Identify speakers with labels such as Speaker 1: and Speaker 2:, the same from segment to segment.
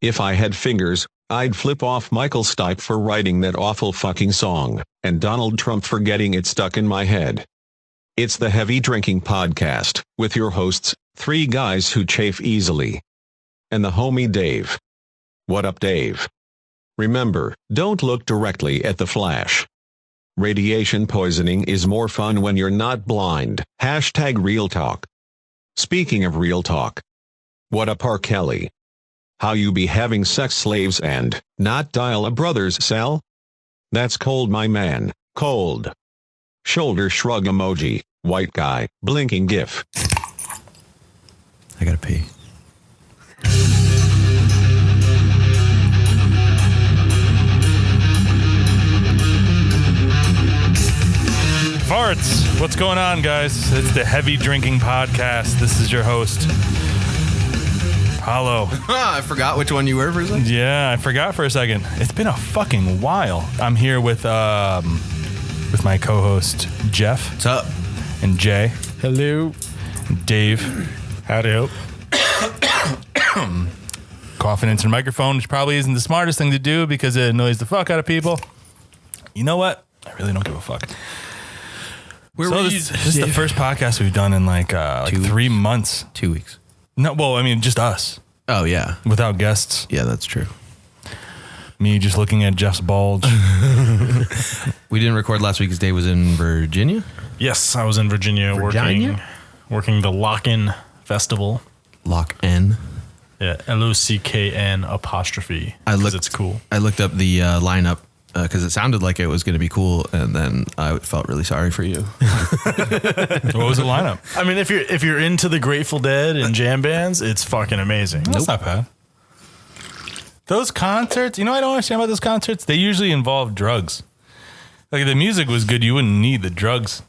Speaker 1: If I had fingers, I'd flip off Michael Stipe for writing that awful fucking song, and Donald Trump for getting it stuck in my head. It's the Heavy Drinking Podcast, with your hosts, 3 guys who chafe easily. And the homie Dave. What up, Dave? Remember, don't look directly at the flash. Radiation poisoning is more fun when you're not blind. #Real Talk. Speaking of real talk. What up, R. Kelly? How you be having sex slaves and not dial a brother's cell? That's cold, my man. Cold. Shoulder shrug emoji. White guy. Blinking gif.
Speaker 2: I gotta pee.
Speaker 3: Farts. What's going on, guys? It's the Heavy Drinking Podcast. This is your host, Paulo.
Speaker 2: I forgot which one you were for a second.
Speaker 3: Yeah, I forgot for a second. It's been a fucking while. I'm here with my co-host, Jeff.
Speaker 2: What's up?
Speaker 3: And Jay.
Speaker 4: Hello.
Speaker 3: Dave.
Speaker 4: Howdy.
Speaker 3: Coughing into the microphone, which probably isn't the smartest thing to do because it annoys the fuck out of people. You know what? I really don't give a fuck. This is the first podcast we've done in like 3 months.
Speaker 2: 2 weeks.
Speaker 3: No, well, I mean, just us.
Speaker 2: Oh, yeah.
Speaker 3: Without guests.
Speaker 2: Yeah, that's true.
Speaker 3: Me just looking at Jeff's bulge.
Speaker 2: We didn't record last week because Dave was in Virginia.
Speaker 4: Yes, I was in Virginia? working the Lock-In Festival.
Speaker 2: Lock-In.
Speaker 4: Yeah, LOCKN apostrophe. It's cool.
Speaker 2: I looked up the lineup because it sounded like it was going to be cool, and then I felt really sorry for you.
Speaker 3: What was the lineup?
Speaker 4: I mean, if you're into the Grateful Dead and jam bands, it's fucking amazing.
Speaker 3: That's not bad. Those concerts, you know what I don't understand about those concerts? They usually involve drugs. Like, if the music was good, you wouldn't need the drugs.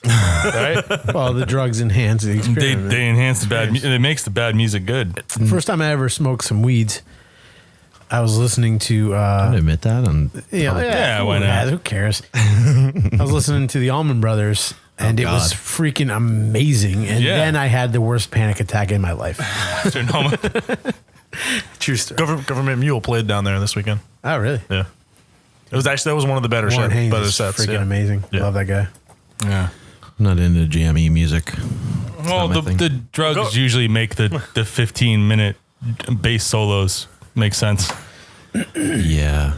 Speaker 3: Right?
Speaker 5: Well, the drugs enhance the experience.
Speaker 3: They enhance the bad music. It makes the bad music good.
Speaker 5: First time I ever smoked some weeds, I was listening to...
Speaker 2: Can I admit that?
Speaker 3: Yeah, why not?
Speaker 5: Who cares? I was listening to the Allman Brothers, and it was freaking amazing. And then I had the worst panic attack in my life. True story.
Speaker 4: Government Mule played down there this weekend.
Speaker 5: Oh, really?
Speaker 4: Yeah. That was one of the better
Speaker 5: Warren Haynes is
Speaker 4: sets.
Speaker 5: freaking amazing.
Speaker 4: Yeah.
Speaker 5: Love that guy.
Speaker 3: Yeah.
Speaker 2: I'm not into jammy music.
Speaker 3: Well, the drugs usually make the 15-minute bass solos make sense.
Speaker 2: Yeah.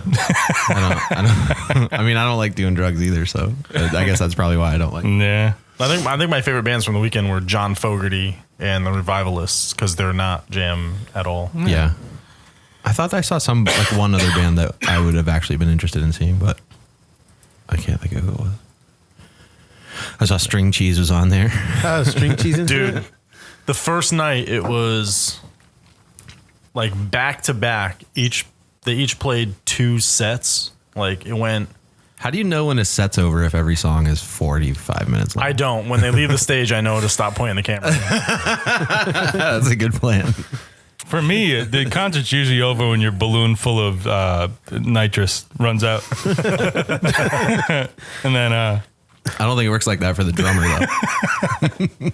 Speaker 2: I don't like doing drugs either, so I guess that's probably why I don't like it.
Speaker 3: Yeah.
Speaker 4: I think my favorite bands from the weekend were John Fogerty and the Revivalists because they're not jam at all.
Speaker 2: Yeah. I thought I saw one other band that I would have actually been interested in seeing, but I can't think of who it was. I saw String Cheese was on there.
Speaker 5: Oh, String Cheese into
Speaker 4: Dude,
Speaker 5: it?
Speaker 4: the first night it was like back to back. They each played 2 sets. Like it went.
Speaker 2: How do you know when a set's over if every song is 45 minutes long?
Speaker 4: I don't. When they leave the stage, I know to stop pointing the camera.
Speaker 2: That's a good plan.
Speaker 3: For me, the concert's usually over when your balloon full of nitrous runs out. And then...
Speaker 2: I don't think it works like that for the drummer, though.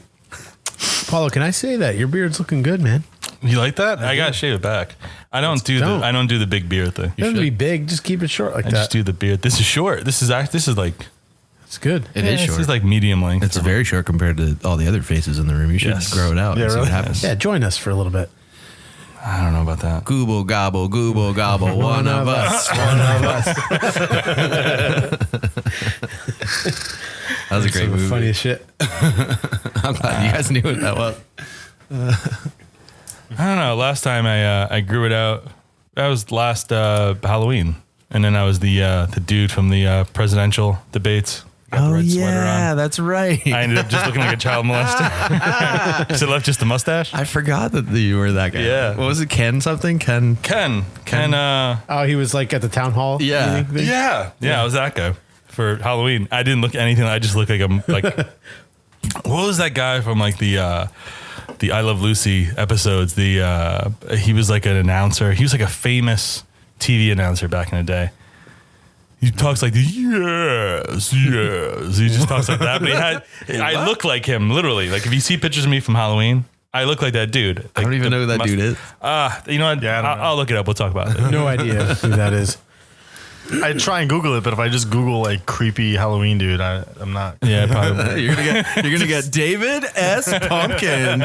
Speaker 5: Paulo, can I say that? Your beard's looking good, man.
Speaker 3: You like that? I gotta shave it back. I don't do the big beard thing.
Speaker 5: It doesn't have to be big. Just keep it short like
Speaker 3: I
Speaker 5: that.
Speaker 3: just do the beard. This is short. This is like...
Speaker 5: It's good.
Speaker 2: It is short.
Speaker 3: This is like medium length.
Speaker 2: It's very short compared to all the other faces in the room. You should grow it out and see what happens.
Speaker 5: Yeah, join us for a little bit.
Speaker 3: I don't know about that.
Speaker 2: Google gobble, one of us.
Speaker 5: One of us.
Speaker 2: That was a great movie.
Speaker 5: Funny as shit.
Speaker 2: I'm glad you guys knew what that was.
Speaker 3: I don't know. Last time I grew it out, that was last Halloween. And then I was the dude from the presidential debates.
Speaker 2: Oh, yeah, that's right.
Speaker 3: I ended up just looking like a child molester. So left just the mustache.
Speaker 2: I forgot that you were that guy.
Speaker 3: Yeah.
Speaker 2: What was it? Ken something? Ken.
Speaker 5: Oh, he was like at the town hall.
Speaker 2: Yeah.
Speaker 5: meeting thing?
Speaker 3: Yeah, I was that guy for Halloween. I didn't look anything. I just looked like what was that guy from like the I Love Lucy episodes? He was like an announcer. He was like a famous TV announcer back in the day. He talks like, yes. He just talks like that. But I look like him, literally. Like if you see pictures of me from Halloween, I look like that dude. Like
Speaker 2: I don't even know who that dude is.
Speaker 3: You know what?
Speaker 4: Yeah, I don't know.
Speaker 3: I'll look it up. We'll talk about it.
Speaker 5: No idea who that is.
Speaker 4: I try and Google it, but if I just Google like creepy Halloween dude, I'm not.
Speaker 3: Yeah, probably.
Speaker 2: You're gonna get David S. Pumpkins.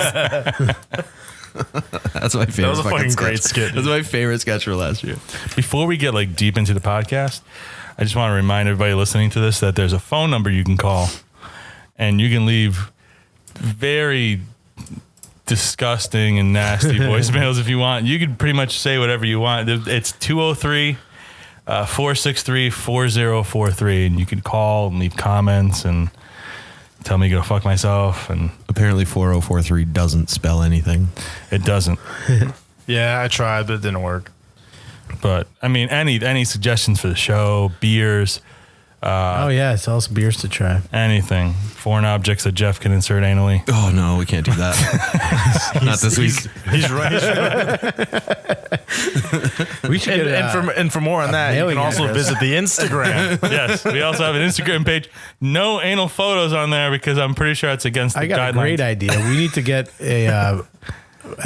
Speaker 2: That's my favorite.
Speaker 4: That was a fucking
Speaker 2: sketch.
Speaker 4: great skit.
Speaker 2: That's my favorite sketch for last year.
Speaker 3: Before we get like deep into the podcast, I just want to remind everybody listening to this that there's a phone number you can call, and you can leave very disgusting and nasty voicemails if you want. You can pretty much say whatever you want. It's 203-463-4043, and you can call and leave comments and tell me to go fuck myself. And
Speaker 2: Apparently 4043 doesn't spell anything.
Speaker 3: it doesn't.
Speaker 4: Yeah, I tried, but it didn't work.
Speaker 3: But I mean, any suggestions for the show, beers,
Speaker 5: Oh yeah, tell us beers to try.
Speaker 3: anything, foreign objects that Jeff can insert anally.
Speaker 2: Oh no, we can't do that. Not this week.
Speaker 4: He's right.
Speaker 5: We should get
Speaker 4: and for more on that, you
Speaker 5: mailing
Speaker 4: can also
Speaker 5: address.
Speaker 4: visit the Instagram.
Speaker 3: Yes, we also have an Instagram page. No anal photos on there because I'm pretty sure it's against the
Speaker 5: I got
Speaker 3: guidelines.
Speaker 5: a great idea. We need to get an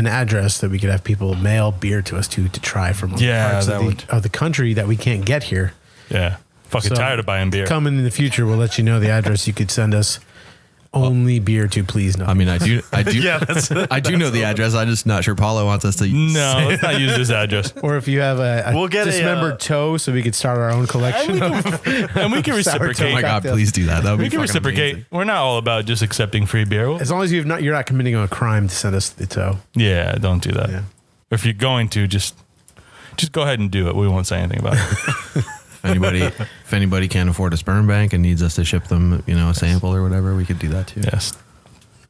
Speaker 5: address that we could have people mail beer to us to try from
Speaker 3: Yeah,
Speaker 5: parts
Speaker 3: that would-
Speaker 5: of the country that we can't get here.
Speaker 3: Yeah, fucking
Speaker 5: So,
Speaker 3: tired of buying beer.
Speaker 5: Coming in the future, we'll let you know the address you could send us. Only beer to, please. No.
Speaker 2: I mean, I do.
Speaker 4: Yeah, that's
Speaker 2: I do know the address. I'm just not sure Paulo wants us to.
Speaker 3: No, let's not use this address.
Speaker 5: Or if you have a
Speaker 4: We'll get a,
Speaker 5: dismembered toe, so we could start our own collection.
Speaker 3: And we can
Speaker 5: Sour toe.
Speaker 3: reciprocate.
Speaker 2: Oh my god,
Speaker 5: cocktails.
Speaker 2: please do that. That would be
Speaker 3: We can
Speaker 2: fucking
Speaker 3: reciprocate.
Speaker 2: amazing.
Speaker 3: We're not all about just accepting free beer.
Speaker 5: As long as you're not committing a crime to send us the toe.
Speaker 3: Yeah, don't do that.
Speaker 5: Yeah.
Speaker 3: If you're going to, just go ahead and do it. We won't say anything about it.
Speaker 2: If anybody can't afford a sperm bank and needs us to ship them, a sample or whatever, we could do that too.
Speaker 3: Yes.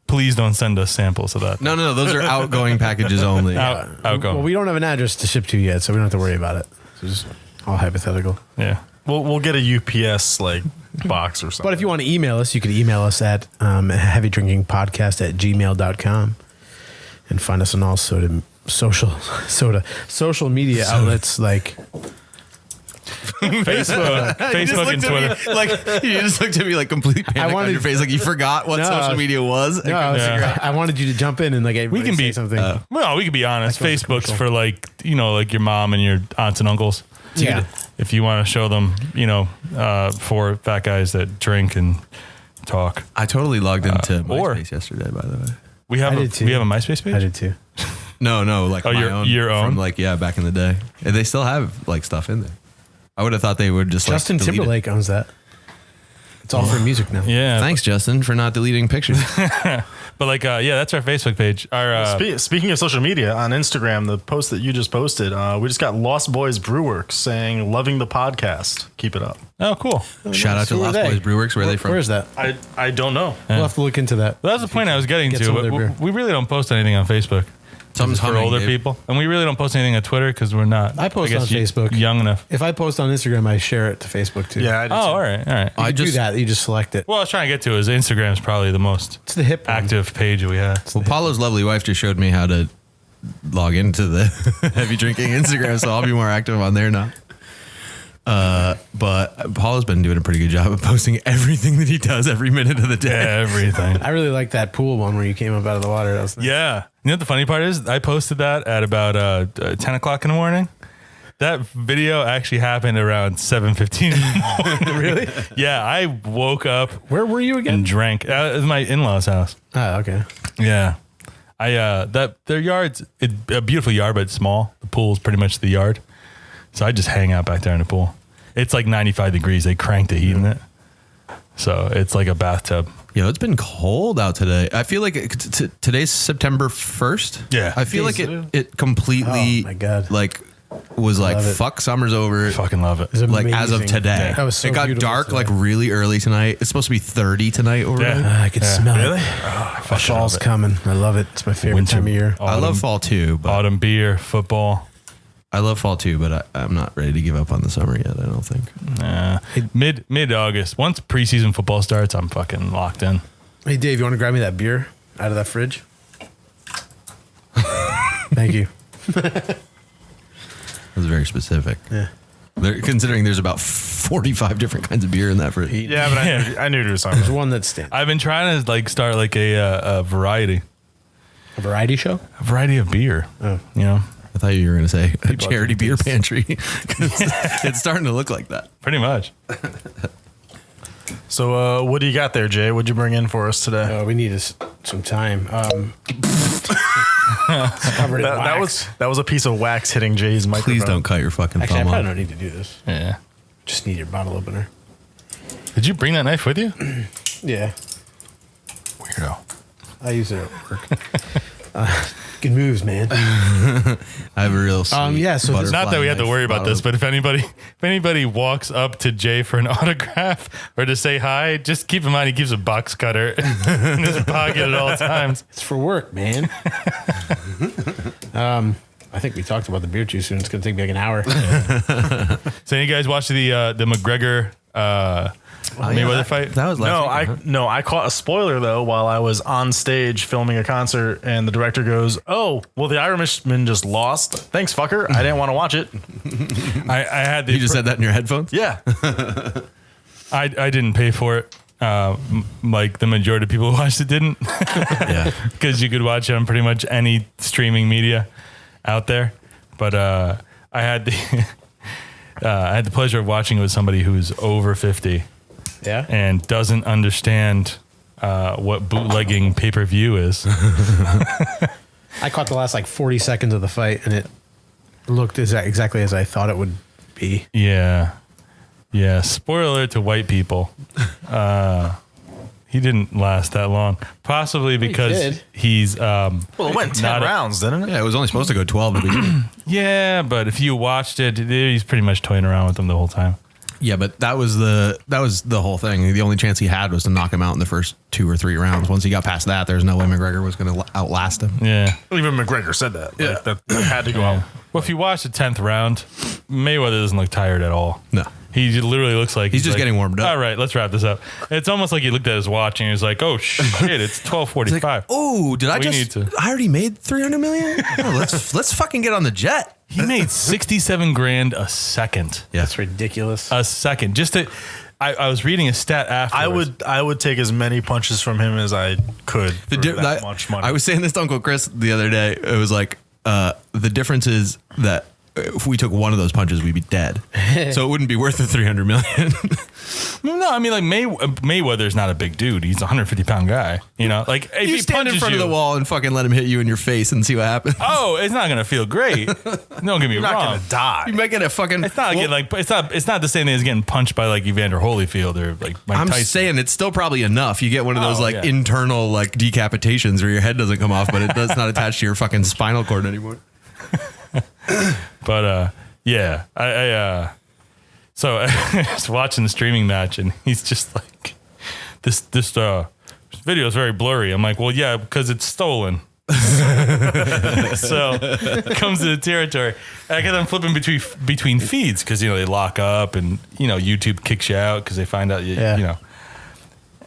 Speaker 3: Please don't send us samples of that.
Speaker 2: No, those are outgoing packages only.
Speaker 3: Outgoing.
Speaker 5: Well, we don't have an address to ship to yet, so we don't have to worry about it. So just all hypothetical.
Speaker 3: Yeah.
Speaker 4: we'll get a UPS like box or something.
Speaker 5: But if you want to email us, you could email us at heavydrinkingpodcast@gmail.com and find us on all social media outlets like
Speaker 3: Facebook and Twitter.
Speaker 2: You just looked at me like complete panic on your face, like you forgot what
Speaker 5: No,
Speaker 2: social media was.
Speaker 5: No, I wanted you to jump in and like
Speaker 3: We can
Speaker 5: say
Speaker 3: be
Speaker 5: something.
Speaker 3: Well, we can be honest.
Speaker 5: That feels
Speaker 3: Facebook's
Speaker 5: commercial.
Speaker 3: for like your mom and your aunts and uncles.
Speaker 5: Yeah.
Speaker 3: If you want to show them, for fat guys that drink and talk.
Speaker 2: I totally logged into
Speaker 3: or-
Speaker 2: MySpace yesterday, by the way.
Speaker 3: We have
Speaker 5: I did too.
Speaker 3: we have a MySpace page.
Speaker 5: I did too.
Speaker 2: No, like
Speaker 3: Oh,
Speaker 2: my
Speaker 3: your own?
Speaker 2: from back in the day. And they still have like stuff in there. I would have thought they would just
Speaker 5: Justin
Speaker 2: delete it.
Speaker 5: Timberlake owns that. It's all for music now.
Speaker 3: Yeah.
Speaker 2: Thanks, Justin, for not deleting pictures.
Speaker 3: But that's our Facebook page. Our
Speaker 4: Speaking of social media, on Instagram, the post that you just posted, we just got Lost Boys Brewworks saying, loving the podcast. Keep it up.
Speaker 3: oh, cool.
Speaker 2: Shout out to
Speaker 5: Who are
Speaker 2: Lost
Speaker 5: they?
Speaker 2: Boys Brewworks. Where are they from?
Speaker 5: Where's that?
Speaker 4: I don't know.
Speaker 5: We'll have to look into that.
Speaker 3: Well, that's the point I was getting
Speaker 5: Get
Speaker 3: to.
Speaker 5: some of their
Speaker 3: We,
Speaker 5: beer.
Speaker 3: we really don't post anything on Facebook.
Speaker 2: Something's
Speaker 3: for
Speaker 2: humming,
Speaker 3: older
Speaker 2: Dave.
Speaker 3: people, and we really don't post anything on Twitter because we're not.
Speaker 5: I post
Speaker 3: guess,
Speaker 5: on Facebook.
Speaker 3: Young enough.
Speaker 5: If I post on Instagram, I share it to Facebook too.
Speaker 4: Yeah, I did
Speaker 3: Oh,
Speaker 4: too.
Speaker 3: all right.
Speaker 5: I do that. You just select it.
Speaker 3: Well, I was trying to get to is Instagram is probably the most
Speaker 5: It's the hip one.
Speaker 3: active page we have.
Speaker 2: Well, Paulo's lovely wife just showed me how to log into the heavy drinking Instagram, so I'll be more active on there now. But Paulo's been doing a pretty good job of posting everything that he does every minute of the day.
Speaker 3: Everything.
Speaker 5: I really like that pool one where you came up out of the water. That was nice.
Speaker 3: Yeah. You know what the funny part is? I posted that at about 10 o'clock in the morning. That video actually happened around 7:15 in the morning.
Speaker 5: Really?
Speaker 3: Yeah, I woke up
Speaker 5: Where were you again?
Speaker 3: and drank. It was my in-laws' house.
Speaker 5: Oh, okay.
Speaker 3: Yeah. Their yard's a beautiful yard, but it's small. The pool's pretty much the yard. So I just hang out back there in the pool. It's like 95 degrees. They crank the heat in it. So it's like a bathtub.
Speaker 2: It's been cold out today. I feel like today's September 1st.
Speaker 3: Yeah.
Speaker 2: I feel like it completely
Speaker 5: Oh, my God.
Speaker 2: was like,
Speaker 5: Love it.
Speaker 2: fuck, summer's over.
Speaker 3: Fucking love it.
Speaker 5: It's
Speaker 2: Like as of
Speaker 5: amazing.
Speaker 2: today.
Speaker 5: That was so
Speaker 2: it got
Speaker 5: beautiful
Speaker 2: dark
Speaker 5: today.
Speaker 2: like really early tonight. It's supposed to be 30 tonight overnight.
Speaker 3: Yeah.
Speaker 5: I could smell
Speaker 3: Really?
Speaker 5: it. Fall's coming. I love it. It's my favorite
Speaker 3: Winter.
Speaker 5: time of year.
Speaker 2: I love fall too, but
Speaker 3: Autumn beer, football.
Speaker 2: I love fall too, but I'm not ready to give up on the summer yet. I don't think.
Speaker 3: Nah. Mid August. Once preseason football starts, I'm fucking locked in.
Speaker 5: Hey, Dave, you want to grab me that beer out of that fridge? Thank you.
Speaker 2: That was very specific.
Speaker 5: Yeah.
Speaker 2: Considering there's about 45 different kinds of beer in that fridge.
Speaker 4: Yeah, but I knew what you were talking
Speaker 5: There's
Speaker 4: about.
Speaker 5: one that stands.
Speaker 3: I've been trying to start like a variety.
Speaker 5: A variety show?
Speaker 3: A variety of beer.
Speaker 5: Oh.
Speaker 3: You know,
Speaker 2: I thought you were going to say a
Speaker 3: People
Speaker 2: charity
Speaker 3: have
Speaker 2: beer
Speaker 3: tastes.
Speaker 2: pantry. 'Cause it's starting to look like that.
Speaker 3: pretty much.
Speaker 4: So, what do you got there, Jay? What'd you bring in for us today?
Speaker 5: We need some time. It's covered in wax.
Speaker 4: That was a piece of wax hitting Jay's microphone.
Speaker 2: Please don't cut your fucking
Speaker 5: Actually, I
Speaker 2: thumb
Speaker 5: probably
Speaker 2: off.
Speaker 5: don't need to do this.
Speaker 3: Yeah.
Speaker 5: Just need your bottle opener.
Speaker 3: Did you bring that knife with you?
Speaker 5: Yeah,
Speaker 3: Weirdo.
Speaker 5: I use it at work. Good moves, man.
Speaker 2: I have a real sweet
Speaker 5: yeah, so
Speaker 3: It's not that we have to
Speaker 2: butterfly
Speaker 3: worry
Speaker 2: knife
Speaker 3: about this,
Speaker 2: bottle.
Speaker 3: but if anybody walks up to Jay for an autograph or to say hi, just keep in mind he keeps a box cutter in his pocket at all times.
Speaker 5: It's for work, man. I think we talked about the beer too soon. It's going to take me like an hour.
Speaker 3: So you guys watch the McGregor Mayweather fight?
Speaker 2: That was last week, huh?
Speaker 4: I caught a spoiler though while I was on stage filming a concert, and the director goes, "Oh, well, the Irishman just lost. Thanks, fucker. I didn't want to watch it."
Speaker 3: I had the
Speaker 2: You just said that in your headphones?
Speaker 4: Yeah,
Speaker 3: I didn't pay for it. Like the majority of people who watched it didn't,
Speaker 2: Yeah.
Speaker 3: because you could watch it on pretty much any streaming media out there. But I had the pleasure of watching it with somebody who's over 50
Speaker 5: Yeah.
Speaker 3: and doesn't understand what bootlegging pay-per-view is.
Speaker 5: I caught the last like 40 seconds of the fight, and it looked exactly as I thought it would be.
Speaker 3: Yeah. Spoiler alert to white people. He didn't last that long, possibly because
Speaker 5: did.
Speaker 3: he's
Speaker 4: well, it went 10
Speaker 3: Not a-
Speaker 4: rounds, didn't it?
Speaker 2: Yeah, it was only supposed to go 12 in the beginning.
Speaker 3: yeah, but if you watched it, he's pretty much toying around with them the whole time.
Speaker 2: Yeah, but that was the whole thing. The only chance he had was to knock him out in the first 2 or 3 rounds. Once he got past that, there's no way McGregor was going to outlast him.
Speaker 3: Yeah.
Speaker 4: Even McGregor said that. Like, that had to go out.
Speaker 3: Well, if you watch the 10th round, Mayweather doesn't look tired at all.
Speaker 2: No.
Speaker 3: He literally looks like
Speaker 2: He's just
Speaker 3: like,
Speaker 2: getting warmed up.
Speaker 3: All right, let's wrap this up. It's almost like he looked at his watch and he was like, "Oh shit, it's 12:45."
Speaker 2: Oh, did I
Speaker 3: We need to.
Speaker 2: I already made 300 million? Oh, let's fucking get on the jet.
Speaker 3: He made 67 grand a second.
Speaker 2: Yeah.
Speaker 5: That's ridiculous.
Speaker 3: A second. Just to, I was reading a stat afterwards.
Speaker 4: I would take as many punches from him as I could for that much money.
Speaker 2: I was saying this to Uncle Chris the other day. It was like the difference is that if we took one of those punches, we'd be dead. So it wouldn't be worth the 300 million.
Speaker 3: No, I mean like Mayweather's not a big dude. He's a 150-pound guy. You know, like if
Speaker 2: You
Speaker 3: he
Speaker 2: stand in
Speaker 3: punches
Speaker 2: front
Speaker 3: you,
Speaker 2: of the wall and fucking let him hit you in your face and see what happens.
Speaker 3: Oh, it's not gonna feel great. Don't get me
Speaker 4: You're not
Speaker 3: wrong.
Speaker 4: gonna die.
Speaker 2: You might get a fucking.
Speaker 3: It's not
Speaker 2: Well,
Speaker 3: like it's not the same thing as getting punched by like Evander Holyfield or like Mike
Speaker 2: I'm
Speaker 3: Tyson.
Speaker 2: saying it's still probably enough. You get one of those
Speaker 3: Oh,
Speaker 2: like
Speaker 3: yeah.
Speaker 2: internal like decapitations where your head doesn't come off, but it does not attach to your fucking spinal cord anymore.
Speaker 3: But yeah, so I was watching the streaming match and he's just like, this video is very blurry. I'm like, well, yeah, because it's stolen. So it comes to the territory. I guess I'm flipping between feeds because they lock up and YouTube kicks you out because they find out you know.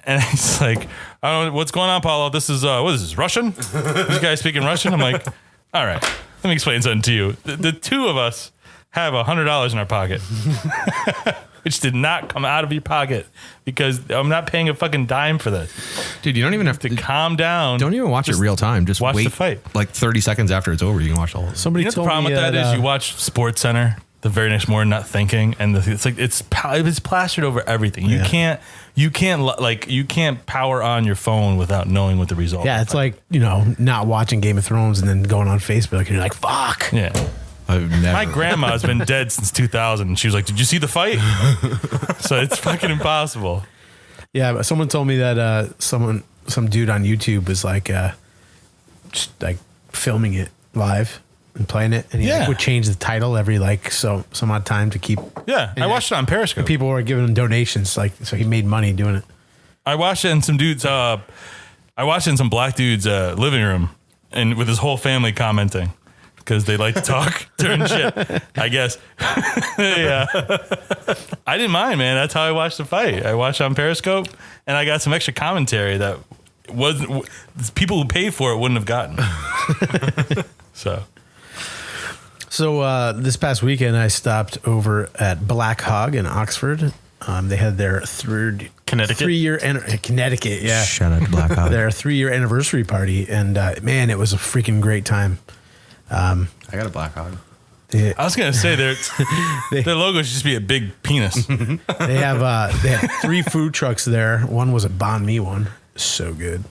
Speaker 3: And it's like, I don't know what's going on, Paulo. This is what is this, Russian? This guy speaking Russian? I'm like, all right, let me explain something to you. The two of us have $100 in our pocket, which did not come out of your pocket because I'm not paying a fucking dime for this.
Speaker 2: Dude, you don't even have
Speaker 3: To calm down.
Speaker 2: Don't even watch it real time. Just
Speaker 3: watch
Speaker 2: wait
Speaker 3: the fight.
Speaker 2: like 30 seconds after it's over. You can watch the whole.
Speaker 5: Somebody
Speaker 3: You know the
Speaker 5: told
Speaker 3: problem
Speaker 5: me
Speaker 3: with that is
Speaker 5: that
Speaker 3: you watch Sports Center the very next morning, not thinking, and it's like it's plastered over everything. You can't power on your phone without knowing what the result.
Speaker 5: Yeah, it's like, not watching Game of Thrones and then going on Facebook and you're like, fuck.
Speaker 3: Yeah.
Speaker 2: I've never.
Speaker 3: My grandma's been dead since 2000, and she was like, "Did you see the fight?" So it's fucking impossible.
Speaker 5: Yeah, but someone told me that some dude on YouTube was like just like filming it live and playing it, and he
Speaker 3: Yeah.
Speaker 5: would change the title every some odd time to keep.
Speaker 3: Yeah, I watched it on Periscope.
Speaker 5: People were giving him donations, so he made money doing it.
Speaker 3: I watched it in some dudes. I watched it in some black dude's living room, and with his whole family commenting because they like to talk during shit. I guess. Yeah, I didn't mind, man. That's how I watched the fight. I watched it on Periscope, and I got some extra commentary that wasn't people who paid for it wouldn't have gotten. So
Speaker 5: So this past weekend, I stopped over at Black Hog in Oxford, They had their third
Speaker 4: Connecticut?
Speaker 5: 3-year Connecticut, yeah.
Speaker 2: Shout out to Black Hog.
Speaker 5: Their 3-year anniversary party, and man, it was a freaking great time.
Speaker 2: I got a Black Hog.
Speaker 5: They,
Speaker 3: I was gonna say their logo should just be a big penis.
Speaker 5: they had 3 food trucks there. One was a banh mi one, so good,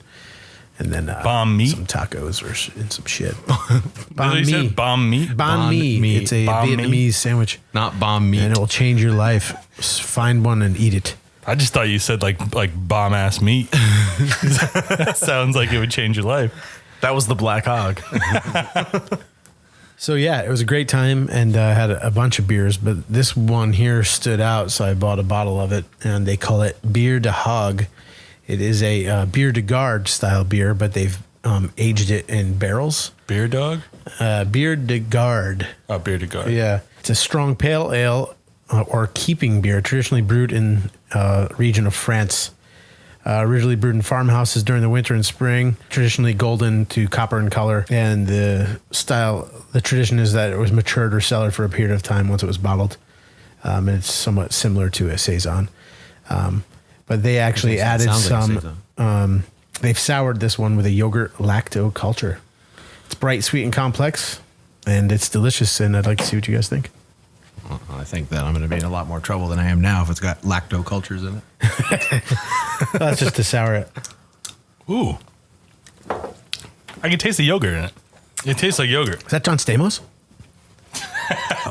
Speaker 5: and then
Speaker 3: Banh mi?
Speaker 5: some tacos and some shit.
Speaker 3: Banh mi. Banh mi.
Speaker 5: Banh mi.
Speaker 2: Banh mi.
Speaker 5: It's a
Speaker 3: Banh mi?
Speaker 5: Vietnamese sandwich,
Speaker 2: Not bomb meat.
Speaker 5: and it will change your life. Find one and eat it.
Speaker 3: I just thought you said like bomb ass meat. That sounds like it would change your life.
Speaker 4: That was the Black Hog.
Speaker 5: So yeah, it was a great time, and had a bunch of beers, but this one here stood out, so I bought a bottle of it, and they call it Biere De Hog. It is a Biere De Garde style beer, but they've aged it in barrels.
Speaker 3: Beer dog?
Speaker 5: Biere De Garde.
Speaker 3: Oh, Biere De Hog.
Speaker 5: Yeah, it's a strong pale ale or keeping beer, traditionally brewed in region of France. Originally brewed in farmhouses during the winter and spring, traditionally golden to copper in color. And the tradition is that it was matured or cellared for a period of time once it was bottled. And it's somewhat similar to a Saison. But they actually added
Speaker 2: sounds like a
Speaker 5: some, they've soured this one with a yogurt lacto culture. It's bright, sweet, and complex, and it's delicious. And I'd like to see what you guys think.
Speaker 2: Well, I think that I'm going to be in a lot more trouble than I am now if it's got lacto cultures in it.
Speaker 5: That's just to sour it.
Speaker 3: Ooh. I can taste the yogurt in it. It tastes like yogurt.
Speaker 5: Is that John Stamos?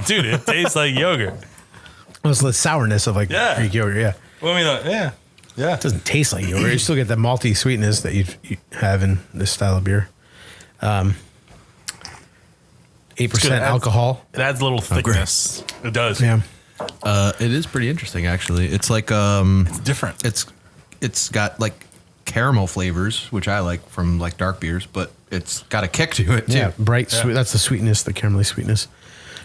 Speaker 3: Dude, it tastes like yogurt.
Speaker 5: Well, it's the sourness of like
Speaker 3: Yeah.
Speaker 5: Greek yogurt, yeah.
Speaker 3: Well, I mean, yeah. Yeah.
Speaker 5: It doesn't taste like yogurt. You still get that malty sweetness that you have in this style of beer. 8% alcohol.
Speaker 4: It adds a little thickness.
Speaker 3: It does.
Speaker 5: Yeah.
Speaker 2: It is pretty interesting, actually. It's like
Speaker 3: It's different.
Speaker 2: it's got like caramel flavors, which I like from like dark beers, but it's got a kick to it too.
Speaker 5: Yeah. Bright, sweet. That's the sweetness, the caramelly sweetness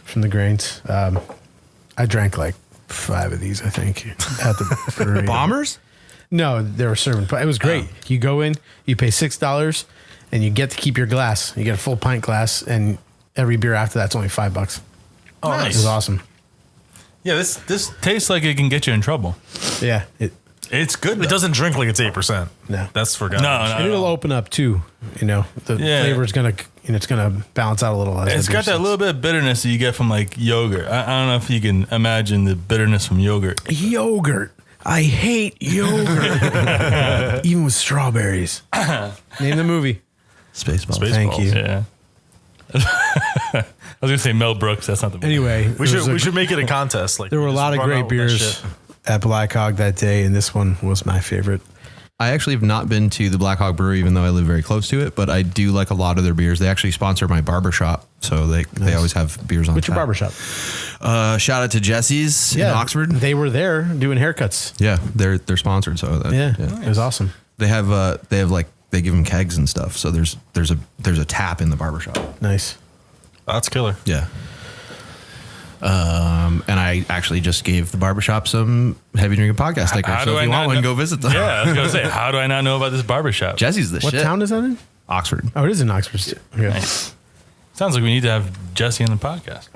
Speaker 5: from the grains. I drank like 5 of these, I think, at the brewery.
Speaker 2: Bombers?
Speaker 5: No, they were serving. It was great. You go in, you pay $6, and you get to keep your glass. You get a full pint glass, and every beer after that's only $5.
Speaker 3: Oh,
Speaker 5: It
Speaker 3: nice.
Speaker 5: was awesome.
Speaker 3: Yeah, this tastes like it can get you in trouble.
Speaker 5: Yeah.
Speaker 3: It's good.
Speaker 4: It doesn't drink like it's 8%.
Speaker 5: No.
Speaker 4: That's forgotten.
Speaker 3: No,
Speaker 5: And it'll open up too. You know, the flavor is gonna, it's gonna balance out a little. As
Speaker 3: It's
Speaker 5: the
Speaker 3: got
Speaker 5: beer
Speaker 3: that little bit of bitterness that you get from like yogurt. I don't know if you can imagine the bitterness from yogurt.
Speaker 5: sits. Yogurt. I hate yogurt. Even with strawberries. Name the movie.
Speaker 2: Spaceballs.
Speaker 5: Thank you.
Speaker 3: Yeah. I was gonna say Mel Brooks. That's not the movie.
Speaker 5: Anyway,
Speaker 4: We should make it a contest. Like
Speaker 5: there were a
Speaker 4: just
Speaker 5: lot of
Speaker 4: run
Speaker 5: great
Speaker 4: out with that
Speaker 5: beers
Speaker 4: shit.
Speaker 5: at Black Hog that day, and this one was my favorite.
Speaker 2: I actually have not been to the Black Hog Brewery, even though I live very close to it, but I do like a lot of their beers. They actually sponsor my barbershop, so they always have beers on
Speaker 5: What's your
Speaker 2: tap.
Speaker 5: barbershop?
Speaker 2: Shout out to Jesse's in Oxford.
Speaker 5: They were there doing haircuts.
Speaker 2: Yeah, they're sponsored, so that,
Speaker 5: It was awesome.
Speaker 2: They have like they give them kegs and stuff. So there's a tap in the barbershop.
Speaker 5: Nice.
Speaker 4: That's killer.
Speaker 2: Yeah. And I actually just gave the barbershop some heavy drinking podcast stickers.
Speaker 3: How
Speaker 2: So
Speaker 3: do
Speaker 2: if
Speaker 3: I
Speaker 2: you
Speaker 3: not
Speaker 2: want one,
Speaker 3: know-
Speaker 2: go visit them.
Speaker 3: Yeah, I was gonna say, how do I not know about this barbershop?
Speaker 2: Jesse's the
Speaker 5: What
Speaker 2: shit.
Speaker 5: town is that in?
Speaker 2: Oxford.
Speaker 5: Oh, it is in Oxford. Yeah.
Speaker 3: Nice. Sounds like we need to have Jesse on the podcast.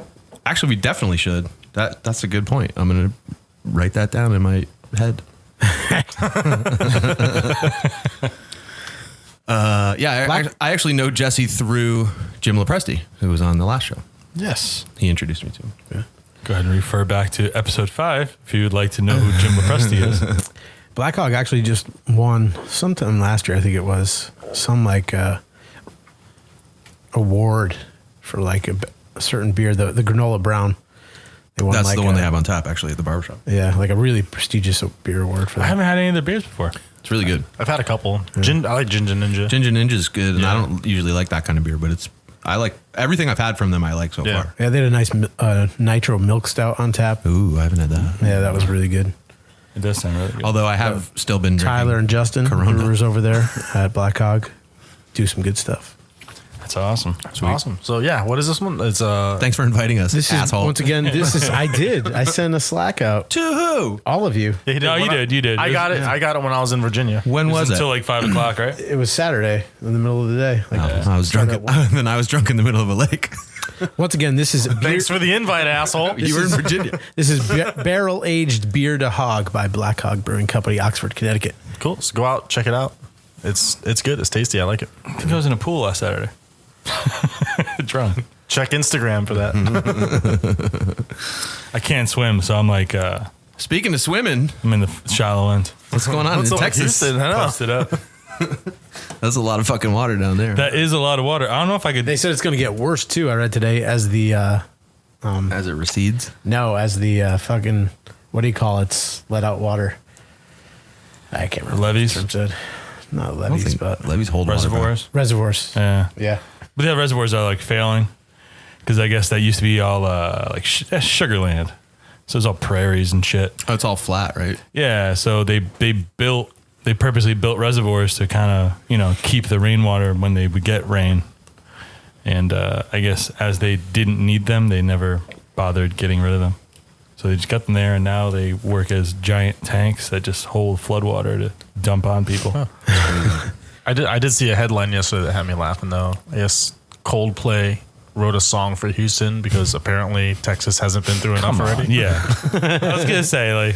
Speaker 2: Actually, we definitely should. That's a good point. I'm gonna write that down in my head. I actually know Jesse through Jim Lepresti, who was on the last show.
Speaker 5: Yes.
Speaker 2: He introduced me to him. Yeah.
Speaker 3: Go ahead and refer back to episode 5 if you would like to know who Jim Lepresti is.
Speaker 5: Black Hog actually just won sometime last year, I think it was, some like award for like a certain beer, the granola brown. They won
Speaker 2: That's
Speaker 5: like
Speaker 2: the one they have on tap, actually, at the barbershop.
Speaker 5: Yeah, like a really prestigious beer award for
Speaker 3: I
Speaker 5: that.
Speaker 3: haven't had any of their beers before.
Speaker 2: It's really good.
Speaker 4: I've had a couple. I like Ginger Ninja.
Speaker 2: Ginger Ninja is good, and I don't usually like that kind of beer, but I like everything I've had from them. I like so
Speaker 4: Yeah.
Speaker 2: far.
Speaker 5: Yeah, they had a nice nitro milk stout on tap.
Speaker 2: Ooh, I haven't had that.
Speaker 5: Yeah, that was really good.
Speaker 3: It does sound really good.
Speaker 2: Although I have still been drinking
Speaker 5: Tyler and Justin,
Speaker 2: Corona.
Speaker 5: brewers over there at Black Hog, do some good stuff.
Speaker 3: That's awesome.
Speaker 4: Awesome. So yeah, what is this one? It's
Speaker 2: Thanks for inviting us,
Speaker 5: This
Speaker 2: asshole.
Speaker 5: is once again. I sent a Slack out.
Speaker 2: To who?
Speaker 5: All of you.
Speaker 3: No, you did.
Speaker 4: I got it. I got it when I was in Virginia.
Speaker 2: When was it?
Speaker 3: Until like 5 o'clock, right?
Speaker 5: It was Saturday in the middle of the day. Like,
Speaker 2: I was drunk. Then I was drunk in the middle of a lake.
Speaker 5: Once again, this is
Speaker 4: Thanks for the invite, asshole.
Speaker 2: You were in Virginia.
Speaker 5: This is barrel aged Biere De Hog by Black Hog Brewing Company, Oxford, Connecticut.
Speaker 4: Cool. So go out, check it out. It's good. It's tasty. I like it.
Speaker 3: I think I was in a pool last Saturday. Drunk.
Speaker 4: Check Instagram for that.
Speaker 3: I can't swim, so I'm like,
Speaker 2: Speaking of swimming,
Speaker 3: I'm in the shallow end.
Speaker 2: what's going on in Texas?
Speaker 4: Houston? I know.
Speaker 3: Bust it up.
Speaker 2: That's a lot of fucking water down there.
Speaker 3: That is a lot of water. I don't know if I could.
Speaker 5: They said it's going to get worse too. I read today as the
Speaker 2: As it recedes.
Speaker 5: fucking, what do you call it? Let out water. I can't remember.
Speaker 3: Levees?
Speaker 5: What the term said. Not
Speaker 2: I don't
Speaker 5: levees,
Speaker 2: think
Speaker 5: but
Speaker 2: levees hold
Speaker 3: reservoirs.
Speaker 5: reservoirs.
Speaker 3: Yeah.
Speaker 5: Yeah.
Speaker 3: But yeah, reservoirs are like failing because I guess that used to be all like sugar land. So it's all prairies and shit.
Speaker 2: Oh, it's all flat, right?
Speaker 3: Yeah. So they purposely built reservoirs to kind of, keep the rainwater when they would get rain. And I guess as they didn't need them, they never bothered getting rid of them. So they just got them there, and now they work as giant tanks that just hold floodwater to dump on people.
Speaker 4: Huh. I did see a headline yesterday that had me laughing though. I guess Coldplay wrote a song for Houston because apparently Texas hasn't been through enough already.
Speaker 3: Yeah. I was gonna say like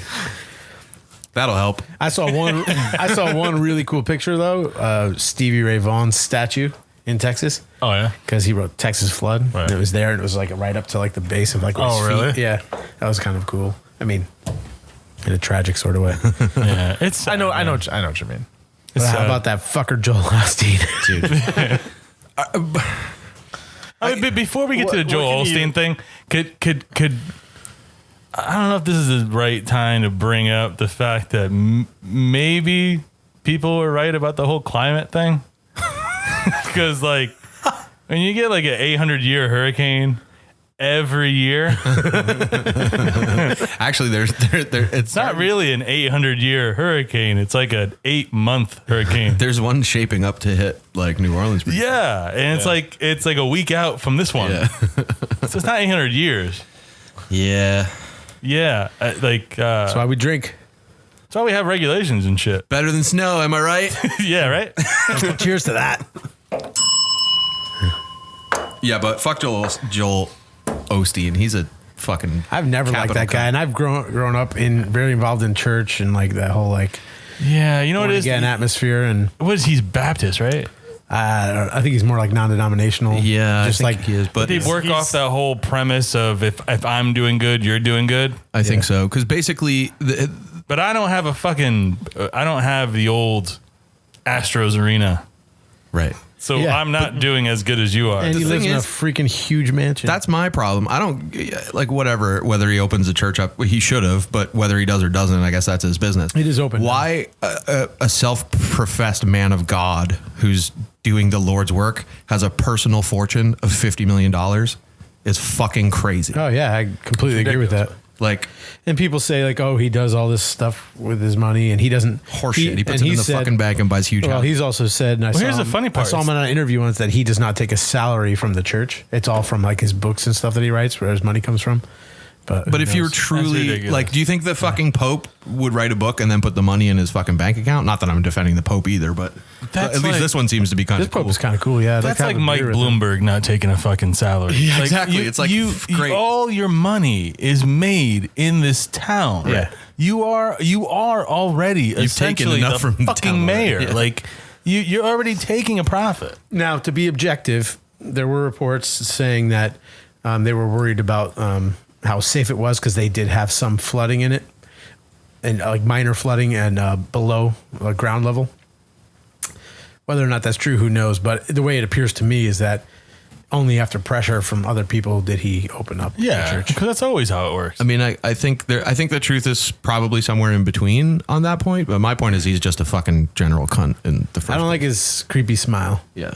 Speaker 2: That'll help.
Speaker 5: I saw one really cool picture though. Stevie Ray Vaughan's statue in Texas.
Speaker 4: Oh yeah.
Speaker 5: Because he wrote Texas Flood.
Speaker 4: Right.
Speaker 5: And it was there, and it was like right up to like the base of like his
Speaker 4: Oh,
Speaker 5: feet.
Speaker 4: really?
Speaker 5: Yeah, that was kind of cool. I mean, in a tragic sort of way.
Speaker 3: yeah, it's
Speaker 4: I know what you mean.
Speaker 5: But how about that fucker Joel Osteen, dude?
Speaker 3: I mean, but before we get to the
Speaker 4: what
Speaker 3: Joel
Speaker 4: can you-
Speaker 3: Osteen thing, could I don't know if this is the right time to bring up the fact that maybe people were right about the whole climate thing, because like when you get like an 800-year hurricane every year,
Speaker 2: Actually, it's
Speaker 3: not really an 800-year hurricane. It's like an 8-month hurricane.
Speaker 2: There's one shaping up to hit like New Orleans.
Speaker 3: Yeah, and it's like a week out from this one.
Speaker 2: Yeah.
Speaker 3: So it's not 800 years.
Speaker 2: Yeah.
Speaker 3: Yeah,
Speaker 5: That's why we drink.
Speaker 3: that's why we have regulations and shit.
Speaker 2: Better than snow, am I right?
Speaker 3: Yeah, right.
Speaker 5: Cheers to that.
Speaker 2: Yeah, but fuck Joel Osteen. He's a fucking.
Speaker 5: I've never liked
Speaker 2: capital
Speaker 5: that guy, and I've grown up very involved in church and like that whole like
Speaker 3: Yeah, you know what it is?
Speaker 5: born-again atmosphere, and
Speaker 3: What is he's Baptist, right?
Speaker 5: I think he's more like non-denominational.
Speaker 2: Yeah,
Speaker 5: just
Speaker 2: I think
Speaker 5: like
Speaker 2: he is. But
Speaker 3: They work off that whole premise of if I'm doing good, you're doing good.
Speaker 2: I think so, because basically,
Speaker 3: But I don't have I don't have the old Astros arena.
Speaker 2: right.
Speaker 3: So
Speaker 5: Yeah,
Speaker 3: I'm not doing as good as you are.
Speaker 5: and he
Speaker 2: the
Speaker 5: lives
Speaker 2: thing
Speaker 5: in a
Speaker 2: is-
Speaker 5: freaking huge mansion.
Speaker 2: That's my problem. I don't like whether he opens a church up. He should have, but whether he does or doesn't, I guess that's his business.
Speaker 5: It is open now.
Speaker 2: Why a self-professed man of God who's doing the Lord's work has a personal fortune of $50 million is fucking crazy.
Speaker 5: Oh yeah, I completely agree with that.
Speaker 2: Like
Speaker 5: And people say like, oh, he does all this stuff with his money, and he doesn't
Speaker 2: horseshit. He puts
Speaker 5: and
Speaker 2: it in the
Speaker 5: said-
Speaker 2: fucking bag and buys huge
Speaker 5: Well,
Speaker 2: houses.
Speaker 5: he's also said, and
Speaker 3: here's the funny part.
Speaker 5: I saw him in an interview once that he does not take a salary from the church. It's all from like his books and stuff that he writes, where his money comes from. But
Speaker 2: But if you were
Speaker 5: knows?
Speaker 2: truly
Speaker 3: ridiculous.
Speaker 2: like, do you think the fucking Pope would write a book and then put the money in his fucking bank account? Not that I'm defending the Pope either, but
Speaker 3: That's
Speaker 2: at least
Speaker 3: like-
Speaker 2: this one seems to be kind
Speaker 5: this
Speaker 2: of cool.
Speaker 5: Pope is kind of cool. Yeah,
Speaker 3: That's
Speaker 5: I'd
Speaker 3: like
Speaker 5: have a
Speaker 3: Mike
Speaker 5: beer with him.
Speaker 3: Bloomberg not taking a fucking salary.
Speaker 2: Yeah,
Speaker 3: Like,
Speaker 2: exactly. It's like, great.
Speaker 3: all your money is made in this town.
Speaker 5: Yeah.
Speaker 3: You are already
Speaker 2: taken
Speaker 3: essentially
Speaker 2: enough
Speaker 3: the
Speaker 2: from the
Speaker 3: fucking
Speaker 2: town already.
Speaker 3: mayor.
Speaker 2: Yeah.
Speaker 3: Like you're already taking a profit.
Speaker 5: Now, to be objective, there were reports saying that they were worried about how safe it was because they did have some flooding in it, and like minor flooding and below ground level. Whether or not that's true, who knows? But the way it appears to me is that only after pressure from other people did he open up the church.
Speaker 3: because that's always how it works.
Speaker 2: I mean, I think the truth is probably somewhere in between on that point. But my point is, he's just a fucking general cunt in the first.
Speaker 5: I don't like his creepy smile.
Speaker 2: Yeah,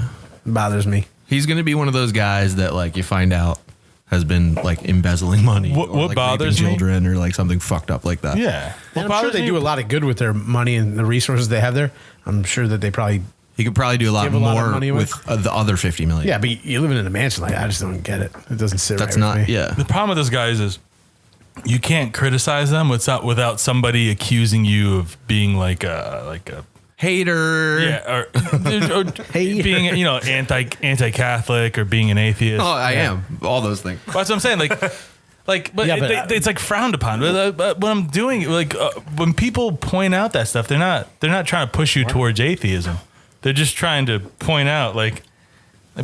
Speaker 5: It bothers me.
Speaker 2: he's gonna be one of those guys that like you find out has been like embezzling money.
Speaker 3: What
Speaker 2: or, like,
Speaker 3: bothers
Speaker 2: raping
Speaker 3: me-
Speaker 2: children or like something fucked up like that.
Speaker 3: yeah.
Speaker 5: And I'm sure they do a lot of good with their money and the resources they have there. I'm sure that they probably.
Speaker 2: He could probably do a lot
Speaker 5: Give a lot of
Speaker 2: more
Speaker 5: money away.
Speaker 2: with the other 50 million.
Speaker 5: Yeah, but you're living in a mansion. Like, I just don't get it. It doesn't sit
Speaker 2: that's
Speaker 5: right
Speaker 2: not.
Speaker 5: with me.
Speaker 2: Yeah,
Speaker 3: The problem with those guys is you can't criticize them without somebody accusing you of being like a
Speaker 2: Hater.
Speaker 3: Yeah, or being anti-Catholic or being an atheist.
Speaker 2: Oh, I am. All those things.
Speaker 3: That's what I'm saying. But it's like frowned upon. But what I'm doing, when people point out that stuff, they're not trying to push you towards atheism. They're just trying to point out, like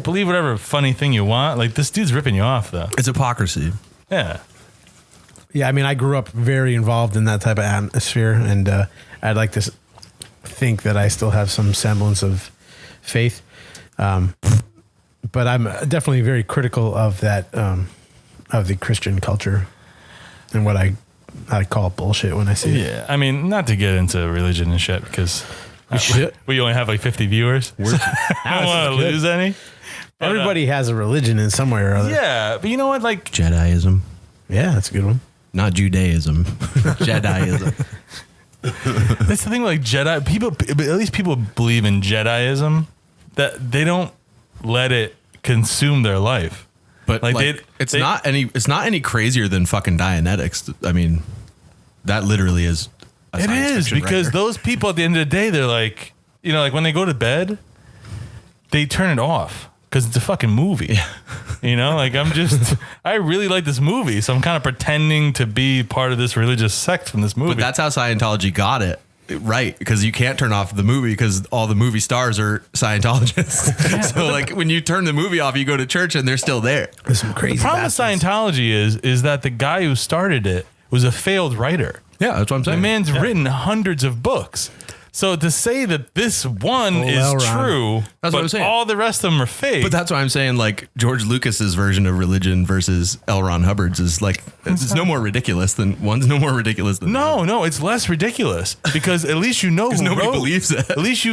Speaker 3: believe whatever funny thing you want. Like, this dude's ripping you off, though.
Speaker 2: It's hypocrisy.
Speaker 3: Yeah.
Speaker 5: Yeah, I mean, I grew up very involved in that type of atmosphere, and I'd like to think that I still have some semblance of faith. But I'm definitely very critical of that, of the Christian culture and what I call bullshit when I see it.
Speaker 3: Yeah. I mean, not to get into religion and shit, because we only have like 50 viewers. I don't want to lose any. But,
Speaker 5: everybody has a religion in some way or other.
Speaker 3: Yeah, but you know what? Like,
Speaker 2: Jediism.
Speaker 5: Yeah, that's a good one.
Speaker 2: Not Judaism. Jediism.
Speaker 3: That's the thing, like Jedi people, at least people believe in Jediism, that they don't let it consume their life.
Speaker 2: But like, it's not any crazier than fucking Dianetics. I mean, that literally is.
Speaker 3: It is, because those people at the end of the day, they're like, like when they go to bed, they turn it off because it's a fucking movie. Yeah. Like I really like this movie, so I'm kind of pretending to be part of this religious sect from this movie.
Speaker 2: But that's how Scientology got it. Right, because you can't turn off the movie because all the movie stars are Scientologists. Yeah. So like when you turn the movie off, you go to church and they're still there.
Speaker 5: There's some crazy.
Speaker 3: The problem with Scientology is that the guy who started it was a failed writer.
Speaker 2: Yeah, that's what I'm saying.
Speaker 3: The man's written hundreds of books. So to say that this one is true,
Speaker 2: that's what I'm saying.
Speaker 3: All the rest of them are fake.
Speaker 2: But that's why I'm saying, like, George Lucas's version of religion versus L. Ron Hubbard's is like, it's no more ridiculous than one's no more ridiculous than
Speaker 3: no, it's less ridiculous because at least who
Speaker 2: nobody believes it.
Speaker 3: At least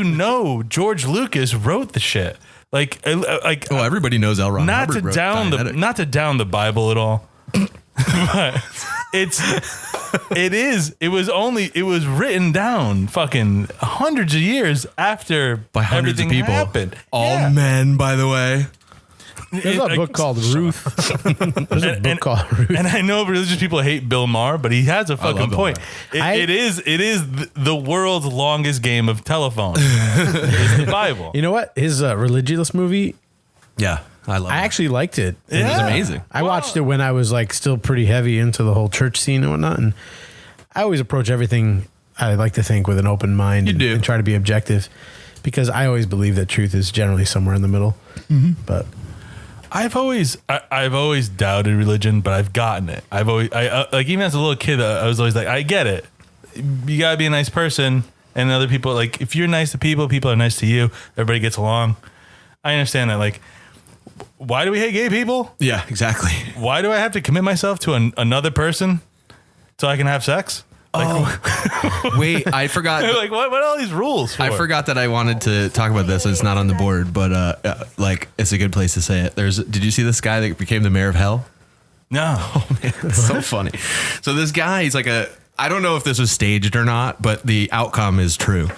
Speaker 3: George Lucas wrote the shit. Like
Speaker 2: everybody knows L. Ron Hubbard wrote Dianetics.
Speaker 3: Not to down the Bible at all. But it was written down fucking hundreds of years after
Speaker 2: by hundreds of people
Speaker 3: happened.
Speaker 2: All men, by the way.
Speaker 5: There's a book called Ruth. There's a book called Ruth.
Speaker 3: And I know religious people hate Bill Maher, but he has a fucking point. It is the world's longest game of telephone. It's the Bible.
Speaker 5: You know what? His religious movie.
Speaker 2: Yeah. I
Speaker 5: actually liked it.
Speaker 2: It was amazing.
Speaker 5: I watched it when I was like still pretty heavy into the whole church scene and whatnot. And I always approach everything, I like to think, with an open mind and try to be objective, because I always believe that truth is generally somewhere in the middle. Mm-hmm. But
Speaker 3: I've always doubted religion, but I've gotten it. Like even as a little kid, I was always like, I get it. You gotta be a nice person, and other people, like if you're nice to people, people are nice to you. Everybody gets along. I understand that. Like, why do we hate gay people?
Speaker 2: Yeah, exactly.
Speaker 3: Why do I have to commit myself to another person so I can have sex?
Speaker 2: Wait, I forgot.
Speaker 3: Like, what are all these rules for?
Speaker 2: I forgot that I wanted to talk about this. It's not on the board, but like, it's a good place to say it. Did you see this guy that became the mayor of hell?
Speaker 3: No.
Speaker 2: Oh, man, it's so funny. So this guy, he's like I don't know if this was staged or not, but the outcome is true.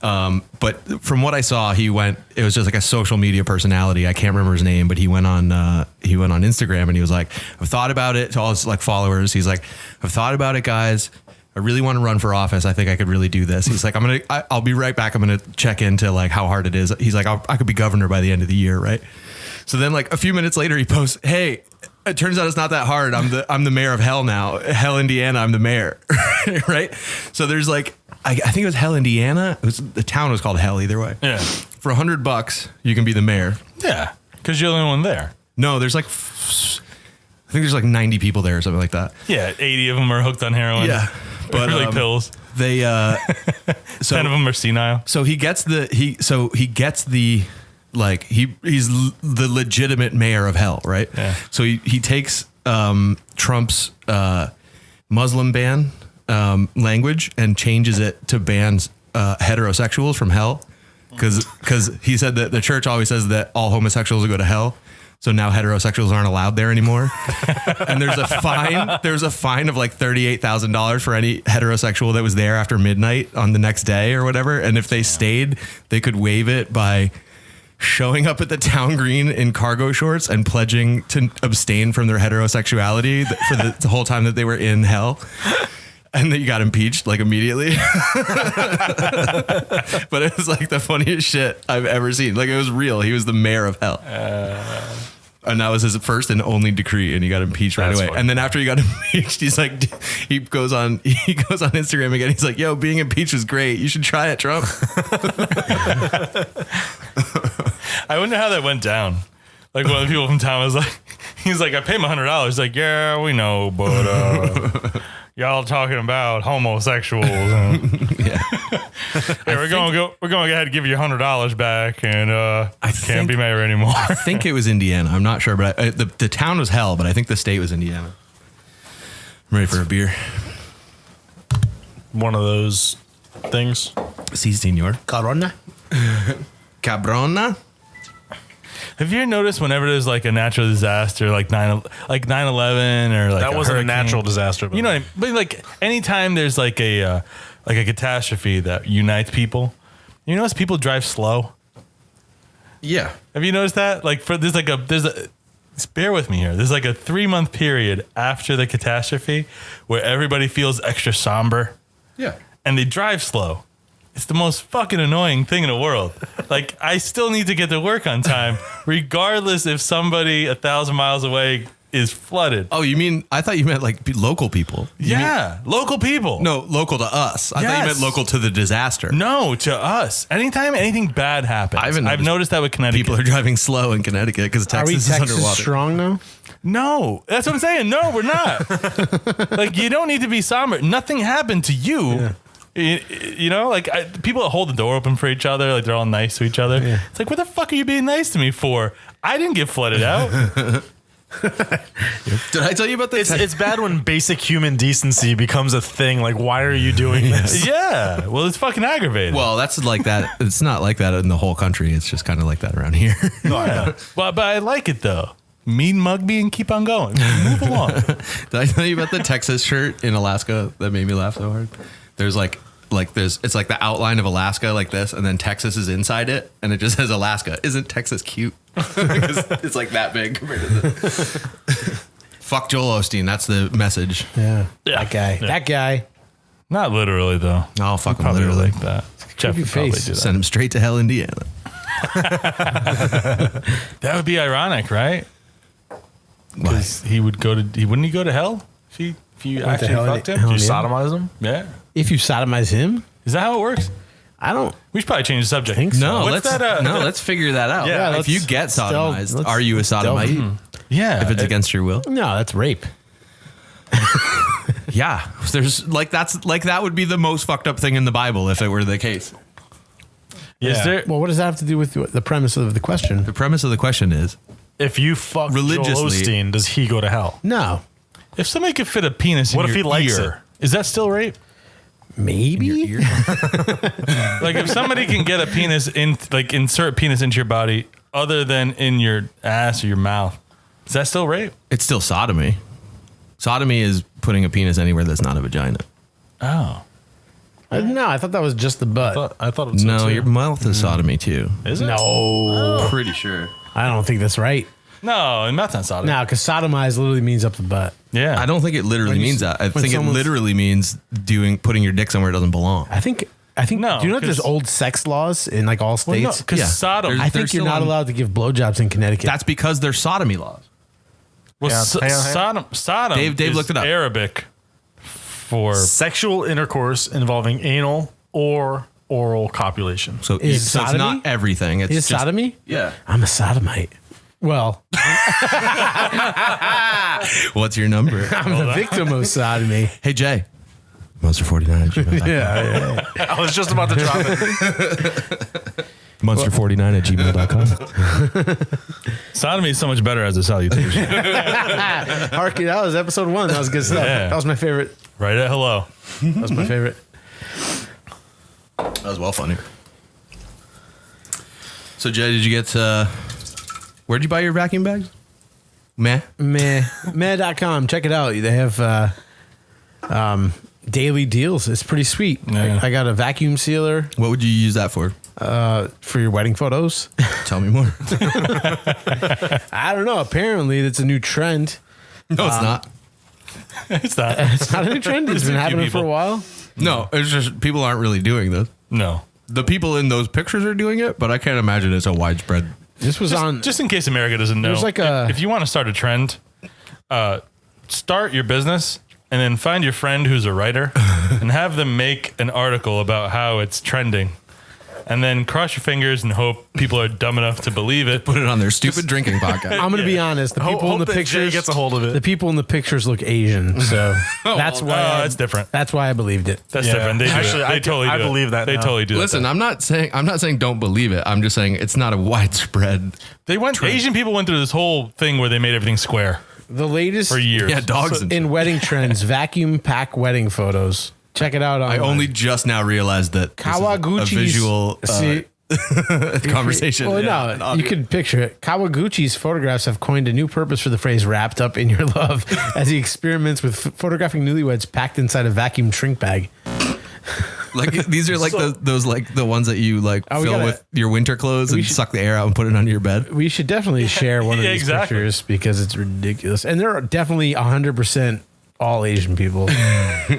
Speaker 2: But from what I saw, it was just like a social media personality. I can't remember his name, but he went on Instagram and he was like, I've thought about it, to all his like followers. He's like, I've thought about it, guys. I really want to run for office. I think I could really do this. He's like, I'll be right back. I'm going to check into like how hard it is. He's like, I could be governor by the end of the year. Right. So then like a few minutes later he posts, hey, it turns out it's not that hard. I'm the mayor of Hell now. Hell, Indiana. I'm the mayor. Right. So there's like, I think it was Hell, Indiana. The town was called Hell either way.
Speaker 3: Yeah.
Speaker 2: For $100, you can be the mayor.
Speaker 3: Yeah. Because you're the only one there.
Speaker 2: No, there's like, I think there's like 90 people there or something like that.
Speaker 3: Yeah. 80 of them are hooked on heroin.
Speaker 2: Yeah. But
Speaker 3: like pills.
Speaker 2: They,
Speaker 3: 10 of them are senile.
Speaker 2: So he gets the, like he's the legitimate mayor of Hell, right?
Speaker 3: Yeah.
Speaker 2: So he takes Trump's Muslim ban language and changes it to ban heterosexuals from Hell, because he said that the church always says that all homosexuals will go to hell. So now heterosexuals aren't allowed there anymore. And there's a fine of like $38,000 for any heterosexual that was there after midnight on the next day or whatever. And if they stayed, they could waive it by showing up at the town green in cargo shorts and pledging to abstain from their heterosexuality for the whole time that they were in Hell. And then you got impeached like immediately. But it was like the funniest shit I've ever seen. Like it was real. He was the mayor of hell. And that was his first and only decree, and he got impeached right away.
Speaker 4: funny.
Speaker 2: And then after he got impeached, he's like, he goes on Instagram again. He's like, "Yo, being impeached was great. You should try it, Trump."
Speaker 3: I wonder how that went down. Like one of the people from town was like, he's like, "I paid him $100." He's like, "Yeah, we know, but y'all talking about homosexuals." And
Speaker 2: Yeah.
Speaker 3: yeah, we're going to go ahead and give you $100 back, and can't be mayor anymore.
Speaker 2: I think it was Indiana. I'm not sure, but the town was hell, but I think the state was Indiana. I'm ready for a beer.
Speaker 4: One of those things.
Speaker 2: Si, senor.
Speaker 5: Corona.
Speaker 2: Cabrona.
Speaker 3: Have you ever noticed whenever there's like a natural disaster, like 9/11, or like
Speaker 4: That wasn't a
Speaker 3: hurricane,
Speaker 4: natural disaster.
Speaker 3: You know what I mean? But like anytime there's like a catastrophe that unites people, you notice people drive slow.
Speaker 2: Yeah.
Speaker 3: Have you noticed that? Like bear with me here. There's like a 3-month period after the catastrophe where everybody feels extra somber.
Speaker 2: Yeah.
Speaker 3: And they drive slow. It's the most fucking annoying thing in the world. Like, I still need to get to work on time, regardless if somebody 1,000 miles away is flooded.
Speaker 2: Oh, you mean, I thought you meant like local people.
Speaker 3: Local people.
Speaker 2: No, local to us. I thought you meant
Speaker 3: Yes.
Speaker 2: local to the disaster.
Speaker 3: No, to us. Anytime anything bad happens. I've noticed that with Connecticut.
Speaker 2: People are driving slow in Connecticut because
Speaker 5: Are we
Speaker 2: Texas is
Speaker 5: Texas
Speaker 2: underwater.
Speaker 5: strong now?
Speaker 3: No, that's what I'm saying. No, we're not. Like, you don't need to be somber. Nothing happened to you.
Speaker 5: Yeah.
Speaker 3: You know, like people that hold the door open for each other, like they're all nice to each other.
Speaker 5: Yeah.
Speaker 3: It's like, what the fuck are you being nice to me for? I didn't get flooded out.
Speaker 2: Did I tell you about this?
Speaker 4: It's bad when basic human decency becomes a thing. Like, why are you doing this?
Speaker 3: Yeah, well, it's fucking aggravating.
Speaker 2: Well, that's like that. It's not like that in the whole country. It's just kind of like that around here.
Speaker 3: Yeah. But I like it though. Mean mug me and keep on going. Move along.
Speaker 2: Did I tell you about the Texas shirt in Alaska that made me laugh so hard? There's it's like the outline of Alaska like this, and then Texas is inside it, and it just says Alaska. Isn't Texas cute? Because it's like that big compared to the fuck Joel Osteen. That's the message.
Speaker 5: Yeah.
Speaker 3: Yeah.
Speaker 5: That guy.
Speaker 3: Yeah.
Speaker 5: That guy.
Speaker 3: Not literally though.
Speaker 2: Oh, fuck him
Speaker 3: Probably
Speaker 2: literally.
Speaker 3: like that. Jeff
Speaker 5: Creepy
Speaker 3: would probably
Speaker 5: face.
Speaker 3: do that.
Speaker 2: Send him straight to hell, Indiana.
Speaker 3: That would be ironic, right? Because wouldn't he go to hell if you
Speaker 5: to
Speaker 3: actually
Speaker 5: hell
Speaker 3: fucked
Speaker 5: in-
Speaker 3: him?
Speaker 5: hell
Speaker 4: You
Speaker 5: in-
Speaker 4: sodomize them?
Speaker 3: Yeah.
Speaker 5: If you sodomize him,
Speaker 3: Is that how it works?
Speaker 5: I don't
Speaker 3: We should probably change the subject.
Speaker 5: think so.
Speaker 2: No,
Speaker 3: What's that,
Speaker 2: let's figure that out.
Speaker 3: Yeah,
Speaker 2: if you
Speaker 5: let's
Speaker 2: get sodomized,
Speaker 5: let's
Speaker 2: are you a sodomite?
Speaker 3: Yeah.
Speaker 2: If it's against your will?
Speaker 5: No, that's rape.
Speaker 2: Yeah. There's that would be the most fucked up thing in the Bible if it were the case.
Speaker 4: Yeah.
Speaker 3: Is there,
Speaker 5: Well, what does that have to do with the premise of the question?
Speaker 2: The premise of the question is
Speaker 4: If you fuck Joel
Speaker 2: Religiously-
Speaker 4: Osteen, does he go to hell?
Speaker 5: No.
Speaker 3: if somebody could fit a penis
Speaker 4: What
Speaker 3: in
Speaker 4: if
Speaker 3: your
Speaker 4: he likes
Speaker 3: ear, is that still rape?
Speaker 5: Maybe.
Speaker 3: Like if somebody can get a penis insert a penis into your body other than in your ass or your mouth, is that still rape?
Speaker 2: it's still sodomy. Sodomy is putting a penis anywhere that's not a vagina.
Speaker 3: Oh.
Speaker 5: No, I thought that was just the butt.
Speaker 4: I thought it was
Speaker 2: No, your mouth is sodomy too.
Speaker 4: Is it?
Speaker 5: No.
Speaker 2: Pretty sure.
Speaker 5: I don't think that's right.
Speaker 3: No, and that's not sodomy.
Speaker 5: No, because sodomize literally means up the butt.
Speaker 3: Yeah.
Speaker 2: I don't think it literally
Speaker 5: When you-
Speaker 2: means that. I
Speaker 5: when
Speaker 2: think it
Speaker 5: someone's-
Speaker 2: literally means putting your dick somewhere it doesn't belong.
Speaker 5: I think.
Speaker 3: No,
Speaker 5: do you know that there's
Speaker 3: 'cause-
Speaker 5: old sex laws in like all
Speaker 3: Well, no,
Speaker 5: states?
Speaker 3: because
Speaker 2: Yeah.
Speaker 3: Sodom.
Speaker 2: There's-
Speaker 5: I think you're
Speaker 2: still
Speaker 5: not
Speaker 2: on-
Speaker 5: allowed to give blowjobs in Connecticut.
Speaker 2: That's because there's sodomy laws.
Speaker 3: well,
Speaker 4: Yeah, hang on.
Speaker 3: Sodom.
Speaker 2: Dave
Speaker 3: is
Speaker 2: looked it up.
Speaker 3: Arabic for
Speaker 4: Sexual intercourse involving anal or oral copulation.
Speaker 2: So,
Speaker 5: Is
Speaker 2: so it's
Speaker 5: sodomy?
Speaker 2: not everything. It's
Speaker 5: is
Speaker 2: just,
Speaker 5: sodomy.
Speaker 2: Yeah.
Speaker 5: I'm a sodomite. Well,
Speaker 2: What's your number?
Speaker 5: I'm the victim of sodomy.
Speaker 2: Hey, Jay. Monster 49
Speaker 5: Yeah.
Speaker 4: I was just about to drop it.
Speaker 2: Monster 49 at gmail.com.
Speaker 3: sodomy is so much better as a salutation.
Speaker 5: Harky, that was episode 1. That was good stuff.
Speaker 3: Yeah.
Speaker 5: That was my favorite.
Speaker 3: Right at hello.
Speaker 5: That was my favorite.
Speaker 2: That was well funny. So, Jay, did you get where'd you buy your vacuum bags? Meh.
Speaker 5: Meh.com. Check it out. They have daily deals. It's pretty sweet.
Speaker 3: Yeah.
Speaker 5: I got a vacuum sealer
Speaker 2: What would you use that for?
Speaker 5: for your wedding photos.
Speaker 2: Tell me more.
Speaker 5: I don't know. Apparently, it's a new trend.
Speaker 2: No, it's not.
Speaker 3: It's not.
Speaker 5: It's not a new trend. It's been
Speaker 3: a few
Speaker 5: happening for a
Speaker 3: people.
Speaker 5: while.
Speaker 2: No, it's just people aren't really doing this.
Speaker 3: No.
Speaker 2: The people in those pictures are doing it, but I can't imagine it's a widespread.
Speaker 5: This was on.
Speaker 3: Just in case America doesn't know,
Speaker 5: There's like a-
Speaker 3: if you want to start a trend, start your business and then find your friend who's a writer and have them make an article about how it's trending. And then cross your fingers and hope people are dumb enough to believe it.
Speaker 2: Put it on their stupid drinking podcast.
Speaker 5: I'm going to be honest. The people in the
Speaker 4: Hope that Jay
Speaker 5: pictures
Speaker 4: gets a hold of it.
Speaker 5: The people in the pictures look Asian, so that's why.
Speaker 3: that's different.
Speaker 5: That's why I believed it.
Speaker 3: That's
Speaker 4: Yeah.
Speaker 3: different. They do
Speaker 4: Actually,
Speaker 3: it. They
Speaker 4: I
Speaker 3: totally do it.
Speaker 4: believe that
Speaker 3: They
Speaker 4: now.
Speaker 3: totally do
Speaker 2: Listen,
Speaker 3: that.
Speaker 2: I'm not saying don't believe it. I'm just saying it's not a widespread.
Speaker 3: Asian people went through this whole thing where they made everything square
Speaker 5: The latest
Speaker 3: for years.
Speaker 2: Yeah, dogs. and
Speaker 5: in wedding trends: vacuum pack wedding photos. Check it out.
Speaker 2: I
Speaker 5: Online.
Speaker 2: only just now realized that this is
Speaker 5: Kawaguchi's
Speaker 2: a visual
Speaker 5: See,
Speaker 2: conversation.
Speaker 5: well,
Speaker 2: Yeah,
Speaker 5: no,
Speaker 2: an
Speaker 5: you
Speaker 2: audio.
Speaker 5: can picture it. Kawaguchi's photographs have coined a new purpose for the phrase "wrapped up in your love" as he experiments with photographing newlyweds packed inside a vacuum shrink bag.
Speaker 2: Like these are like those like the ones that you like
Speaker 5: Oh, we
Speaker 2: fill
Speaker 5: gotta-
Speaker 2: with your winter clothes and
Speaker 5: should-
Speaker 2: suck the air out and put it under your bed.
Speaker 5: We should definitely share one of
Speaker 3: Yeah,
Speaker 5: these
Speaker 3: exactly.
Speaker 5: pictures because it's ridiculous, and they're definitely 100% all Asian people.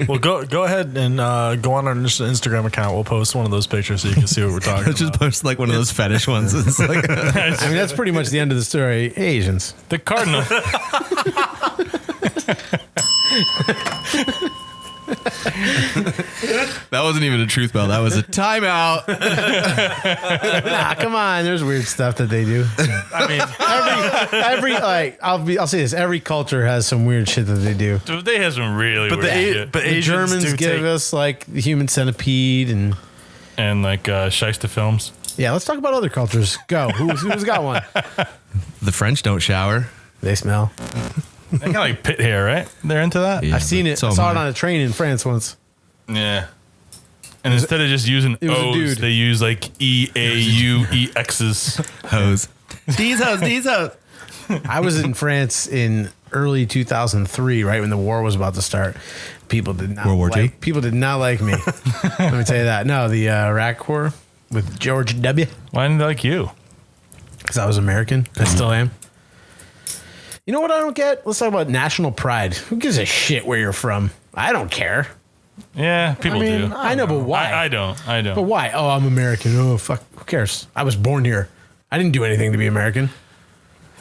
Speaker 4: Well, go ahead and go on our Instagram account. We'll post one of those pictures so you can see what we're talking
Speaker 2: Let's just
Speaker 4: about.
Speaker 2: post like one of those fetish ones. It's like
Speaker 5: I mean, that's pretty much the end of the story. Asians.
Speaker 3: The cardinal.
Speaker 2: that wasn't even a truth bell. That was a timeout.
Speaker 5: Nah, come on. There's weird stuff that they do.
Speaker 4: I mean,
Speaker 5: Every like, I'll say this. Every culture has some weird shit that they do.
Speaker 3: Dude, they have some really
Speaker 4: but
Speaker 3: weird shit.
Speaker 5: The
Speaker 4: Asians
Speaker 5: Germans
Speaker 4: do
Speaker 5: give
Speaker 4: take-
Speaker 5: us like the human centipede, and
Speaker 3: And like Shysta films.
Speaker 5: yeah. Let's talk about other cultures. Go. Who's got one?
Speaker 2: The French don't shower.
Speaker 5: They smell.
Speaker 3: They got like pit hair, right? They're into that?
Speaker 2: Yeah,
Speaker 5: I've seen
Speaker 2: but
Speaker 5: it.
Speaker 2: so
Speaker 5: I saw
Speaker 2: am
Speaker 5: it
Speaker 2: I.
Speaker 5: on a train in France once.
Speaker 3: Yeah. And instead of just using
Speaker 5: it was a
Speaker 3: O's,
Speaker 5: dude.
Speaker 3: they use like EAUEXs.
Speaker 2: Hose. These hoes.
Speaker 5: I was in France in early 2003, right when the war was about to start. People did not
Speaker 2: World War II?
Speaker 5: People did not like me. Let me tell you that. No, the Iraq War with George W.
Speaker 3: Why didn't they like you?
Speaker 5: Because I was American. I still am. You know what I don't get? Let's talk about national pride. Who gives a shit where you're from? I don't care.
Speaker 3: Yeah, people do.
Speaker 5: I know, but why?
Speaker 3: I don't.
Speaker 5: But why? Oh, I'm American. Oh, fuck. Who cares? I was born here. I didn't do anything to be American.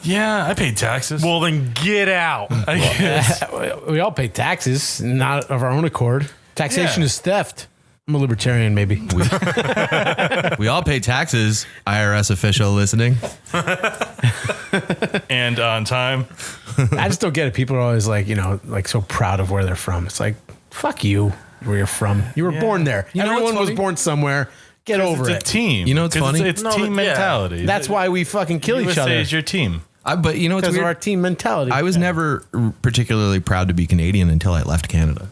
Speaker 3: Yeah, I paid taxes.
Speaker 4: well, then get out.
Speaker 3: I guess.
Speaker 5: We all pay taxes, not of our own accord. Taxation
Speaker 3: Yeah.
Speaker 5: is theft. I'm a libertarian, maybe.
Speaker 2: We all pay taxes. IRS official listening.
Speaker 3: And on time.
Speaker 5: I just don't get it. People are always like, like so proud of where they're from. It's like, fuck you, where you're from. You were born there.
Speaker 2: You know what's
Speaker 5: Everyone was
Speaker 2: funny?
Speaker 5: born somewhere. Get over
Speaker 3: It's a
Speaker 5: it.
Speaker 3: team.
Speaker 2: You know what's
Speaker 3: 'Cause
Speaker 2: funny?
Speaker 3: It's
Speaker 4: No,
Speaker 3: team
Speaker 4: but yeah.
Speaker 3: mentality.
Speaker 5: That's why we fucking kill each
Speaker 3: USA
Speaker 5: other.
Speaker 3: is your team.
Speaker 2: But you know what's
Speaker 5: Because of
Speaker 2: weird?
Speaker 5: our team mentality.
Speaker 2: I was never particularly proud to be Canadian until I left Canada.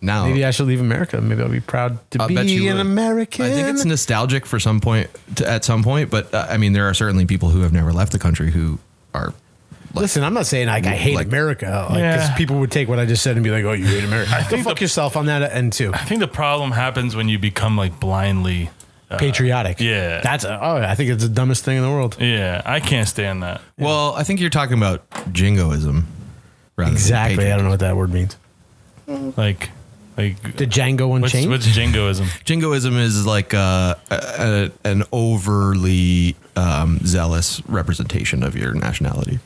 Speaker 2: Now,
Speaker 5: Maybe I should leave America. Maybe I'll be proud to
Speaker 2: I'll bet
Speaker 5: be
Speaker 2: you
Speaker 5: an
Speaker 2: would.
Speaker 5: American.
Speaker 2: I think it's nostalgic for some point, at some point. But I mean, there are certainly people who have never left the country who are.
Speaker 5: Listen, I'm not saying like I hate
Speaker 2: Like-
Speaker 5: America. Because
Speaker 3: Yeah.
Speaker 5: people would take what I just said and be like, "Oh, you hate America." Go
Speaker 3: think
Speaker 5: fuck
Speaker 3: the-
Speaker 5: yourself on that end too.
Speaker 3: I think the problem happens when you become like blindly.
Speaker 5: Patriotic.
Speaker 3: yeah.
Speaker 5: I think it's the dumbest thing in the world.
Speaker 3: Yeah, I can't stand that.
Speaker 2: Well, I think you're talking about jingoism. rather than
Speaker 5: Exactly. I don't
Speaker 2: patriotism.
Speaker 5: know what that word means.
Speaker 3: Like
Speaker 5: The Django Unchained.
Speaker 3: what's jingoism?
Speaker 2: Jingoism is like an overly zealous representation of your nationality.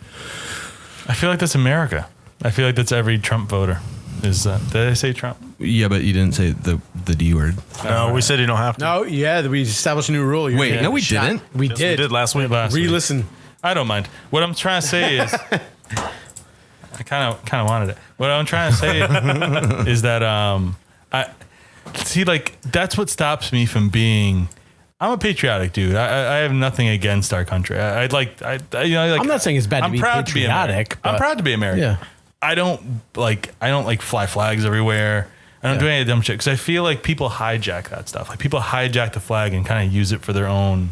Speaker 3: I feel like that's America. I feel like that's every Trump voter. Did I say Trump?
Speaker 2: Yeah, but you didn't say the D word.
Speaker 4: No, we said you don't have to.
Speaker 5: No, yeah, we established a new rule. You're
Speaker 2: Wait,
Speaker 5: getting
Speaker 2: no, we
Speaker 5: shot.
Speaker 2: didn't.
Speaker 5: We
Speaker 4: Yes,
Speaker 5: did.
Speaker 4: we did last week.
Speaker 3: Last week.
Speaker 5: Re-listen.
Speaker 3: I don't mind. What I'm trying to say is, I kind of wanted it. What I'm trying to say is that I see like that's what stops me from being. I'm a patriotic dude. I have nothing against our country. I'm
Speaker 5: not saying it's bad to be patriotic,
Speaker 3: I'm
Speaker 5: but-
Speaker 3: proud to be American.
Speaker 5: Yeah.
Speaker 3: I don't like fly flags everywhere. I don't do any of the dumb shit because I feel like people hijack that stuff. Like people hijack the flag and kind of use it for their own.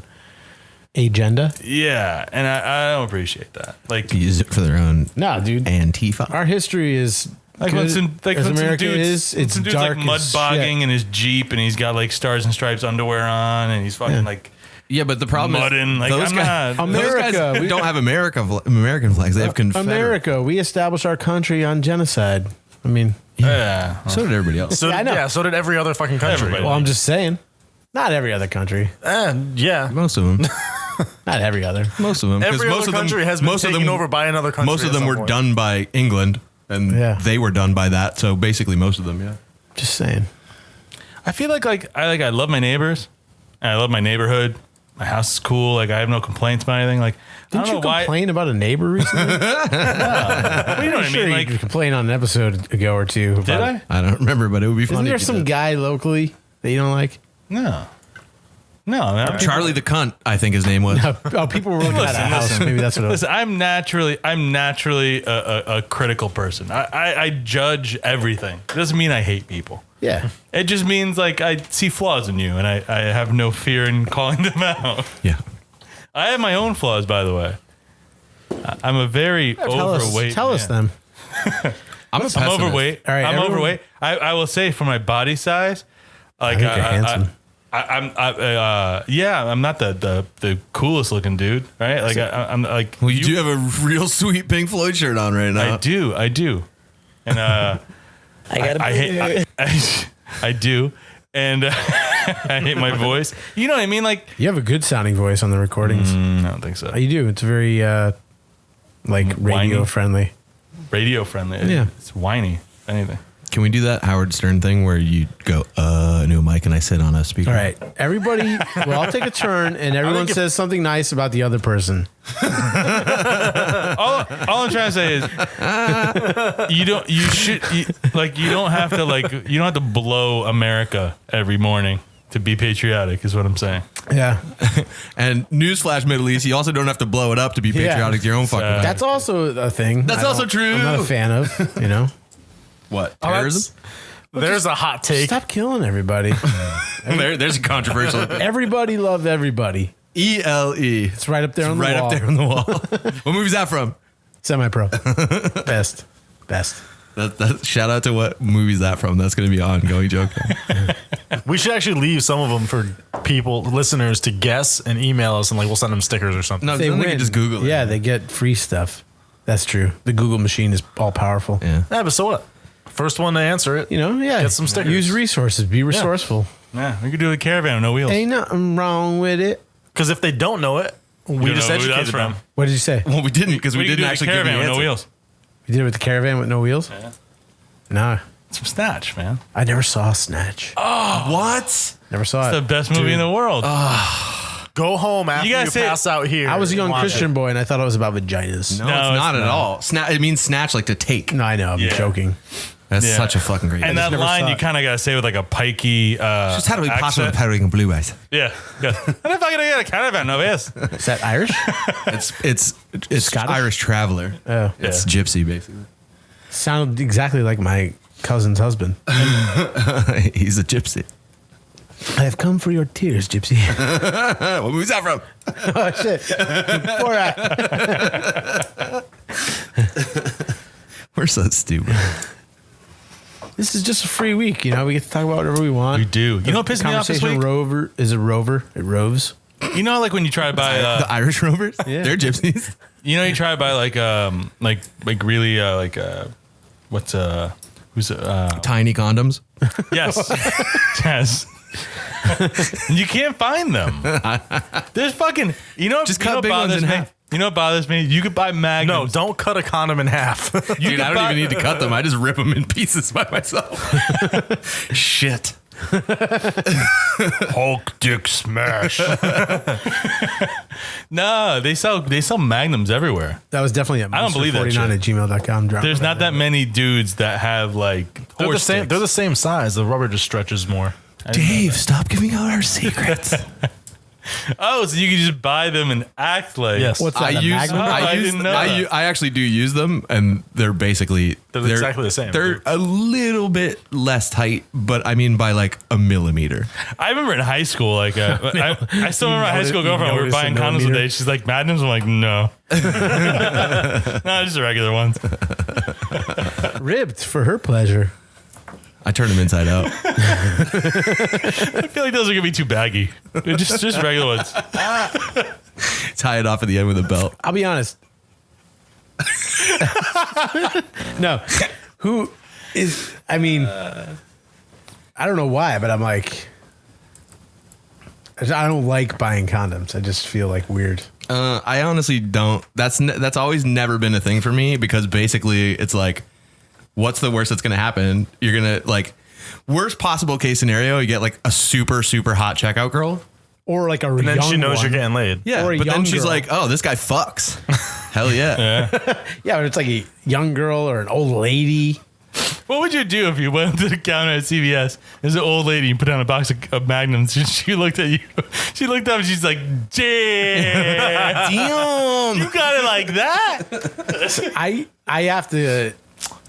Speaker 5: Agenda?
Speaker 3: Yeah, and I don't appreciate that. Like
Speaker 2: Use it for their own
Speaker 5: No, dude.
Speaker 2: Antifa.
Speaker 5: Our history is
Speaker 3: Like
Speaker 5: good
Speaker 3: when some
Speaker 5: as America
Speaker 3: dudes,
Speaker 5: is.
Speaker 3: when
Speaker 5: It's
Speaker 3: some dude's
Speaker 5: dark
Speaker 3: like mud
Speaker 5: as
Speaker 3: bogging
Speaker 5: shit.
Speaker 3: in his Jeep and he's got like stars and stripes underwear on and he's fucking
Speaker 5: Yeah.
Speaker 3: like
Speaker 2: Yeah, but the problem
Speaker 3: mudding.
Speaker 2: is
Speaker 3: Like,
Speaker 2: those
Speaker 3: I'm
Speaker 2: guys,
Speaker 3: not-
Speaker 2: those
Speaker 5: America,
Speaker 2: guys
Speaker 5: we-
Speaker 2: don't have American flags. They have Confederate.
Speaker 5: America, we established our country on genocide. I mean,
Speaker 3: Yeah.
Speaker 2: So did everybody else.
Speaker 4: So
Speaker 5: Yeah, I know.
Speaker 4: yeah, so did every other fucking country.
Speaker 3: Everybody.
Speaker 5: well, I'm just saying. Not every other country.
Speaker 4: Yeah.
Speaker 2: Most of them.
Speaker 5: Not every other.
Speaker 2: Most of them. 'Cause
Speaker 4: Every
Speaker 2: most
Speaker 4: other
Speaker 2: of them,
Speaker 4: country has been
Speaker 2: most of
Speaker 4: taken
Speaker 2: them,
Speaker 4: over by another country.
Speaker 2: Most of
Speaker 4: at
Speaker 2: them
Speaker 4: some
Speaker 2: were
Speaker 4: point.
Speaker 2: done by England, and
Speaker 5: Yeah.
Speaker 2: they were done by that. So basically, most of them. Yeah.
Speaker 5: Just saying.
Speaker 3: I feel like I love my neighbors. And I love my neighborhood. My house is cool. Like I have no complaints about anything. Like
Speaker 5: Didn't
Speaker 3: I
Speaker 5: you
Speaker 3: don't know why.
Speaker 5: complain about a neighbor recently?
Speaker 3: You know what I
Speaker 5: Sure,
Speaker 3: mean?
Speaker 5: you
Speaker 3: Like
Speaker 5: complained on an episode ago or two.
Speaker 3: did I?
Speaker 2: I don't remember, but it would be funny.
Speaker 5: Isn't there
Speaker 2: if you
Speaker 5: some
Speaker 2: did.
Speaker 5: guy locally that you don't like?
Speaker 3: No. Man.
Speaker 2: Charlie the cunt? I think his name was.
Speaker 5: Oh, people were looking at a house. Maybe that's what it was.
Speaker 3: Listen, I'm naturally a critical person. I judge everything. It doesn't mean I hate people.
Speaker 5: Yeah.
Speaker 3: It just means like I see flaws in you, and I have no fear in calling them out.
Speaker 2: Yeah.
Speaker 3: I have my own flaws, by the way. I'm a very overweight.
Speaker 5: Tell us
Speaker 3: man.
Speaker 5: them.
Speaker 2: I'm a
Speaker 3: I'm
Speaker 2: pessimist.
Speaker 3: overweight.
Speaker 5: All right,
Speaker 3: I'm
Speaker 5: everyone-
Speaker 3: overweight. I will say for my body size, like
Speaker 5: think you're handsome.
Speaker 3: I'm not the coolest looking dude, right? Like I'm like
Speaker 2: Well, you do have a real sweet Pink Floyd shirt on right now.
Speaker 3: I do, and I do, and I hate my voice. You know what I mean? Like
Speaker 5: You have a good sounding voice on the recordings.
Speaker 3: I don't think so.
Speaker 5: You do. It's very like radio
Speaker 3: Whiny.
Speaker 5: friendly.
Speaker 3: Radio friendly.
Speaker 5: Yeah.
Speaker 3: It's whiny. If anything.
Speaker 2: Can we do that Howard Stern thing where you go, into a mic and I sit on a speaker?
Speaker 5: All right, everybody. Well, I'll take a turn, and everyone says something nice about the other person.
Speaker 3: All I'm trying to say is you don't have to blow America every morning to be patriotic is what I'm saying.
Speaker 5: Yeah,
Speaker 2: And newsflash, Middle East, you also don't have to blow it up to be
Speaker 5: Yeah.
Speaker 2: patriotic to your own fucking.
Speaker 5: that's also a thing.
Speaker 2: That's
Speaker 5: I
Speaker 2: also
Speaker 5: don't-
Speaker 2: true.
Speaker 5: I'm not a fan of. You know,
Speaker 2: what?
Speaker 4: Oh,
Speaker 2: Terrorism?
Speaker 4: There's a hot take.
Speaker 5: stop killing everybody.
Speaker 2: There's a controversial.
Speaker 5: Everybody love everybody.
Speaker 2: ELE.
Speaker 5: It's right up there on the
Speaker 2: Right
Speaker 5: wall.
Speaker 2: up there on the wall. What movie's that from?
Speaker 5: Semi-pro. Best.
Speaker 2: Shout out to what movie's that from? That's going to be an ongoing joke.
Speaker 4: We should actually leave some of them for listeners to guess and email us, and like we'll send them stickers or something.
Speaker 2: No,
Speaker 5: They
Speaker 2: then they
Speaker 5: win.
Speaker 2: can just Google it.
Speaker 5: Yeah, they get free stuff. That's true. The Google machine is all powerful.
Speaker 2: Yeah.
Speaker 4: Yeah, but so what? First one to answer it.
Speaker 5: You know, yeah.
Speaker 4: Get some stickers.
Speaker 5: Use resources. Be resourceful.
Speaker 3: Yeah, we could do a caravan with no wheels.
Speaker 5: Ain't nothing wrong with it.
Speaker 4: Because if they don't know it, we
Speaker 3: You
Speaker 4: just
Speaker 3: know who that's
Speaker 4: educated them.
Speaker 5: What did you say?
Speaker 2: Well, we didn't because we
Speaker 3: could
Speaker 2: didn't
Speaker 3: do a
Speaker 2: actually give
Speaker 3: caravan
Speaker 2: you
Speaker 3: with
Speaker 2: the
Speaker 3: no
Speaker 2: answer.
Speaker 3: wheels.
Speaker 5: You did it with the caravan with no wheels?
Speaker 3: Yeah.
Speaker 5: Nah.
Speaker 3: Some Snatch, man.
Speaker 5: I never saw Snatch.
Speaker 2: What?
Speaker 5: Never saw
Speaker 3: It's
Speaker 5: it.
Speaker 3: the best movie in the world.
Speaker 4: Go home after
Speaker 3: You
Speaker 4: you,
Speaker 3: guys say-
Speaker 4: pass out here.
Speaker 5: I was a
Speaker 4: and
Speaker 5: young
Speaker 4: watch
Speaker 5: Christian
Speaker 4: it.
Speaker 5: boy, and I thought it was about vaginas.
Speaker 2: No,
Speaker 3: No,
Speaker 2: it's
Speaker 3: it's
Speaker 2: not at
Speaker 3: not.
Speaker 2: all. It means snatch like to take.
Speaker 5: No, I know. I'm
Speaker 3: Yeah.
Speaker 5: joking.
Speaker 2: That's
Speaker 3: Yeah.
Speaker 2: such a fucking great.
Speaker 3: And
Speaker 2: movie.
Speaker 3: that
Speaker 5: never
Speaker 3: line
Speaker 5: saw
Speaker 3: you
Speaker 5: it.
Speaker 3: kind of got to say with like a pikey
Speaker 2: Just how do we possibly
Speaker 3: accent.
Speaker 2: powdering and blue eyes?
Speaker 3: Yeah. Yeah. And if I get a caravan, no wheels.
Speaker 5: Is that Irish?
Speaker 2: It's
Speaker 5: Scottish?
Speaker 2: Irish traveler.
Speaker 5: Oh.
Speaker 2: It's gypsy basically.
Speaker 5: Sounded exactly like my cousin's husband.
Speaker 2: He's a gypsy.
Speaker 5: I have come for your tears, Gypsy.
Speaker 2: What movie's that from?
Speaker 5: Oh, shit. Borat.
Speaker 2: We're so stupid.
Speaker 5: This is just a free week, you know. We get to talk about whatever we want.
Speaker 3: We do. You know what pissed me off this
Speaker 5: Conversation
Speaker 3: week?
Speaker 5: rover is a rover. It roves.
Speaker 3: You know, like when you try to buy,
Speaker 2: The Irish Rovers?
Speaker 5: Yeah.
Speaker 2: They're gypsies.
Speaker 3: you know, you try to buy like really what's who's
Speaker 2: Tiny condoms.
Speaker 3: yes, yes. You can't find them. There's fucking. You know,
Speaker 2: Just
Speaker 3: you know
Speaker 2: cut
Speaker 3: what
Speaker 2: big ones
Speaker 3: bothers
Speaker 2: in
Speaker 3: me?
Speaker 2: half.
Speaker 3: You know what bothers me? You could buy
Speaker 4: No,
Speaker 3: magnums.
Speaker 4: don't cut a condom in half.
Speaker 3: You
Speaker 2: Dude, I
Speaker 3: could
Speaker 2: don't
Speaker 3: buy-
Speaker 2: even need to cut them. I just rip them in pieces by myself. Shit.
Speaker 3: Hulk dick smash. No, they sell magnums everywhere.
Speaker 5: That was definitely at
Speaker 3: I don't believe that
Speaker 5: 49 at gmail.com. Drop
Speaker 3: There's
Speaker 5: it.
Speaker 3: not that many dudes that have like
Speaker 4: They're the
Speaker 3: horse
Speaker 4: same.
Speaker 3: dicks.
Speaker 4: They're the same size. The rubber just stretches more.
Speaker 2: Dave, stop giving out our secrets.
Speaker 3: Oh, so you can just buy them and act like
Speaker 4: Yes.
Speaker 5: What's that? a Magnum?
Speaker 3: I didn't know that.
Speaker 2: I actually do use them, and they're basically
Speaker 4: They're exactly the same.
Speaker 2: They're a little bit less tight, but I mean by like a millimeter.
Speaker 3: I remember in high school, like I still remember my high school girlfriend. We were
Speaker 5: noticed a
Speaker 3: buying condoms one
Speaker 5: millimeter?
Speaker 3: day. She's like, "Magnums." I'm like, "No, no, just the regular ones."
Speaker 5: Ribbed for her pleasure.
Speaker 2: I turned them inside out.
Speaker 3: I feel like those are gonna be too baggy. They're just regular ones.
Speaker 2: Tie it off at the end with a belt.
Speaker 5: I'll be honest. No. Who is, I mean, I don't know why, but I'm like, I don't like buying condoms. I just feel like weird.
Speaker 2: I honestly don't. That's always never been a thing for me because basically it's like, what's the worst that's going to happen? You're going to like, worst possible case scenario, you get like a super, super hot checkout girl.
Speaker 5: Or like a
Speaker 4: And then
Speaker 5: young
Speaker 4: she knows
Speaker 5: one.
Speaker 4: you're getting laid.
Speaker 2: Yeah.
Speaker 5: Or a
Speaker 2: But then
Speaker 5: young
Speaker 2: she's
Speaker 5: girl.
Speaker 2: like, oh, this guy fucks. Hell yeah.
Speaker 5: Yeah, but it's like a young girl or an old lady.
Speaker 3: What would you do if you went to the counter at CVS? There's an old lady. You put down a box of Magnums. She looked at you. She looked up and she's like, "Damn,
Speaker 2: Damn.
Speaker 3: you got it like that."
Speaker 5: I have to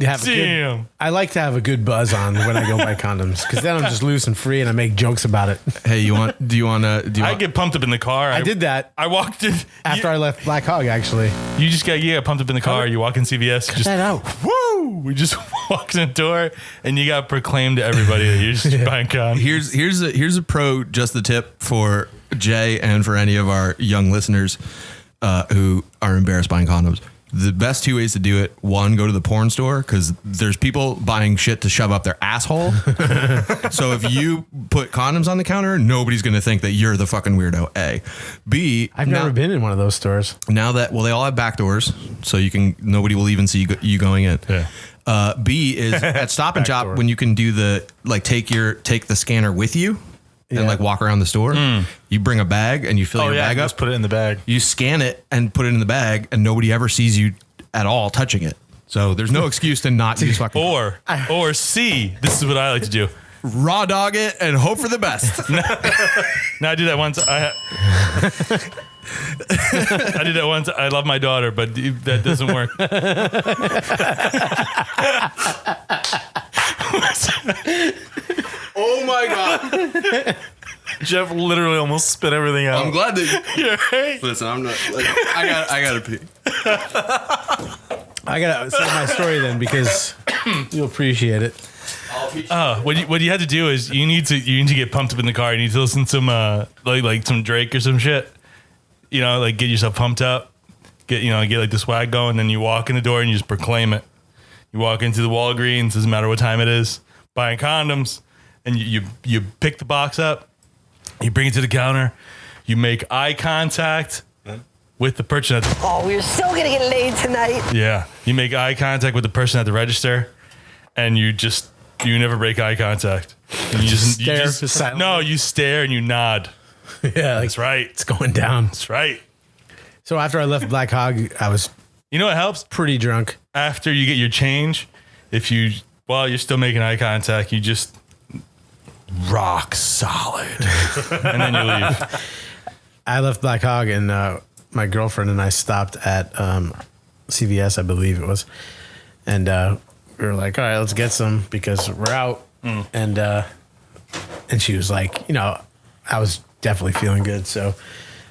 Speaker 5: have a good,
Speaker 3: Damn.
Speaker 5: I like to have a good buzz on when I go buy condoms because then I'm just loose and free and I make jokes about it.
Speaker 2: Hey, do you want
Speaker 3: I get pumped up in the car.
Speaker 5: I did that
Speaker 3: I walked in
Speaker 5: after I left Black Hog, actually.
Speaker 3: You just get pumped up in the car. You walk in CVS. Just
Speaker 5: that out.
Speaker 3: woo. We just walked in the door and you got proclaimed to everybody that you're just buying condoms.
Speaker 2: Here's a pro, just the tip for Jay and for any of our young listeners who are embarrassed buying condoms. The best two ways to do it: one, go to the porn store because there's people buying shit to shove up their asshole. So if you put condoms on the counter, nobody's going to think that you're the fucking weirdo. A, B.
Speaker 5: I've never been in one of those stores.
Speaker 2: Now that they all have back doors, so nobody will even see you going in.
Speaker 3: Yeah.
Speaker 2: B is at Stop and Shop when you can do the like take the scanner with you and
Speaker 5: Yeah.
Speaker 2: like walk around the store. You bring a bag and you fill your bag up.
Speaker 4: Just put it in the bag.
Speaker 2: You scan it and put it in the bag, and nobody ever sees you at all touching it. So there's no excuse to not use fucking
Speaker 3: Or C. This is what I like to do.
Speaker 2: raw dog it and hope for the best.
Speaker 3: Now I do that once. I did that once. I love my daughter, but that doesn't work.
Speaker 2: Oh my god!
Speaker 4: Jeff literally almost spit everything out.
Speaker 2: I'm glad that
Speaker 3: You're right.
Speaker 2: listen. I'm not. Like, I gotta pee.
Speaker 5: I gotta say my story then because you'll appreciate it.
Speaker 3: What you had to do is you need to get pumped up in the car. You need to listen to some like some Drake or some shit. You know, like get yourself pumped up. Get like the swag going. Then you walk in the door and you just proclaim it. You walk into the Walgreens. Doesn't matter what time it is. Buying condoms, and you pick the box up. You bring it to the counter. You make eye contact with the person at the
Speaker 6: Oh, we're so gonna get laid tonight.
Speaker 3: Yeah. You make eye contact with the person at the register and you never break eye contact. And you just
Speaker 5: stare,
Speaker 3: you just
Speaker 5: just silently.
Speaker 3: no, you stare and you nod.
Speaker 5: Yeah, like,
Speaker 3: That's right.
Speaker 5: it's going down.
Speaker 3: That's right.
Speaker 5: So after I left Black Hog, I was
Speaker 3: You know what helps?
Speaker 5: pretty drunk.
Speaker 3: After you get your change, while you're still making eye contact, you just rock solid. And then you leave.
Speaker 5: I left Black Hog and my girlfriend and I stopped at CVS, I believe it was. And we were like, all right, let's get some because we're out. And she was like, I was definitely feeling good. So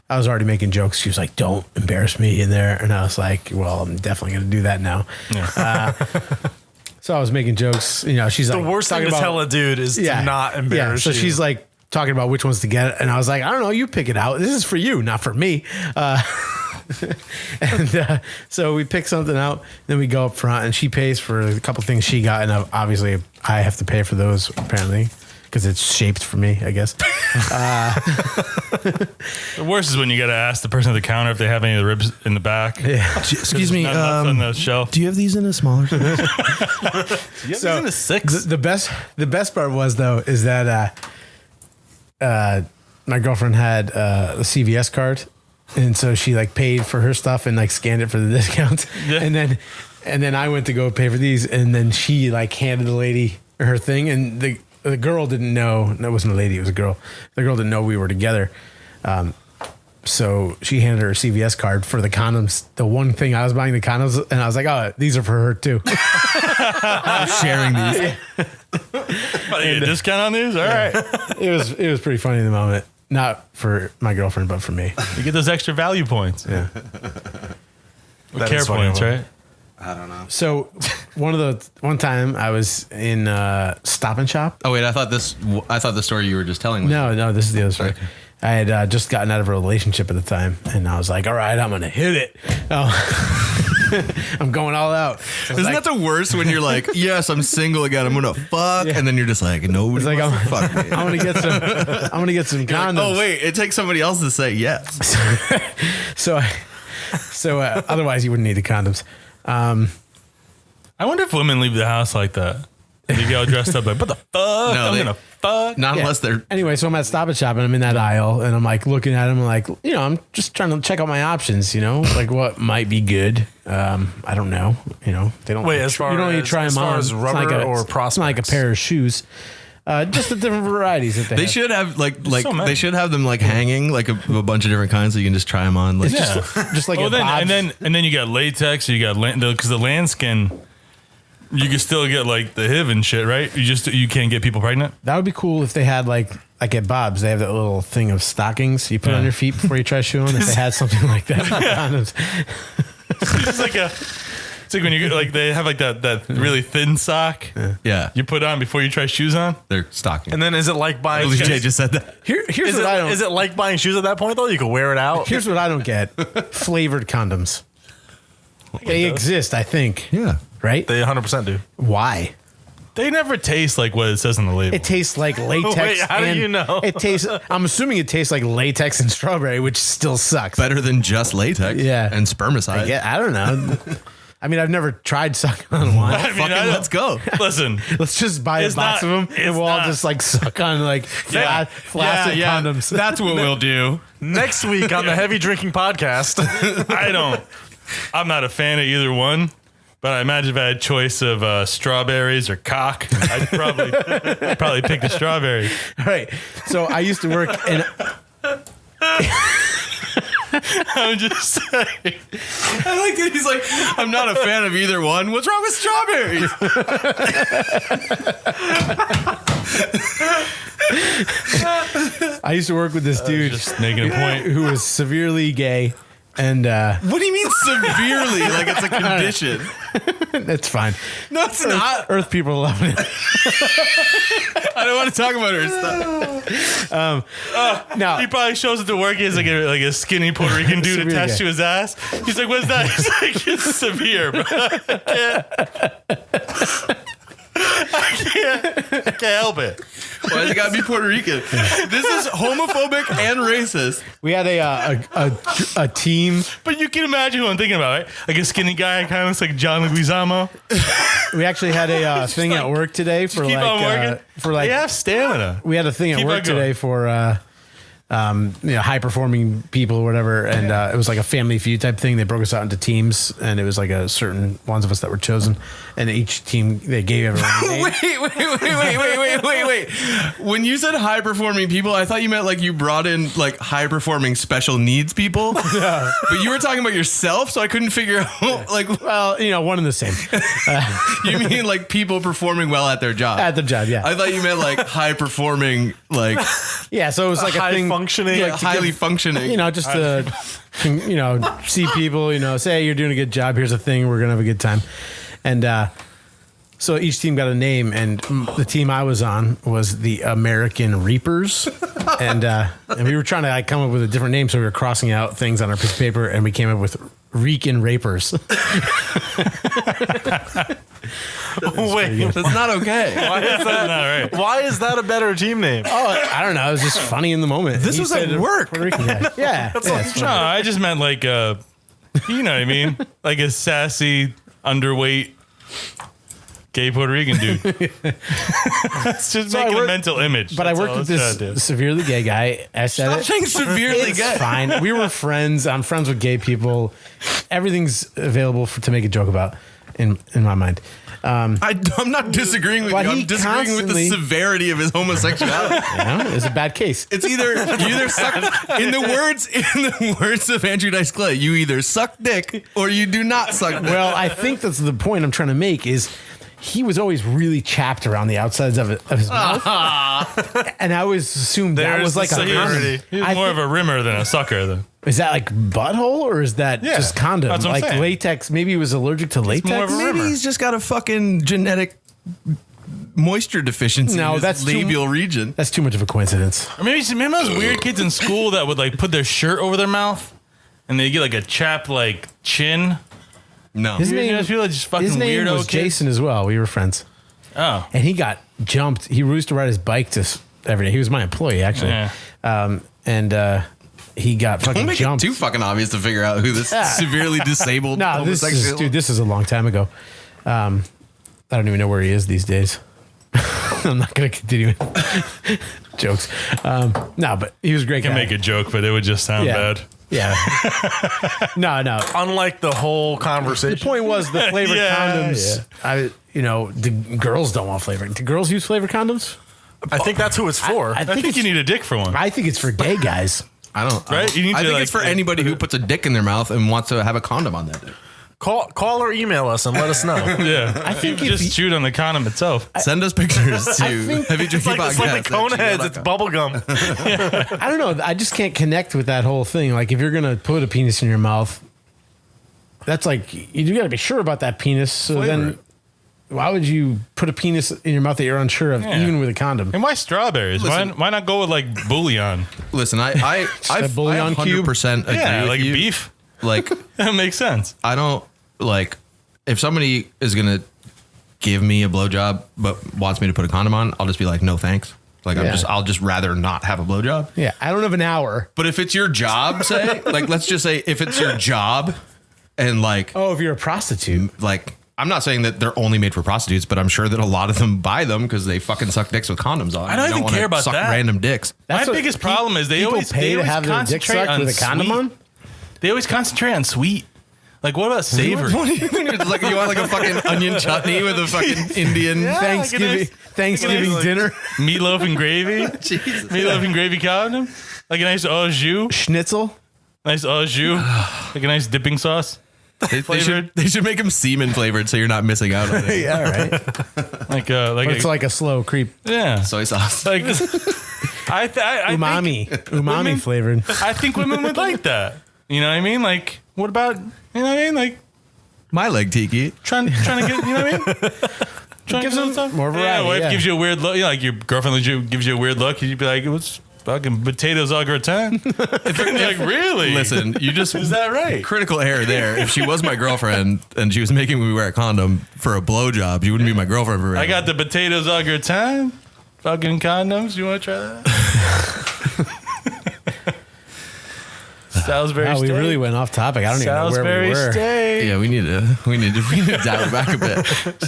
Speaker 5: I was already making jokes. She was like, don't embarrass me in there. And I was like, well, I'm definitely going to do that now. Yeah. So I was making jokes. She's
Speaker 4: The
Speaker 5: like,
Speaker 4: worst thing
Speaker 5: talking
Speaker 4: to
Speaker 5: about-
Speaker 4: tell a dude is to not embarrass
Speaker 5: So
Speaker 4: you.
Speaker 5: she's like talking about which ones to get. And I was like, I don't know. You pick it out. This is for you, not for me. And so we pick something out. Then we go up front and she pays for a couple things she got. And obviously I have to pay for those apparently because it's shaped for me, I guess.
Speaker 3: The worst is when you got to ask the person at the counter if they have any of the ribs in the back.
Speaker 5: Yeah.
Speaker 2: Excuse me.
Speaker 3: Not left on the shelf.
Speaker 2: Do you have these in a smaller size?
Speaker 5: So
Speaker 3: in a 6?
Speaker 5: The best part was though is that my girlfriend had a CVS card, and so she like paid for her stuff and like scanned it for the discount,
Speaker 3: Yeah.
Speaker 5: and then I went to go pay for these, and then she like handed the lady her thing, and the girl didn't know. No, it wasn't a lady; it was a girl. The girl didn't know we were together. So she handed her a CVS card for the condoms. The one thing I was buying the condoms, and I was like, "Oh, these are for her too."
Speaker 2: I'm sharing these.
Speaker 3: Oh, you get a discount on these? All right.
Speaker 5: It was pretty funny in the moment. Not for my girlfriend, but for me.
Speaker 3: You get those extra value points.
Speaker 5: Yeah.
Speaker 3: Or
Speaker 4: That
Speaker 3: care
Speaker 4: is funny,
Speaker 3: points,
Speaker 4: man.
Speaker 3: right?
Speaker 2: I don't know.
Speaker 5: So one time I was in Stop and Shop.
Speaker 2: Oh wait, I thought the story you were just telling was
Speaker 5: No, this is the other story. Okay. I had just gotten out of a relationship at the time, and I was like, all right, I'm going to hit it. I'm going all out.
Speaker 2: Isn't that the worst when you're like, yes, I'm single again, I'm going to fuck, and then you're just like, nobody
Speaker 5: like,
Speaker 2: wants to fuck me.
Speaker 5: I'm going to get some condoms.
Speaker 2: Like, oh wait, it takes somebody else to say yes.
Speaker 5: So otherwise you wouldn't need the condoms.
Speaker 3: I wonder if women leave the house like that. They get all dressed up like, what the fuck?
Speaker 2: No,
Speaker 3: I'm gonna fuck.
Speaker 2: Not unless they're.
Speaker 5: Anyway, so I'm at Stop and Shop and I'm in that aisle and I'm like looking at them like, I'm just trying to check out my options, like what might be good. I don't know. They don't.
Speaker 4: Wait, as far
Speaker 5: you don't need
Speaker 4: as,
Speaker 5: to try
Speaker 4: as
Speaker 5: them
Speaker 4: far
Speaker 5: on.
Speaker 4: as rubber or prospects?
Speaker 5: It's not like a pair of shoes. Just the different varieties that they have.
Speaker 2: Should have they should have them like hanging like a bunch of different kinds so you can just try them on. Like,
Speaker 5: just like
Speaker 3: and then you got latex, or you got because the lambskin, you can still get like the HIV and shit, right? You can't get people pregnant.
Speaker 5: That would be cool if they had like at Bob's, they have that little thing of stockings you put on your feet before you try shoe on. If they had something like that, condoms.
Speaker 3: It's like it's like when you like they have like that really thin sock.
Speaker 2: Yeah,
Speaker 3: you put on before you try shoes on.
Speaker 2: They're stocking.
Speaker 4: And then is it like buying?
Speaker 2: Jay just said that.
Speaker 5: Here's what I don't.
Speaker 4: Is it like buying shoes at that point though? You can wear it out.
Speaker 5: Here's what I don't get: flavored condoms. They exist, I think.
Speaker 2: Yeah.
Speaker 5: Right?
Speaker 4: They 100% do.
Speaker 5: Why?
Speaker 3: They never taste like what it says on the label.
Speaker 5: It tastes like latex.
Speaker 4: Wait, how do you know?
Speaker 5: It tastes. I'm assuming it tastes like latex and strawberry, which still sucks.
Speaker 2: Better than just latex.
Speaker 5: Yeah.
Speaker 2: And spermicide.
Speaker 5: I don't know. I mean, I've never tried sucking on one.
Speaker 2: Let's go.
Speaker 3: Listen,
Speaker 5: let's just buy a box of them and we'll all just like suck on like flaccid condoms.
Speaker 2: That's what we'll do.
Speaker 4: Next week on the Heavy Drinking Podcast.
Speaker 3: I'm not a fan of either one, but I imagine if I had a choice of strawberries or cock, I'd probably pick the strawberry.
Speaker 5: All right. So I used to work in.
Speaker 3: I'm just saying.
Speaker 2: I like that he's like, I'm not a fan of either one. What's wrong with strawberries?
Speaker 5: I used to work with this dude
Speaker 3: just making a point.
Speaker 5: who was severely gay. And
Speaker 2: what do you mean severely? Like it's a condition.
Speaker 5: That's fine.
Speaker 2: No, it's not.
Speaker 5: Earth people are loving it.
Speaker 2: I don't want to talk about her stuff.
Speaker 5: Now
Speaker 3: He probably shows up to work as like a skinny Puerto Rican dude
Speaker 5: Severe
Speaker 3: attached
Speaker 5: gay.
Speaker 3: to his ass. He's like, "What's that?" He's like, "It's severe, bro. I can't help it."
Speaker 2: Why does it gotta be Puerto Rican? This is homophobic and racist.
Speaker 5: we had a team.
Speaker 3: But you can imagine who I'm thinking about, right? Like a skinny guy, kind of looks like John Leguizamo.
Speaker 5: We actually had a thing at work today for
Speaker 3: Keep on working.
Speaker 5: like
Speaker 3: They have stamina.
Speaker 5: we had a thing at
Speaker 3: Keep
Speaker 5: work
Speaker 3: on going.
Speaker 5: today for high performing people or whatever, and it was like a Family Feud type thing. They broke us out into teams, and it was like a certain ones of us that were chosen, and each team they gave everyone a name.
Speaker 2: Wait. When you said high performing people, I thought you meant like you brought in like high performing special needs people. But you were talking about yourself, so I couldn't figure out like.
Speaker 5: Well, one and the same.
Speaker 2: You mean like people performing well at their job?
Speaker 5: At the job, yeah.
Speaker 2: I thought you meant like high performing, like
Speaker 5: Yeah, so it was like a
Speaker 4: high
Speaker 5: thing,
Speaker 4: functioning,
Speaker 5: like
Speaker 2: like
Speaker 5: to
Speaker 2: highly
Speaker 5: give-
Speaker 2: functioning.
Speaker 5: just to see people, say, hey, you're doing a good job. Here's a thing. We're gonna have a good time, and so each team got a name, and the team I was on was the American Reapers, and we were trying to come up with a different name, so we were crossing out things on our piece of paper, and we came up with Rican Rapers.
Speaker 4: Wait,
Speaker 2: That's not okay.
Speaker 4: why is that?
Speaker 3: Not right.
Speaker 4: Why is that a better team name?
Speaker 5: Oh, I don't know. It was just funny in the moment.
Speaker 2: This
Speaker 5: He
Speaker 2: was at
Speaker 5: said
Speaker 2: work.
Speaker 5: Puerto Rican guy. Yeah, it's
Speaker 3: No, I just meant like you know what I mean? Like a sassy, underweight, gay Puerto Rican dude. It's just
Speaker 5: So I
Speaker 3: making a
Speaker 5: worked-
Speaker 3: mental image.
Speaker 5: But I
Speaker 3: That's
Speaker 5: worked
Speaker 3: all
Speaker 5: with
Speaker 3: it's trying to do.
Speaker 5: this severely gay guy. I said
Speaker 2: Stop
Speaker 5: it.
Speaker 2: saying severely
Speaker 5: It's
Speaker 2: gay.
Speaker 5: fine. We were friends. I'm friends with gay people. Everything's available to make a joke about in my mind.
Speaker 2: I'm not disagreeing with
Speaker 5: But
Speaker 2: you.
Speaker 5: he
Speaker 2: I'm disagreeing with the
Speaker 5: constantly-
Speaker 2: severity of his homosexuality.
Speaker 5: It's a bad case.
Speaker 2: It's you either suck in the words of Andrew Dice Clay, you either suck dick or you do not suck dick.
Speaker 5: Well, I think that's the point I'm trying to make is he was always really chapped around the outsides of his mouth. And I always assumed that was like a condom.
Speaker 3: He's more of a rimmer than a sucker, then.
Speaker 5: Is that like butthole or is that just condom?
Speaker 3: That's what I'm
Speaker 5: like
Speaker 3: saying.
Speaker 5: latex. Maybe he was allergic to latex.
Speaker 3: more of a
Speaker 2: Maybe
Speaker 3: rimmer.
Speaker 2: he's just got a fucking genetic moisture deficiency
Speaker 5: No,
Speaker 2: in his
Speaker 5: that's
Speaker 2: labial region.
Speaker 5: That's too much of a coincidence.
Speaker 3: Or maybe remember those weird kids in school that would like put their shirt over their mouth and they get like a chapped like chin.
Speaker 2: No.
Speaker 5: His
Speaker 3: You
Speaker 5: name,
Speaker 3: know, those people that just fucking
Speaker 5: his name
Speaker 3: weirdo
Speaker 5: was
Speaker 3: kids?
Speaker 5: Jason as well. We were friends.
Speaker 3: Oh,
Speaker 5: And he got jumped. He used to ride his bike to every day. He was my employee, actually.
Speaker 3: Yeah.
Speaker 5: He got
Speaker 2: Don't
Speaker 5: fucking
Speaker 2: make
Speaker 5: jumped.
Speaker 2: it too fucking obvious to figure out who this severely disabled
Speaker 5: No, this
Speaker 2: homosexual.
Speaker 5: is a long time ago. I don't even know where he is these days. I'm not going to continue jokes. No, but he was a great
Speaker 3: can
Speaker 5: guy.
Speaker 3: make a joke, but it would just sound bad.
Speaker 5: Yeah. No.
Speaker 4: Unlike the whole
Speaker 5: The
Speaker 4: conversation.
Speaker 5: point was the flavored
Speaker 3: Yeah,
Speaker 5: condoms. The girls don't want flavored. Do girls use flavored condoms?
Speaker 4: I think that's who it's for.
Speaker 5: I
Speaker 3: I think
Speaker 5: it's,
Speaker 3: you need a dick for one.
Speaker 5: I think it's for gay guys.
Speaker 2: I don't.
Speaker 3: Right? You need
Speaker 2: I
Speaker 3: to,
Speaker 2: think
Speaker 3: like,
Speaker 2: it's for anybody who puts a dick in their mouth and wants to have a condom on that dick.
Speaker 4: Call or email us and let us know.
Speaker 3: Yeah,
Speaker 5: I think
Speaker 3: you
Speaker 5: if
Speaker 3: just
Speaker 5: you-
Speaker 3: shoot on the condom itself.
Speaker 2: Send us pictures to
Speaker 5: think-
Speaker 2: Heavy
Speaker 4: It's
Speaker 2: Drinking
Speaker 4: like the cone heads. It's bubble gum.
Speaker 5: I don't know. I just can't connect with that whole thing. Like, if you're gonna put a penis in your mouth, that's like you got to be sure about that penis. So
Speaker 2: Flavor
Speaker 5: then,
Speaker 2: it.
Speaker 5: why would you put a penis in your mouth that you're unsure of,
Speaker 3: Yeah.
Speaker 5: even with a condom?
Speaker 3: And why strawberries?
Speaker 2: Listen.
Speaker 3: Why not go with like bouillon?
Speaker 2: Listen, I
Speaker 5: bouillon cube?
Speaker 2: 100% agree
Speaker 3: Yeah,
Speaker 2: with
Speaker 3: like
Speaker 2: you.
Speaker 3: beef.
Speaker 2: Like,
Speaker 3: That makes sense.
Speaker 2: I don't like if somebody is gonna give me a blowjob but wants me to put a condom on, I'll just be like, no thanks. Like
Speaker 5: Yeah.
Speaker 2: I'll just rather not have a blowjob.
Speaker 5: Yeah, I don't have an hour.
Speaker 2: But if it's your job, say, like let's just say if it's your job and like
Speaker 5: Oh, if you're a prostitute,
Speaker 2: like I'm not saying that they're only made for prostitutes, but I'm sure that a lot of them buy them because they fucking suck dicks with condoms on.
Speaker 3: I don't
Speaker 2: They
Speaker 3: even
Speaker 2: wanna
Speaker 3: care about
Speaker 2: suck
Speaker 3: that.
Speaker 2: random dicks.
Speaker 3: My
Speaker 5: That's what
Speaker 3: biggest problem is they
Speaker 5: people
Speaker 3: always
Speaker 5: pay to have their dick
Speaker 3: concentrate
Speaker 5: sucked
Speaker 3: on
Speaker 5: with a condom
Speaker 3: sweet.
Speaker 5: on.
Speaker 3: They always concentrate on sweet. Like what about savory?
Speaker 2: What do you mean? It's like you want like a fucking onion chutney with a fucking Indian
Speaker 5: Thanksgiving
Speaker 3: like-
Speaker 5: dinner,
Speaker 3: Meatloaf and gravy.
Speaker 2: Jesus.
Speaker 3: Meatloaf and gravy condom. Like a nice au jus.
Speaker 5: schnitzel.
Speaker 3: Nice au jus. Like a nice dipping sauce.
Speaker 2: They
Speaker 3: Flavored.
Speaker 2: should make them semen flavored so you're not missing out on it.
Speaker 5: Yeah, all right.
Speaker 3: Like
Speaker 5: But it's like a slow creep.
Speaker 3: yeah.
Speaker 2: Soy sauce.
Speaker 3: Like I
Speaker 5: Umami,
Speaker 3: women-
Speaker 5: flavored.
Speaker 3: I think women would like that. You know what I mean? Like what about, you know what I mean? Like
Speaker 2: My leg tiki.
Speaker 3: trying to get, you know what I mean? Trying
Speaker 5: Gives
Speaker 3: to
Speaker 5: them
Speaker 3: get stuff.
Speaker 5: more variety,
Speaker 3: Yeah, wife
Speaker 5: yeah.
Speaker 3: gives you a weird look. You know, like your girlfriend gives you a weird look. You'd be like, "What's fucking potatoes au gratin?" Like really?
Speaker 2: Listen, you just
Speaker 3: Is that right?
Speaker 2: critical error there. If she was my girlfriend and she was making me wear a condom for a blowjob, she wouldn't be my girlfriend for.
Speaker 3: I got the potatoes au gratin. Fucking condoms. You want to try that? Salisbury
Speaker 5: Wow, we
Speaker 3: steak.
Speaker 5: really went off topic. I don't even know where
Speaker 3: Salisbury
Speaker 5: we were.
Speaker 3: steak.
Speaker 2: Yeah, we need to dial it back a bit.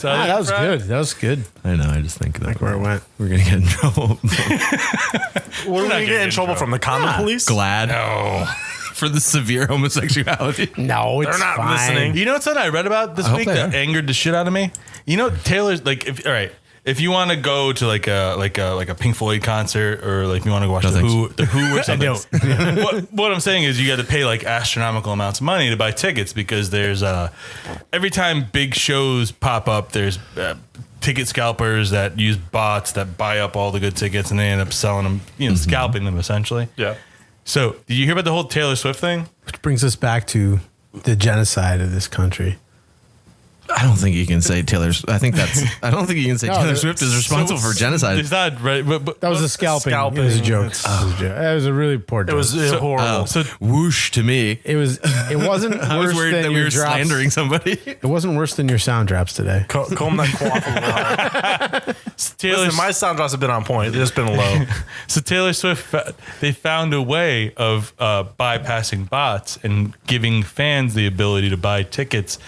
Speaker 5: Ah, that was
Speaker 3: Fried.
Speaker 5: good. That was good.
Speaker 2: I know. I just think that
Speaker 5: Where it went.
Speaker 2: we're gonna get in trouble.
Speaker 4: What are
Speaker 3: not
Speaker 4: we
Speaker 3: getting
Speaker 4: get in
Speaker 3: in
Speaker 4: trouble
Speaker 3: trouble.
Speaker 4: from the condom police?
Speaker 2: Glad
Speaker 3: No.
Speaker 2: for the severe homosexuality.
Speaker 5: No, it's
Speaker 4: They're not
Speaker 5: fine.
Speaker 4: listening.
Speaker 3: You know what's something I read about this
Speaker 2: I hope
Speaker 3: week
Speaker 2: they
Speaker 3: that
Speaker 2: are.
Speaker 3: angered the shit out of me? You know, Taylor's like, if you want to go to like a Pink Floyd concert or like you want to go watch
Speaker 2: No,
Speaker 3: the
Speaker 2: thanks.
Speaker 3: Who or something. what I'm saying is you got to pay like astronomical amounts of money to buy tickets because there's every time big shows pop up, there's ticket scalpers that use bots that buy up all the good tickets and they end up selling them, you know, scalping them essentially.
Speaker 4: Yeah.
Speaker 3: So did you hear about the whole Taylor Swift thing?
Speaker 5: Which brings us back to the genocide of this country.
Speaker 2: I don't think you can say I think I don't think you can say
Speaker 5: No,
Speaker 2: Taylor
Speaker 5: there-
Speaker 2: Swift is responsible for genocide.
Speaker 3: It's not right, but
Speaker 5: That was a scalping. It was a joke. It was a joke. It was a really poor joke.
Speaker 4: It was horrible.
Speaker 3: so
Speaker 2: Whoosh to me.
Speaker 5: It wasn't
Speaker 2: I was
Speaker 5: worse
Speaker 2: worried
Speaker 5: than
Speaker 2: that we
Speaker 5: your
Speaker 2: were
Speaker 5: drops.
Speaker 2: slandering somebody.
Speaker 5: It wasn't worse than your sound drops today.
Speaker 4: Comb that quaff a little higher.
Speaker 3: Taylor
Speaker 4: Listen, my sound drops have been on point. They've just been low.
Speaker 3: So Taylor Swift, they found a way of bypassing bots and giving fans the ability to buy tickets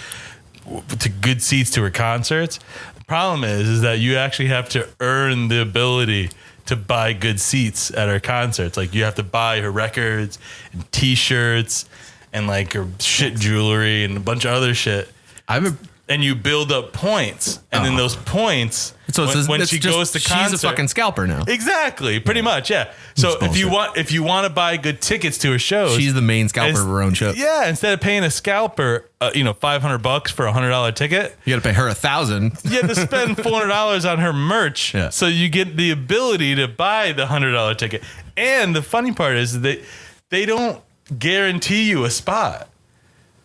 Speaker 3: to good seats to her concerts. The problem is that you actually have to earn the ability to buy good seats at her concerts. Like you have to buy her records and T-shirts and like her shit jewelry and a bunch of other shit.
Speaker 2: I have
Speaker 3: and you build up points, and then those points.
Speaker 2: So
Speaker 3: when she goes to concert,
Speaker 2: she's a fucking scalper now.
Speaker 3: Exactly, pretty much, yeah. So if you want to buy good tickets to her shows,
Speaker 2: she's the main scalper of her own show.
Speaker 3: Yeah, instead of paying a scalper, $500 for a $100 ticket,
Speaker 2: you got to pay her $1,000.
Speaker 3: You have to spend $400 on her merch, so you get the ability to buy the $100 ticket. And the funny part is that they don't guarantee you a spot.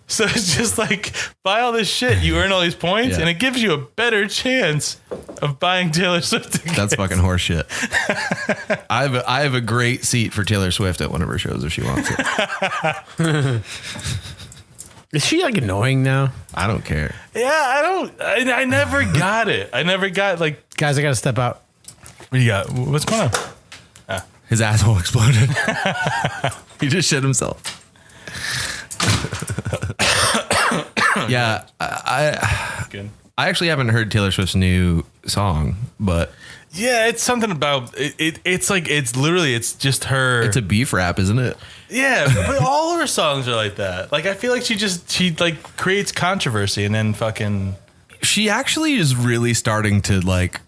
Speaker 3: So it's just like, buy all this shit, you earn all these points, and it gives you a better chance of buying Taylor Swift tickets.
Speaker 2: That's fucking horseshit. I have a great seat for Taylor Swift at one of her shows if she wants it.
Speaker 5: Is she like annoying now?
Speaker 2: I don't care.
Speaker 3: Yeah, I never got it. I never got
Speaker 5: guys, I got to step out.
Speaker 3: What do you got? What's going on?
Speaker 2: His asshole exploded. He just shit himself. Yeah, I actually haven't heard Taylor Swift's new song, but
Speaker 3: yeah, it's something about it. It's like it's just her.
Speaker 2: It's a beef rap, isn't it?
Speaker 3: Yeah, but all of her songs are like that. Like I feel like she like creates controversy and then fucking.
Speaker 2: She actually is really starting to like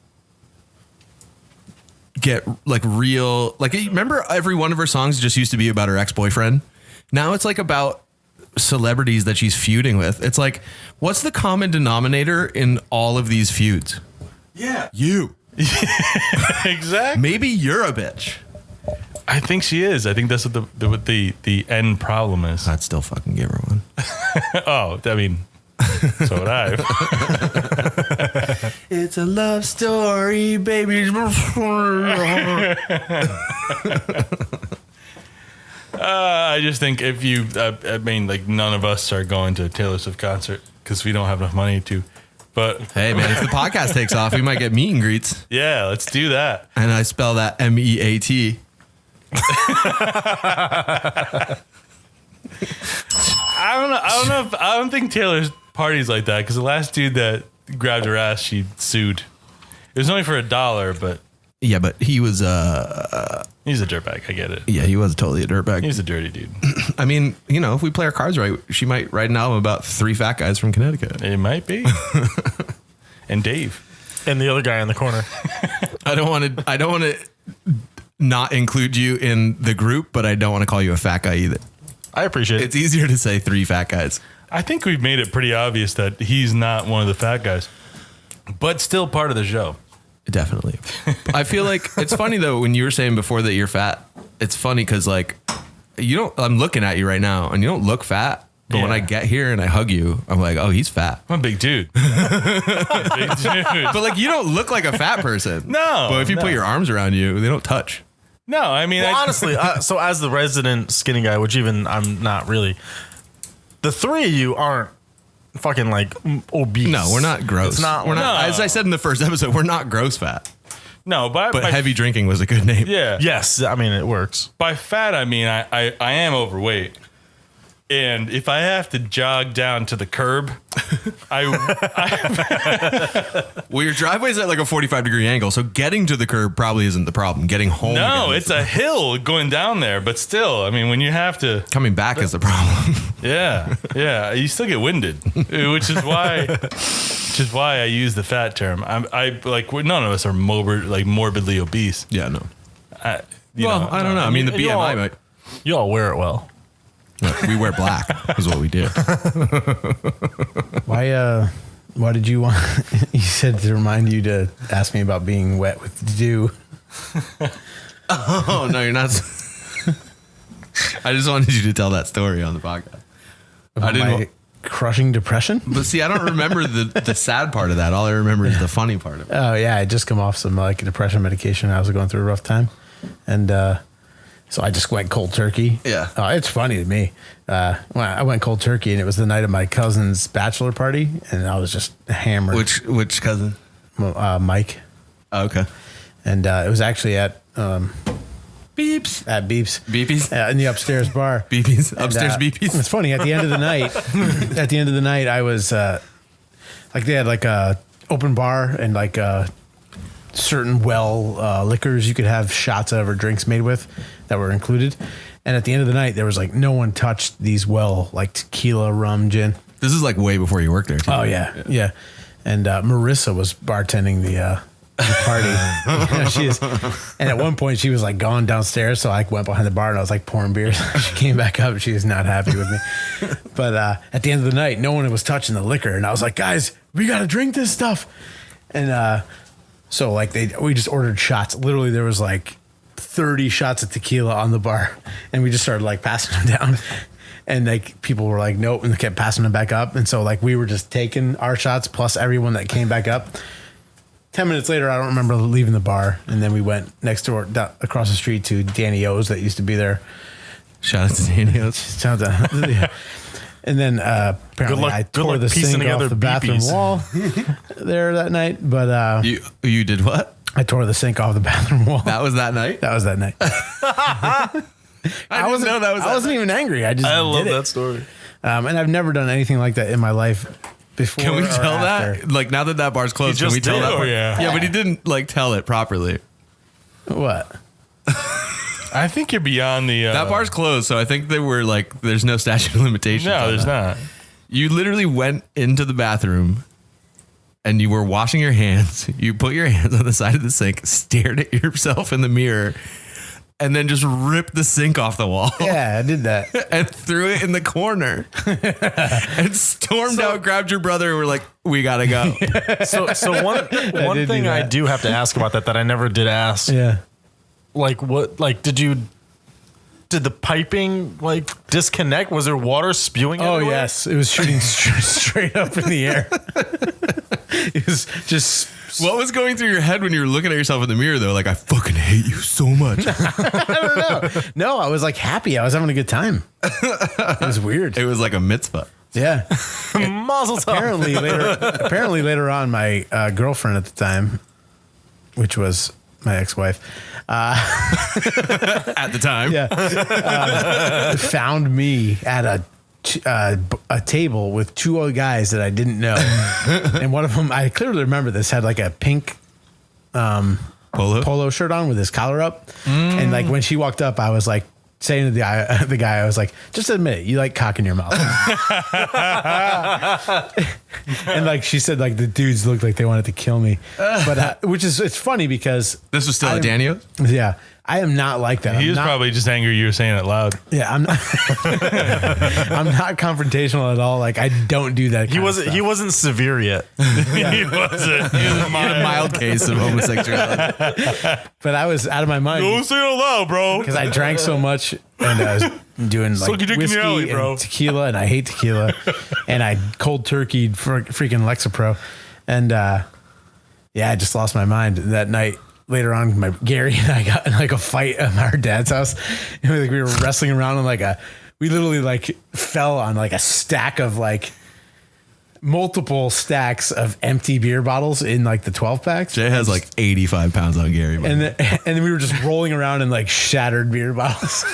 Speaker 2: get like real. Like remember, every one of her songs just used to be about her ex-boyfriend. Now it's like about celebrities that she's feuding with. It's like, what's the common denominator in all of these feuds?
Speaker 3: Yeah,
Speaker 2: you.
Speaker 3: Exactly.
Speaker 2: Maybe you're a bitch.
Speaker 3: I think she is. I think that's what the end problem is.
Speaker 2: I'd still fucking give her one.
Speaker 3: Oh, I mean, so would I.
Speaker 2: It's a love story, baby.
Speaker 3: I just think if you, I mean, like none of us are going to a Taylor Swift concert because we don't have enough money to. But
Speaker 2: hey, man, if the podcast takes off, we might get meet and greets.
Speaker 3: Yeah, let's do that.
Speaker 2: And I spell that MEAT.
Speaker 3: I don't think Taylor's party's like that because the last dude that grabbed her ass, she sued. It was only for $1, but
Speaker 2: yeah, but he was
Speaker 3: he's a dirtbag. I get it.
Speaker 2: Yeah, he was totally a dirtbag.
Speaker 3: He's a dirty dude.
Speaker 2: I mean, if we play our cards right, she might write an album about 3 fat guys from Connecticut.
Speaker 3: It might be. And Dave.
Speaker 4: And the other guy in the corner.
Speaker 2: I don't want to not include you in the group, but I don't want to call you a fat guy either.
Speaker 4: I appreciate it.
Speaker 2: It's easier to say 3 fat guys.
Speaker 3: I think we've made it pretty obvious that he's not one of the fat guys, but still part of the show.
Speaker 2: Definitely. I feel like it's funny though, when you were saying before that you're fat, it's funny because like I'm looking at you right now and you don't look fat. But when I get here and I hug you, I'm like, oh, he's fat.
Speaker 3: I'm a big dude. Big dude.
Speaker 2: But like, you don't look like a fat person.
Speaker 3: No.
Speaker 2: But if you put your arms around you, they don't touch.
Speaker 3: No, I mean,
Speaker 4: honestly, so as the resident skinny guy, which even I'm not really, the 3 of you aren't fucking like obese.
Speaker 2: No, we're not gross.
Speaker 4: It's not.
Speaker 2: We're not.
Speaker 3: No.
Speaker 2: As I said in the first episode, we're not gross fat.
Speaker 3: No, but
Speaker 2: heavy drinking was a good name.
Speaker 3: Yeah.
Speaker 4: Yes, I mean it works.
Speaker 3: By fat, I mean I am overweight. And if I have to jog down to the curb,
Speaker 2: well, your driveway's at like a 45-degree angle, so getting to the curb probably isn't the problem. Getting home,
Speaker 3: no, it's a hill going down there. But still, I mean, when you have to,
Speaker 2: coming back is the problem.
Speaker 3: yeah, you still get winded, which is why I use the fat term. I like none of us are morbidly obese.
Speaker 2: Yeah, no.
Speaker 3: I
Speaker 2: don't know. I mean, the BMI might.
Speaker 4: You all wear it well.
Speaker 2: We wear black is what we do.
Speaker 5: Why did you want? You said to remind you to ask me about being wet with dew.
Speaker 2: Oh no, you're not. I just wanted you to tell that story on the podcast.
Speaker 5: About my crushing depression.
Speaker 2: But see, I don't remember the sad part of that. All I remember is the funny part of it.
Speaker 5: Oh yeah, I just come off some like depression medication. I was going through a rough time, and so I just went cold turkey.
Speaker 2: Yeah.
Speaker 5: It's funny to me. When I went cold turkey, and it was the night of my cousin's bachelor party, and I was just hammered.
Speaker 2: Which cousin?
Speaker 5: Mike.
Speaker 2: Oh, okay.
Speaker 5: And it was actually at
Speaker 2: Beeps.
Speaker 5: At Beeps.
Speaker 2: Beepies?
Speaker 5: In the upstairs bar.
Speaker 2: Beepies. Upstairs beepies.
Speaker 5: It's funny. At the end of the night, I was like they had like a open bar and like certain liquors you could have shots of or drinks made with that were included. And at the end of the night, there was like no one touched these like tequila, rum, gin.
Speaker 2: This is like way before you worked there, too.
Speaker 5: Oh yeah. And Marissa was bartending the party. And at one point she was like gone downstairs, so I went behind the bar and I was like pouring beers. She came back up. She was not happy with me. But at the end of the night, no one was touching the liquor, and I was like, guys, we got to drink this stuff. And so like we just ordered shots. Literally, there was like 30 shots of tequila on the bar, and we just started like passing them down. And like people were like, nope, and they kept passing them back up. And so like we were just taking our shots plus everyone that came back up. 10 minutes later, I don't remember leaving the bar, and then we went next door across the street to Danny O's that used to be there.
Speaker 2: Shout out to Danny O's.
Speaker 5: Yeah. And then apparently I tore the sink off the bathroom wall there that night. But
Speaker 2: you did what?
Speaker 5: I tore the sink off the bathroom wall.
Speaker 2: That was that night?
Speaker 5: That was that night. I wasn't even angry. I love
Speaker 4: that story.
Speaker 5: And I've never done anything like that in my life before.
Speaker 2: Can we tell
Speaker 5: after.
Speaker 2: that? Like now that that bar's closed, can we tell that?
Speaker 3: Oh, yeah,
Speaker 2: but he didn't like tell it properly.
Speaker 5: What?
Speaker 3: I think you're beyond the.
Speaker 2: That bar's closed, so I think they were like, there's no statute of limitations.
Speaker 3: No, there's not.
Speaker 2: You literally went into the bathroom and you were washing your hands. You put your hands on the side of the sink, stared at yourself in the mirror, and then just ripped the sink off the wall.
Speaker 5: Yeah, I did that.
Speaker 2: And threw it in the corner. And stormed out, grabbed your brother, and we're like, we gotta go.
Speaker 4: So one thing I do have to ask about that I never did ask.
Speaker 5: Yeah.
Speaker 4: Like what? Like did the piping like disconnect? Was there water spewing?
Speaker 5: Oh
Speaker 4: everywhere?
Speaker 5: yes, it was shooting straight up in the air. It was just.
Speaker 2: What was going through your head when you were looking at yourself in the mirror, though? Like, I fucking hate you so much.
Speaker 5: I don't know. No, I was like happy. I was having a good time. It was weird.
Speaker 2: It was like a mitzvah.
Speaker 5: Yeah.
Speaker 4: Mazel tov.
Speaker 5: Apparently later on, my girlfriend at the time, which was my ex-wife,
Speaker 2: at the time,
Speaker 5: found me at a table with two other guys that I didn't know, and one of them, I clearly remember this, had like a pink polo shirt on with his collar up, and like when she walked up, I was like saying to the guy, I was like, just admit it, you like cock in your mouth. And like she said, like the dudes looked like they wanted to kill me, but which is, it's funny because
Speaker 2: this was still at Daniel.
Speaker 5: Yeah. I am not like that.
Speaker 3: He was probably just angry you were saying it loud.
Speaker 5: Yeah, I'm not. I'm not confrontational at all. Like I don't do that.
Speaker 4: He wasn't severe yet.
Speaker 3: He wasn't. He was
Speaker 2: A mild case of homosexuality.
Speaker 5: But I was out of my mind.
Speaker 3: Don't say it loud, bro.
Speaker 5: Because I drank so much, and I was doing like
Speaker 3: Suck your dick in the
Speaker 5: whiskey
Speaker 3: alley, bro.
Speaker 5: and tequila, and I hate tequila, and I cold turkeyed for freaking Lexapro, and yeah, I just lost my mind that night. Later on, Gary and I got in like a fight at our dad's house. And we were wrestling around on we literally like fell on like a stack of like multiple stacks of empty beer bottles in like the 12 packs.
Speaker 2: Jay has like 85 pounds on Gary.
Speaker 5: And then we were just rolling around in like shattered beer bottles.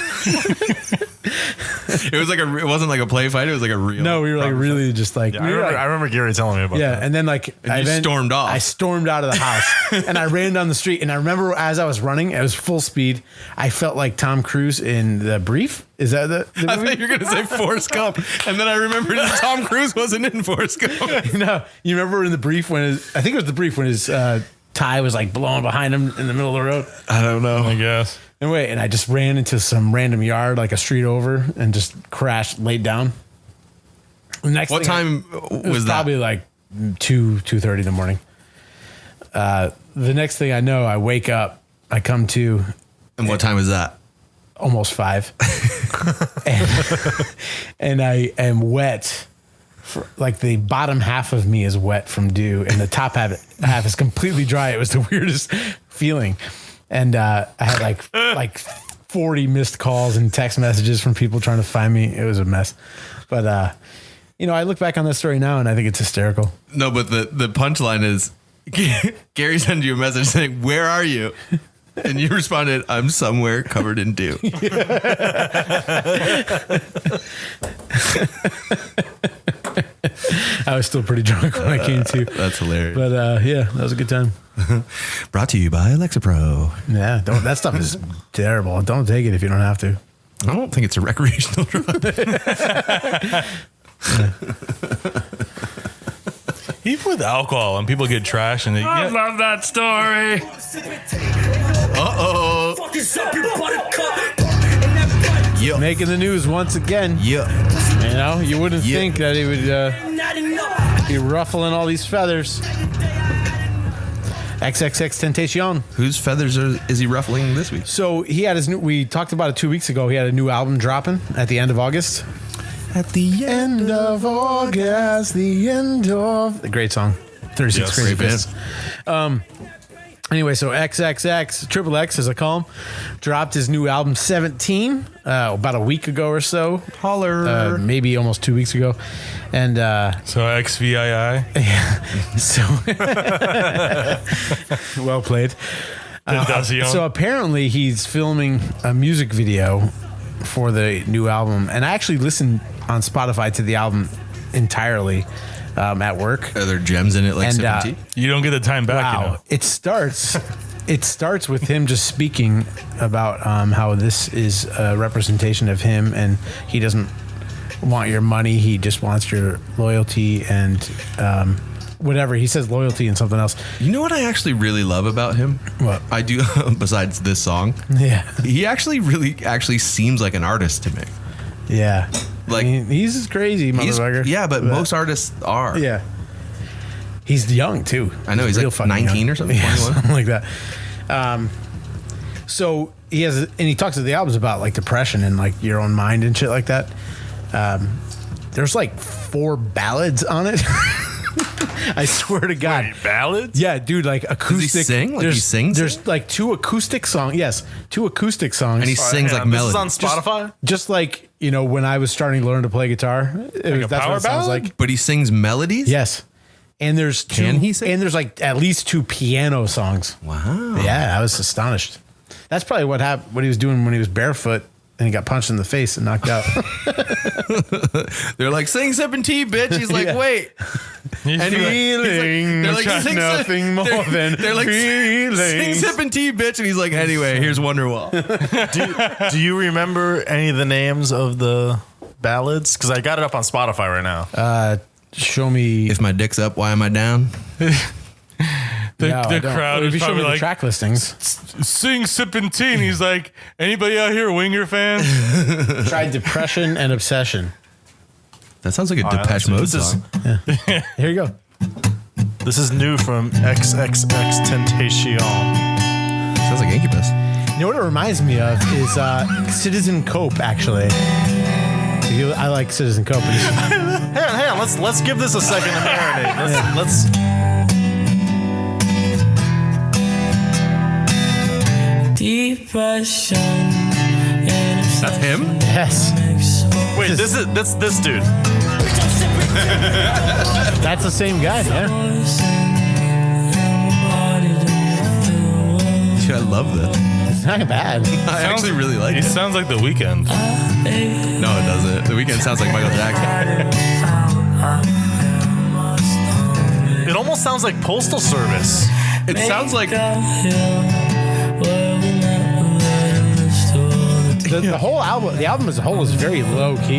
Speaker 2: It was like it wasn't like a play fight. It was like a real.
Speaker 5: No, we were like really
Speaker 2: fight.
Speaker 5: just like.
Speaker 4: Yeah, I remember Gary telling me about that.
Speaker 5: Yeah, and then like
Speaker 2: you stormed off.
Speaker 5: I stormed out of the house and I ran down the street. And I remember as I was running, it was full speed. I felt like Tom Cruise in The Brief. Is that the movie?
Speaker 2: I thought you were gonna say Forrest Gump, and then I remembered that Tom Cruise wasn't in Forrest Gump.
Speaker 5: No, you remember in The Brief when I think it was The Brief when his tie was like blowing behind him in the middle of the road.
Speaker 2: I don't know.
Speaker 3: I guess.
Speaker 5: And I just ran into some random yard, like a street over, and just crashed, laid down.
Speaker 2: What time was that?
Speaker 5: Probably like 2:30 in the morning. The next thing I know, I wake up, I come to.
Speaker 2: And what time is that?
Speaker 5: Almost 5. and I am wet. Like the bottom half of me is wet from dew, and the top half is completely dry. It was the weirdest feeling. And I had like 40 missed calls and text messages from people trying to find me. It was a mess. But, I look back on this story now and I think it's hysterical.
Speaker 2: No, but the punchline is Gary sent you a message saying, "Where are you?" And you responded, "I'm somewhere covered in dew."
Speaker 5: I was still pretty drunk when I came to.
Speaker 2: That's hilarious.
Speaker 5: But yeah, that was a good time.
Speaker 2: Brought to you by Lexapro.
Speaker 5: Yeah, that stuff is terrible. Don't take it if you don't have to.
Speaker 2: I don't think it's a recreational drug.
Speaker 3: Even with alcohol, and people get trash, and
Speaker 4: I love that story.
Speaker 2: Yep.
Speaker 5: Making the news once again.
Speaker 2: Yep.
Speaker 5: You know, you wouldn't
Speaker 2: Yeah.
Speaker 5: think that he would be ruffling all these feathers. XXX Tentacion.
Speaker 2: Whose feathers is he ruffling this week?
Speaker 5: So he had his new. We talked about it 2 weeks ago. He had a new album dropping at the end of August.
Speaker 2: At the
Speaker 5: End of August, the end of the great song, 36
Speaker 3: Yes,
Speaker 5: Crazy
Speaker 2: great
Speaker 5: Fists. Anyway, so XXX Triple X, as I call him, dropped his new album 17 about a week ago or so.
Speaker 2: Holler.
Speaker 5: Maybe almost 2 weeks ago, and
Speaker 3: so XVII.
Speaker 5: so well played.
Speaker 3: Tentacion.
Speaker 5: So apparently he's filming a music video for the new album, and I actually listened on Spotify to the album entirely at work.
Speaker 2: Are there gems in it like
Speaker 5: And,
Speaker 2: sipping tea?
Speaker 3: You don't get the time back,
Speaker 5: Wow,
Speaker 3: you know.
Speaker 5: it starts with him just speaking about how this is a representation of him, and he doesn't want your money, he just wants your loyalty and whatever. He says loyalty and something else.
Speaker 2: You know what I actually really love about him?
Speaker 5: What?
Speaker 2: I do, besides this song?
Speaker 5: Yeah,
Speaker 2: He actually seems like an artist to me.
Speaker 5: yeah.
Speaker 2: Like,
Speaker 5: I mean, he's crazy, motherfucker.
Speaker 2: Yeah, but most artists are.
Speaker 5: Yeah. He's young too.
Speaker 2: I know, he's like
Speaker 5: fucking
Speaker 2: 19 or something,
Speaker 5: Yeah,
Speaker 2: 21.
Speaker 5: something like that. So he has, and he talks to the albums about like depression and like your own mind and shit like that. There's like 4 ballads on it. I swear to God.
Speaker 3: Wait, ballads?
Speaker 5: Yeah, dude, like acoustic.
Speaker 2: sing? Like he
Speaker 5: there's,
Speaker 2: sings
Speaker 5: There's like 2 acoustic songs. Yes, 2 acoustic songs.
Speaker 2: And he sings like
Speaker 4: This
Speaker 2: melody.
Speaker 4: is on Spotify?
Speaker 5: just like, you know, when I was starting to learn to play guitar. That's
Speaker 3: power
Speaker 5: what it sounds
Speaker 3: ballad?
Speaker 5: like.
Speaker 2: But he sings melodies?
Speaker 5: Yes. And there's
Speaker 2: Can he sing?
Speaker 5: And there's like at least 2 piano songs.
Speaker 2: Wow.
Speaker 5: Yeah, I was astonished. That's probably what happened. What he was doing when he was barefoot and he got punched in the face and knocked out.
Speaker 2: They're like, sing sipping tea, bitch. He's like,
Speaker 5: Yeah.
Speaker 2: wait.
Speaker 5: Feeling
Speaker 2: they're like,
Speaker 5: just
Speaker 2: sing-
Speaker 5: nothing more than
Speaker 2: They're like, sing
Speaker 5: feelings.
Speaker 2: sipping tea, bitch. And he's like, anyway, here's Wonderwall.
Speaker 4: Do you remember any of the names of the ballads? Because I got it up on Spotify right now.
Speaker 5: Show me.
Speaker 2: If my dick's up, why am I down?
Speaker 3: The
Speaker 5: No, I don't.
Speaker 3: crowd
Speaker 5: If
Speaker 3: is
Speaker 5: you show me
Speaker 3: probably
Speaker 5: the
Speaker 3: like,
Speaker 5: track listings.
Speaker 3: sing, sipping tea. And he's like, anybody out here a Winger fan?
Speaker 5: Try depression and obsession.
Speaker 2: That sounds like a
Speaker 4: yeah,
Speaker 2: Depeche Mode song.
Speaker 5: Here you go.
Speaker 4: This is new from XXX Tentacion.
Speaker 2: Sounds like Incubus.
Speaker 5: You know what it reminds me of is Citizen Cope. Actually, I like Citizen Cope.
Speaker 4: Hang on. Let's give this a second to marinate. Let's
Speaker 7: Depression and
Speaker 2: That's him?
Speaker 5: Yes,
Speaker 4: wait. This dude.
Speaker 5: that's the same guy. Yeah.
Speaker 2: Dude, I love this.
Speaker 5: It's not bad.
Speaker 2: I actually really like
Speaker 3: He
Speaker 2: it.
Speaker 3: sounds like The Weeknd.
Speaker 2: No, it doesn't. The Weeknd sounds like Michael Jackson.
Speaker 4: It almost sounds like Postal Service.
Speaker 2: It sounds like
Speaker 5: The whole album, the album as a whole, is very low key.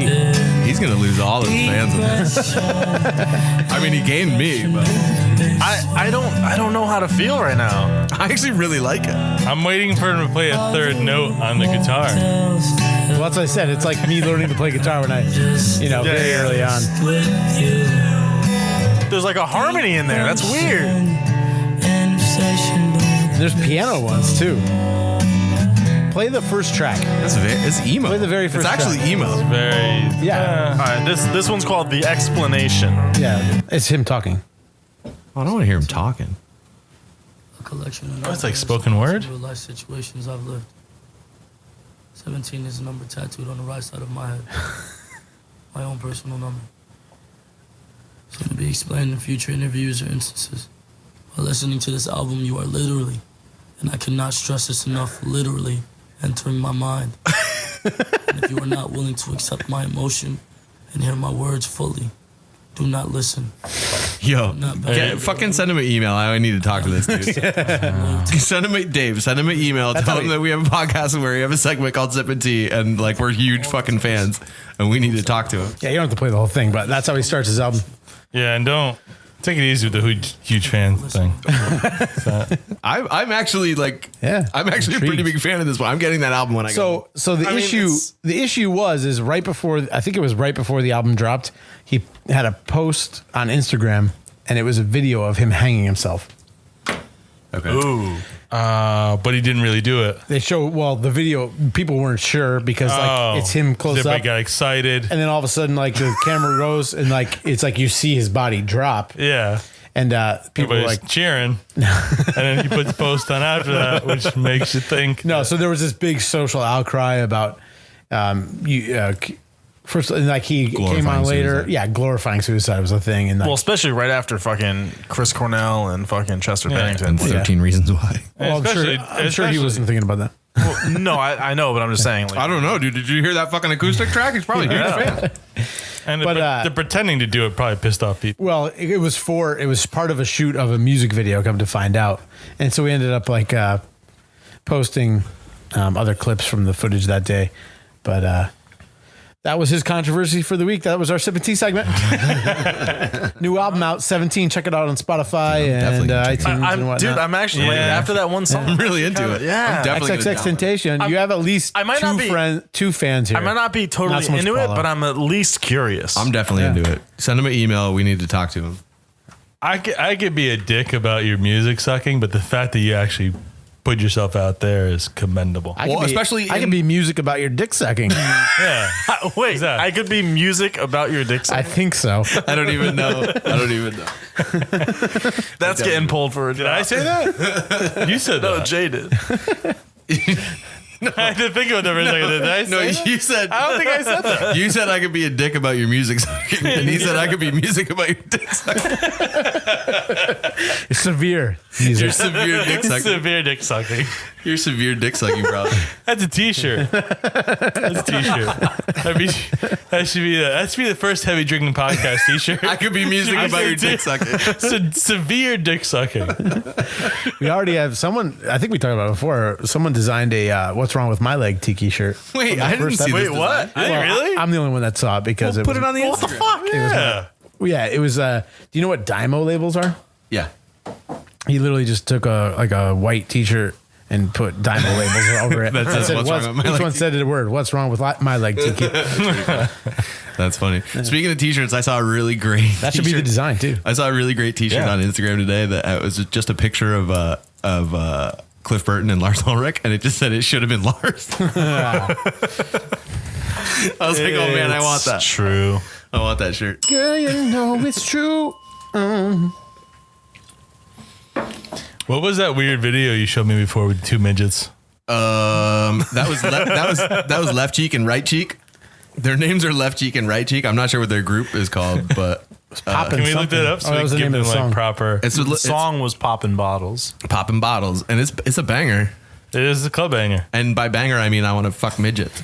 Speaker 2: he's gonna lose all his fans in this. I mean, he gained me, but
Speaker 4: I don't know how to feel right now.
Speaker 2: I actually really like it.
Speaker 3: I'm waiting for him to play a third note on the guitar.
Speaker 5: Well, that's what I said. It's like me learning to play guitar when I, very early on.
Speaker 4: There's like a harmony in there. That's weird.
Speaker 5: There's piano ones too. Play the first track.
Speaker 2: It's emo.
Speaker 5: Play the very first
Speaker 2: It's actually
Speaker 5: track.
Speaker 2: emo.
Speaker 3: Very.
Speaker 5: Yeah,
Speaker 4: All right, this one's called The Explanation.
Speaker 5: yeah. It's him talking.
Speaker 2: I don't want to hear him talking.
Speaker 7: a collection of
Speaker 3: That's like spoken word?
Speaker 7: real life situations I've lived. 17 is a number tattooed on the right side of my head. My own personal number. So to be explained in future interviews or instances. While listening to this album, you are literally, and I cannot stress this enough, literally entering my mind. And if you are not willing to accept my emotion and hear my words fully, do not listen.
Speaker 2: Yo,
Speaker 7: Not bad.
Speaker 2: fucking send him an email. I need to talk to this dude. Send him an email. Tell him that we have a podcast where we have a segment called Sip and Tea, and like we're huge fucking fans, and we need to talk to him.
Speaker 5: Yeah, you don't have to play the whole thing, but that's how he starts his album.
Speaker 3: Yeah, and don't take it easy with the huge fan thing.
Speaker 2: I'm actually like, I'm actually
Speaker 5: intrigued.
Speaker 2: a pretty big fan of this one. I'm getting that album when I go.
Speaker 5: So the issue is right before, I think it was right before the album dropped, he had a post on Instagram and it was a video of him hanging himself.
Speaker 2: Okay.
Speaker 3: Ooh. But he didn't really do it.
Speaker 5: They show, the video, people weren't sure because like it's him close
Speaker 3: Everybody
Speaker 5: up.
Speaker 3: got excited.
Speaker 5: And then all of a sudden, like the camera goes and like, it's like you see his body drop.
Speaker 3: Yeah.
Speaker 5: And people were
Speaker 3: Everybody's
Speaker 5: like
Speaker 3: cheering. And then he puts a post on after that, which makes you think.
Speaker 5: No, so there was this big social outcry about first, like he came on later.
Speaker 2: Suicide.
Speaker 5: Yeah, glorifying suicide was a thing. And like,
Speaker 4: Well, especially right after fucking Chris Cornell and fucking Chester Bennington.
Speaker 2: And 13 Reasons Why.
Speaker 5: I'm sure he wasn't thinking about that.
Speaker 4: Well, no, I know, but I'm just saying. Like,
Speaker 2: I don't know, dude. Did you hear that fucking acoustic track? He's probably a huge fan.
Speaker 3: And
Speaker 5: But,
Speaker 3: the pretending to do it probably pissed off people.
Speaker 5: Well, it was part of a shoot of a music video, come to find out. And so we ended up like posting other clips from the footage that day. But that was his controversy for the week. That was our Sip and Tea segment. New album out, 17. Check it out on Spotify and iTunes and whatnot.
Speaker 4: Dude, I'm actually like, after that one song.
Speaker 2: I'm really into it.
Speaker 4: Yeah.
Speaker 2: I'm definitely
Speaker 5: XXX Temptation. You have at least
Speaker 4: I might not be-
Speaker 5: two fans here.
Speaker 4: I might not be totally
Speaker 5: Not so much
Speaker 4: into it,
Speaker 5: Paula.
Speaker 4: but I'm at least curious.
Speaker 2: I'm definitely into it. Send him an email. We need to talk to him.
Speaker 3: I could be a dick about your music sucking, but the fact that you actually put yourself out there is commendable.
Speaker 5: I can be music about your dick sucking.
Speaker 3: Yeah.
Speaker 4: Wait,
Speaker 3: that?
Speaker 4: I could be music about your dick
Speaker 5: I
Speaker 4: sucking?
Speaker 5: think so.
Speaker 2: I don't even know.
Speaker 4: That's getting pulled for a
Speaker 3: Did I say that? You said
Speaker 4: No,
Speaker 3: that.
Speaker 4: Jay did.
Speaker 3: I had to think about that for a second. Did I say
Speaker 2: No,
Speaker 3: that?
Speaker 2: you said.
Speaker 3: I don't think I said that.
Speaker 2: You said I could be a dick about your music sucking, and he said I could be music about your dick sucking.
Speaker 5: Severe
Speaker 2: You're
Speaker 5: music.
Speaker 2: severe dick sucking.
Speaker 3: Severe dick sucking.
Speaker 2: You're severe dick sucking, bro.
Speaker 3: That's a t-shirt. That should be the first heavy drinking podcast t-shirt.
Speaker 2: I could be music about your dick sucking.
Speaker 3: Severe dick sucking.
Speaker 5: We already have someone, I think we talked about it before, someone designed a What's Wrong With My Leg tiki shirt.
Speaker 2: Wait, I didn't see this.
Speaker 3: Wait, what?
Speaker 2: design.
Speaker 3: Really?
Speaker 5: I'm the only one that saw it because
Speaker 2: Put it on the Instagram.
Speaker 3: Yeah.
Speaker 5: it was, do you know what Dymo labels are?
Speaker 2: Yeah.
Speaker 5: He literally just took a white t-shirt and put Dymo labels over it.
Speaker 2: That says,
Speaker 5: And
Speaker 2: "What's wrong with my
Speaker 5: each
Speaker 2: leg
Speaker 5: one said a word. What's wrong with my leg tiki?
Speaker 2: That's funny. Speaking of t-shirts, I saw a really great
Speaker 5: That should be the
Speaker 2: t-shirt.
Speaker 5: design too.
Speaker 2: I saw a really great t-shirt
Speaker 3: Yeah.
Speaker 2: on Instagram today that was just a picture of Cliff Burton and Lars Ulrich, and it just said it should have been Lars. I was like, oh man, I want that.
Speaker 4: True.
Speaker 2: I want that shirt.
Speaker 5: Girl, you know it's true.
Speaker 3: What was that weird video you showed me before with the two midgets?
Speaker 2: That was Left Cheek and Right Cheek. Their names are Left Cheek and Right Cheek. I'm not sure what their group is called, but
Speaker 5: Poppin'
Speaker 3: Can we look
Speaker 5: something.
Speaker 3: that up so
Speaker 5: that
Speaker 3: we
Speaker 5: was the
Speaker 3: can give
Speaker 5: name of
Speaker 3: them
Speaker 5: the
Speaker 3: like
Speaker 5: song.
Speaker 3: proper?
Speaker 2: it's
Speaker 4: The song was Poppin' Bottles.
Speaker 2: Poppin' Bottles, and it's a banger.
Speaker 3: It is a club banger.
Speaker 2: And by banger, I mean I want to fuck midgets.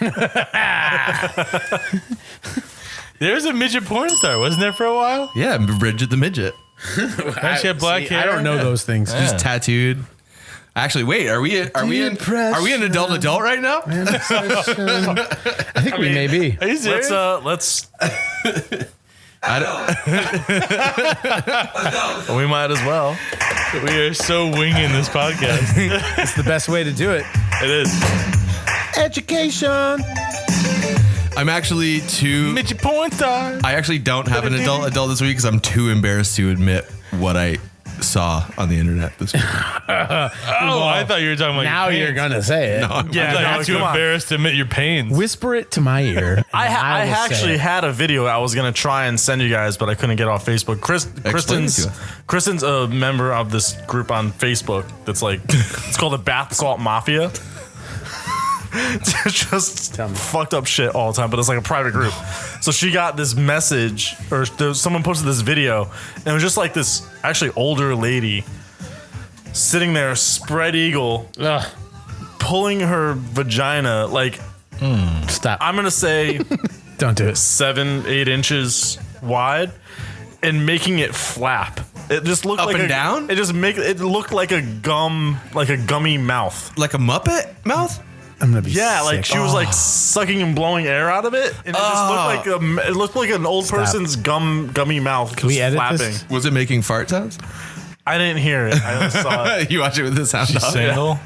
Speaker 3: There was a midget porn star, wasn't there, for a while?
Speaker 2: Yeah, Bridget the midget.
Speaker 3: She had black hair.
Speaker 5: I don't know those things.
Speaker 2: She's tattooed. Actually, wait, are we an adult right now?
Speaker 5: I think we may be.
Speaker 3: Are you serious?
Speaker 4: Let's. We might as well.
Speaker 3: We are so winging this podcast.
Speaker 5: It's the best way to do it.
Speaker 3: It is.
Speaker 5: Education.
Speaker 2: I'm actually too.
Speaker 3: Midget porn star.
Speaker 2: I actually don't have an adult this week because I'm too embarrassed to admit what I saw on the internet this week.
Speaker 3: I thought you were talking about
Speaker 5: Now
Speaker 3: your
Speaker 5: you're
Speaker 3: pains.
Speaker 5: gonna say it.
Speaker 3: I thought you were too
Speaker 4: come on.
Speaker 3: embarrassed to admit your pains.
Speaker 5: Whisper it to my ear.
Speaker 4: I
Speaker 5: will say
Speaker 4: actually
Speaker 5: it.
Speaker 4: had a video I was gonna try and send you guys, but I couldn't get off Facebook. Kristen's a member of this group on Facebook that's like it's called the Bath Salt Mafia. It's just fucked up shit all the time, but it's like a private group. So she got this message, or someone posted this video, and it was just like this actually older lady sitting there, spread eagle, pulling her vagina like
Speaker 5: Stop.
Speaker 4: I'm gonna say
Speaker 5: Don't do it.
Speaker 4: 7-8 inches wide, and making it flap. It just looked
Speaker 2: Up
Speaker 4: like
Speaker 2: and
Speaker 4: a,
Speaker 2: down?
Speaker 4: It looked like a gummy mouth.
Speaker 2: Like a Muppet mouth?
Speaker 5: I'm gonna be
Speaker 4: Yeah, like
Speaker 5: sick.
Speaker 4: she was like sucking and blowing air out of it, and it looked like an old person's gummy mouth.
Speaker 5: Can we
Speaker 4: just
Speaker 5: edit
Speaker 4: flapping.
Speaker 5: this?
Speaker 2: Was it making fart sounds?
Speaker 4: I didn't hear it. I just saw it.
Speaker 2: You watch it with the sound
Speaker 3: She's
Speaker 2: off.
Speaker 3: single.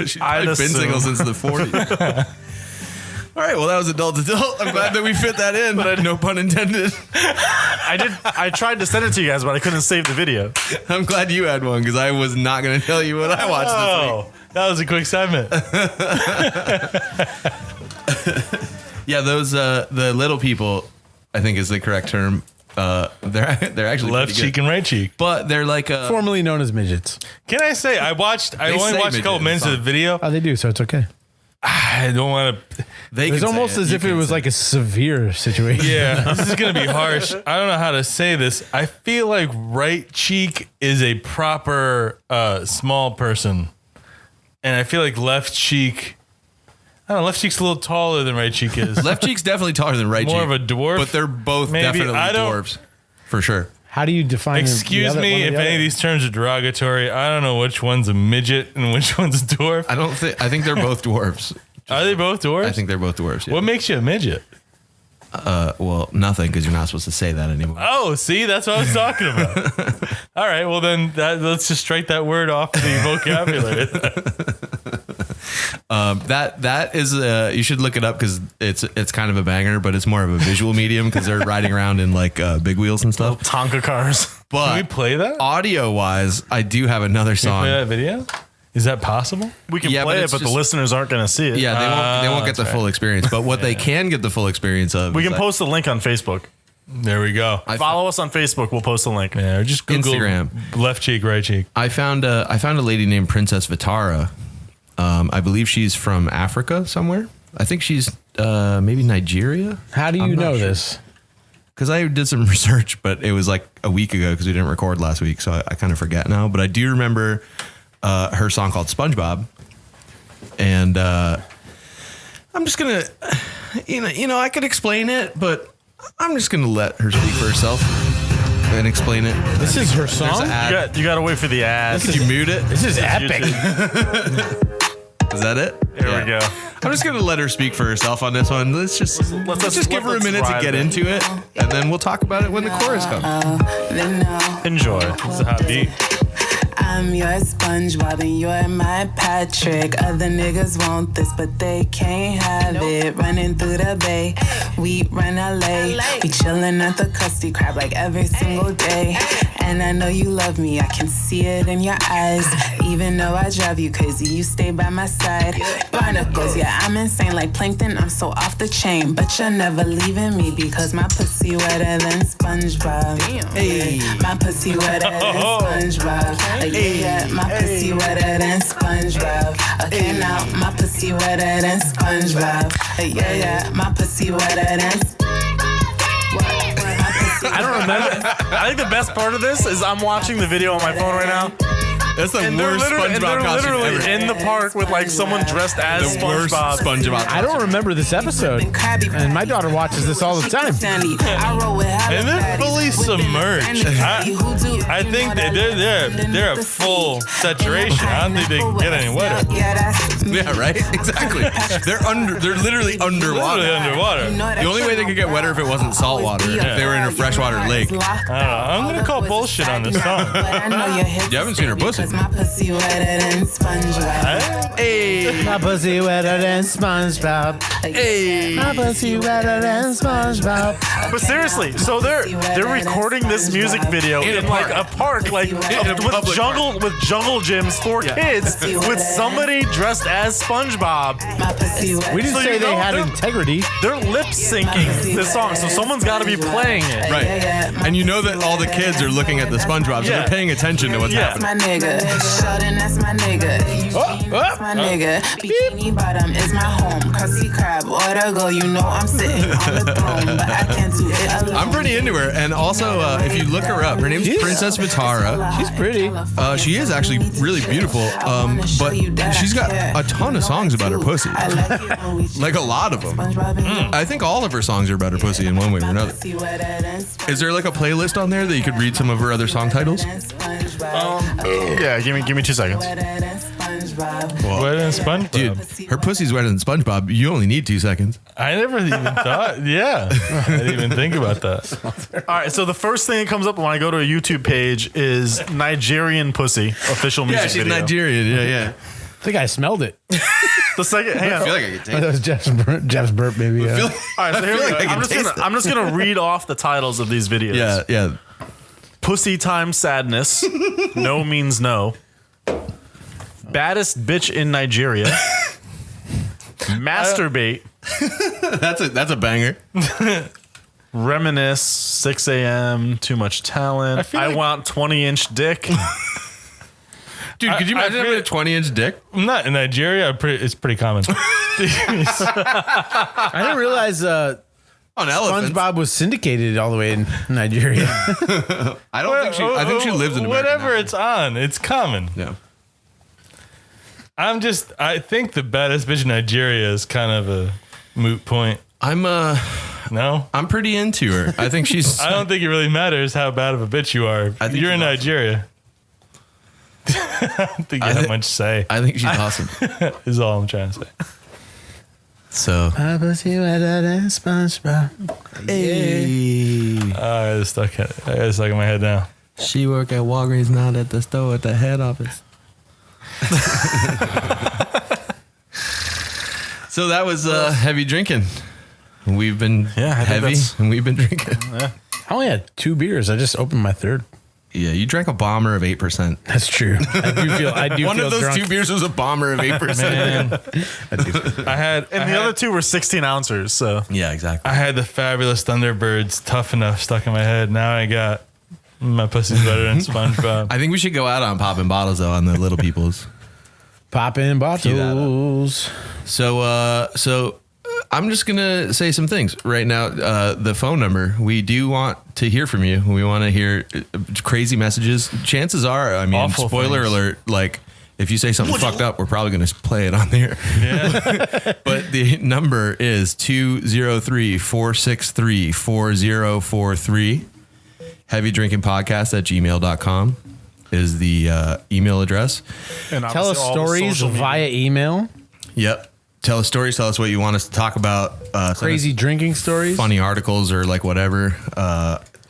Speaker 2: She's
Speaker 4: I'd
Speaker 2: probably been
Speaker 4: assume.
Speaker 2: single since the 40s. All right, well, that was adult. I'm glad that we fit that in, but no pun intended.
Speaker 4: I tried to send it to you guys, but I couldn't save the video.
Speaker 2: I'm glad you had one because I was not going to tell you what I watched this week.
Speaker 3: That was a quick segment.
Speaker 2: Yeah, those the little people, I think is the correct term. They're actually
Speaker 3: Left
Speaker 2: pretty
Speaker 3: cheek
Speaker 2: good.
Speaker 3: and right cheek.
Speaker 2: But they're like
Speaker 5: formerly known as midgets.
Speaker 3: Can I say I only
Speaker 2: say
Speaker 3: watched a couple
Speaker 2: midget
Speaker 3: minutes of the
Speaker 2: song.
Speaker 3: video.
Speaker 5: Oh, they do, so it's okay.
Speaker 3: I don't want to.
Speaker 5: It's almost as if it was like a severe situation.
Speaker 3: Yeah, this is gonna be harsh. I don't know how to say this. I feel like right cheek is a proper small person, and I feel like left cheek. I don't know. Left cheek's a little taller than right cheek is.
Speaker 2: left cheek's definitely taller than right cheek.
Speaker 3: More of a dwarf,
Speaker 2: but they're both
Speaker 3: maybe.
Speaker 2: definitely
Speaker 3: I don't-
Speaker 2: dwarves for sure.
Speaker 5: How do you define?
Speaker 3: Excuse me if any of these terms are derogatory. I don't know which one's a midget and which one's a dwarf.
Speaker 2: I think they're both dwarves.
Speaker 3: Are they both dwarves?
Speaker 2: I think they're both dwarves. Yeah.
Speaker 3: What makes you a midget?
Speaker 2: Well, nothing, because you're not supposed to say that anymore.
Speaker 3: Oh, see, that's what I was talking about. All right, well then, let's just strike that word off the vocabulary.
Speaker 2: That is you should look it up because it's kind of a banger, but it's more of a visual medium because they're riding around in like big wheels and stuff.
Speaker 4: Tonka cars.
Speaker 2: But
Speaker 3: Can we play that?
Speaker 2: audio wise, I do have another
Speaker 3: Can we
Speaker 2: song.
Speaker 3: play that video? Is that possible?
Speaker 4: We can
Speaker 2: Yeah, but
Speaker 4: play it,
Speaker 2: it's
Speaker 4: but the
Speaker 2: just-
Speaker 4: listeners aren't going to see it.
Speaker 2: Yeah, they won't get the full experience. But what they can get the full experience of,
Speaker 4: We
Speaker 2: is
Speaker 4: can
Speaker 2: that
Speaker 4: post a link on Facebook.
Speaker 3: There we go.
Speaker 4: Follow us on Facebook. We'll post a link.
Speaker 3: Yeah, or just Google
Speaker 2: Instagram.
Speaker 3: left cheek, right cheek.
Speaker 2: I found a lady named Princess Vitara. I believe she's from Africa somewhere. I think she's maybe Nigeria.
Speaker 5: How do you
Speaker 2: I'm not
Speaker 5: know
Speaker 2: sure.
Speaker 5: this?
Speaker 2: Because I did some research, but it was like a week ago because we didn't record last week, so I kind of forget now. But I do remember her song called SpongeBob, and I'm just gonna, you know, I could explain it, but I'm just gonna let her speak for herself and explain it.
Speaker 5: This is her
Speaker 2: There's
Speaker 5: song.
Speaker 2: an ad.
Speaker 4: You got to wait for the ad.
Speaker 2: Could you mute it?
Speaker 5: This is epic.
Speaker 2: Is that it?
Speaker 4: There we go.
Speaker 2: I'm just gonna let her speak for herself on this one. Let's just give her a minute to get into it, and then we'll talk about it when the chorus comes.
Speaker 4: Enjoy.
Speaker 3: It's a hot beat.
Speaker 8: I'm your SpongeBob and you're my Patrick. Other niggas want this, but they can't have it. Running through the bay, we run LA. We chillin' at the Krusty Krab like every single day. And I know you love me, I can see it in your eyes. Even though I drive you crazy, you stay by my side. Barnacles, yeah, I'm insane like plankton, I'm so off the chain. But you're never leaving me because my pussy wetter than SpongeBob. Hey, my pussy wetter than SpongeBob. Yeah, my pussy wetter than SpongeBob. Okay, now my pussy wetter than SpongeBob. Yeah, my pussy wetter than
Speaker 4: I don't remember. I think the best part of this is I'm watching the video on my phone right now.
Speaker 2: That's the
Speaker 4: And they're
Speaker 2: worst
Speaker 4: literally,
Speaker 2: SpongeBob costume
Speaker 4: literally
Speaker 2: ever.
Speaker 4: in the park with like someone dressed as
Speaker 2: The worst
Speaker 4: SpongeBob.
Speaker 2: SpongeBob.
Speaker 5: I don't remember this episode, and my daughter watches this all the time.
Speaker 3: And they're fully submerged. I think they're a full saturation. I don't think they can get any wetter.
Speaker 2: Yeah, right? Exactly. They're literally underwater.
Speaker 3: Literally underwater.
Speaker 2: The only way they could get wetter if it wasn't salt water. If they were in a freshwater lake.
Speaker 3: I don't know. I'm gonna call bullshit on this song.
Speaker 2: You haven't seen her pussy.
Speaker 8: My pussy wetter than SpongeBob.
Speaker 2: Hey.
Speaker 5: My pussy wetter than SpongeBob.
Speaker 2: Hey.
Speaker 5: My pussy wetter than SpongeBob.
Speaker 4: But seriously, so they're recording this music video in like a park, like
Speaker 2: a
Speaker 4: with
Speaker 2: public
Speaker 4: jungle gyms for kids with somebody dressed as SpongeBob.
Speaker 8: My pussy wetter.
Speaker 5: We didn't
Speaker 4: So
Speaker 5: say
Speaker 4: you
Speaker 5: they
Speaker 4: know
Speaker 5: had
Speaker 4: they're-
Speaker 5: integrity.
Speaker 4: They're lip syncing this song, so someone's got to be playing it.
Speaker 2: Right. And you know that all the kids are looking at the SpongeBob, so
Speaker 4: Yeah.
Speaker 2: they're paying attention to what's
Speaker 4: Yeah.
Speaker 2: happening.
Speaker 8: My nigga, nigga. Sheldon, that's my nigga. Eugene, that's my nigga. Bikini Bottom is my home. Krusty Krab, order go. You know I'm sitting on the throne, but I can't do it alone.
Speaker 2: I'm pretty into her. And also, if you look her up, her name's Princess Vitara.
Speaker 5: She's pretty.
Speaker 2: She is actually really beautiful, but she's got a ton of songs about her pussy. Like a lot of them. I think all of her songs are about her pussy in one way or another. Is there like a playlist on there that you could read some of her other song titles?
Speaker 4: Yeah, give me 2 seconds.
Speaker 3: Wetter than SpongeBob.
Speaker 2: Dude, her pussy's wetter than SpongeBob. You only need 2 seconds.
Speaker 3: I never even thought. Yeah, I didn't even think about that.
Speaker 4: All right, so the first thing that comes up when I go to a YouTube page is Nigerian pussy official music
Speaker 2: she's
Speaker 4: video.
Speaker 2: Nigerian. Yeah.
Speaker 5: I think I smelled it.
Speaker 4: The second, hang on.
Speaker 2: I feel like I could taste
Speaker 5: That was Jeff's burp, maybe. Yeah.
Speaker 4: All right, so here we go.
Speaker 2: like I can
Speaker 4: I'm just gonna read off the titles of these videos.
Speaker 2: Yeah.
Speaker 4: Pussy time sadness. No means no. Baddest bitch in Nigeria. Masturbate.
Speaker 2: That's a banger.
Speaker 4: Reminisce. 6 a.m. Too much talent. I want 20-inch dick.
Speaker 2: Dude, could you imagine having a 20-inch dick?
Speaker 3: Not in Nigeria. It's pretty common.
Speaker 5: I didn't realize
Speaker 2: On elephants.
Speaker 5: SpongeBob was syndicated all the way in Nigeria.
Speaker 2: I think she lives in America.
Speaker 3: Whatever
Speaker 2: now.
Speaker 3: it's on, it's common.
Speaker 2: Yeah.
Speaker 3: I think the baddest bitch in Nigeria is kind of a moot point. No?
Speaker 2: I'm pretty into her. I think she's.
Speaker 3: I don't think it really matters how bad of a bitch you are.
Speaker 2: I think
Speaker 3: You're in
Speaker 2: she's awesome.
Speaker 3: Nigeria. I don't think you have much say,
Speaker 2: I think she's awesome.
Speaker 3: is all I'm trying to say.
Speaker 2: So.
Speaker 5: I pussy wetter than SpongeBob.
Speaker 2: Hey.
Speaker 3: I got it stuck in my head now.
Speaker 2: She work at Walgreens, not at the store at the head office. So that was heavy drinking. We've been heavy and we've been drinking.
Speaker 5: I only had 2 beers. I just opened my third.
Speaker 2: Yeah, you drank a bomber of 8%.
Speaker 5: That's true. I do
Speaker 2: One
Speaker 5: feel
Speaker 2: of those
Speaker 5: drunk.
Speaker 2: 2 beers was a bomber of 8%.
Speaker 3: Man,
Speaker 4: And the other 2 were 16 ounces. So
Speaker 2: Yeah, exactly.
Speaker 3: I had the fabulous Thunderbirds Tough Enough stuck in my head. Now I got my pussy's better than SpongeBob.
Speaker 2: I think we should go out on popping bottles though on the little peoples.
Speaker 5: Popping bottles.
Speaker 2: So I'm just gonna say some things right now. The phone number, we do want to hear from you. We want to hear crazy messages. Chances are, I mean,
Speaker 3: Awful
Speaker 2: spoiler
Speaker 3: things.
Speaker 2: alert, like if you say something fucked up, we're probably gonna play it on there.
Speaker 3: Yeah.
Speaker 2: But the number is 203-463-4043. heavydrinkingpodcast@gmail.com is the email address.
Speaker 4: and
Speaker 5: Tell us
Speaker 4: obviously all the
Speaker 5: stories
Speaker 4: social media.
Speaker 5: via email.
Speaker 2: Yep. Tell us stories. Tell us what you want us to talk about. Send
Speaker 5: Crazy
Speaker 2: us
Speaker 5: drinking stories.
Speaker 2: funny articles or like whatever.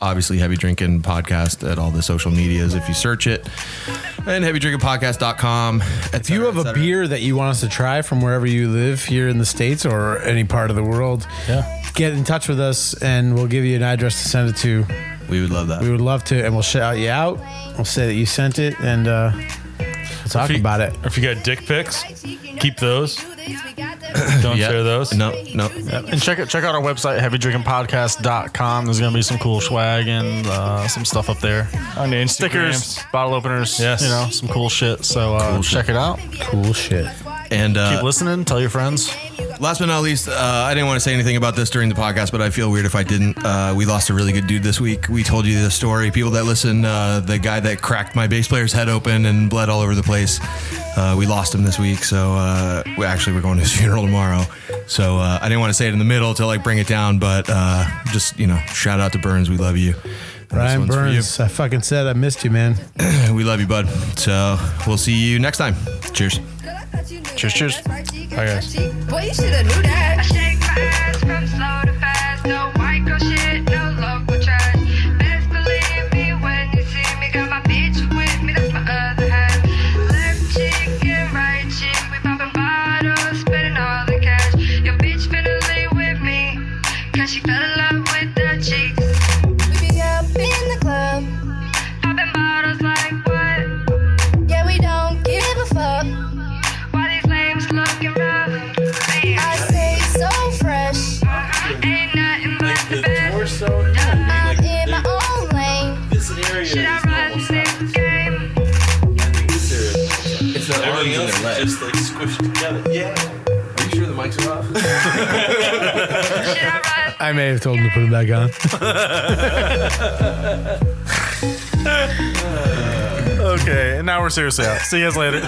Speaker 2: Obviously, Heavy Drinking Podcast at all the social medias if you search it. And heavydrinkingpodcast.com.
Speaker 5: If you have a beer that you want us to try from wherever you live here in the States or any part of the world, get in touch with us and we'll give you an address to send it to.
Speaker 2: We would love that.
Speaker 5: We would love to, and we'll shout you out. We'll say that you sent it, and we'll talk about it.
Speaker 3: Or if you got dick pics, keep those. Don't
Speaker 2: Yeah.
Speaker 3: share those.
Speaker 2: No.
Speaker 4: And check out our website, heavydrinkingpodcast.com. There's going to be some cool swag and some stuff up there.
Speaker 3: On the Instagrams.
Speaker 4: Stickers, bottle openers,
Speaker 3: Yes.
Speaker 4: some cool shit. So check it out.
Speaker 5: Cool shit.
Speaker 2: And
Speaker 4: Keep listening. Tell your friends.
Speaker 2: last but not least, I didn't want to say anything about this during the podcast, but I feel weird if I didn't. We lost a really good dude this week. We told you the story. People that listen, the guy that cracked my bass player's head open and bled all over the place. We lost him this week, so we're going to his funeral tomorrow. So I didn't want to say it in the middle to like bring it down, but just shout out to Burns. We love you. And this
Speaker 5: Ryan
Speaker 2: one's for you.
Speaker 5: Burns, I fucking said I missed you, man.
Speaker 2: We love you, bud. So we'll see you next time. Cheers.
Speaker 4: Cheers.
Speaker 3: Bye, guys.
Speaker 6: Boy, you should have knew that.
Speaker 8: I shake my ass from slow to fast. No white girl shit, no local trash. Best believe me when you see me. Got my bitch with me, that's my other half. Left cheek and right cheek, we popping bottles, spending all the cash. Your bitch finna leave with me, cause she fell in love with the cheeks. We be up in the club, popping bottles like what? Yeah, we don't give a fuck. Why these lames looking rough? I say so
Speaker 3: fist like squished together. Yeah.
Speaker 2: Are you sure the mics are off?
Speaker 5: I may have told him to put it back on.
Speaker 4: Okay, and now we're seriously out. See you guys later.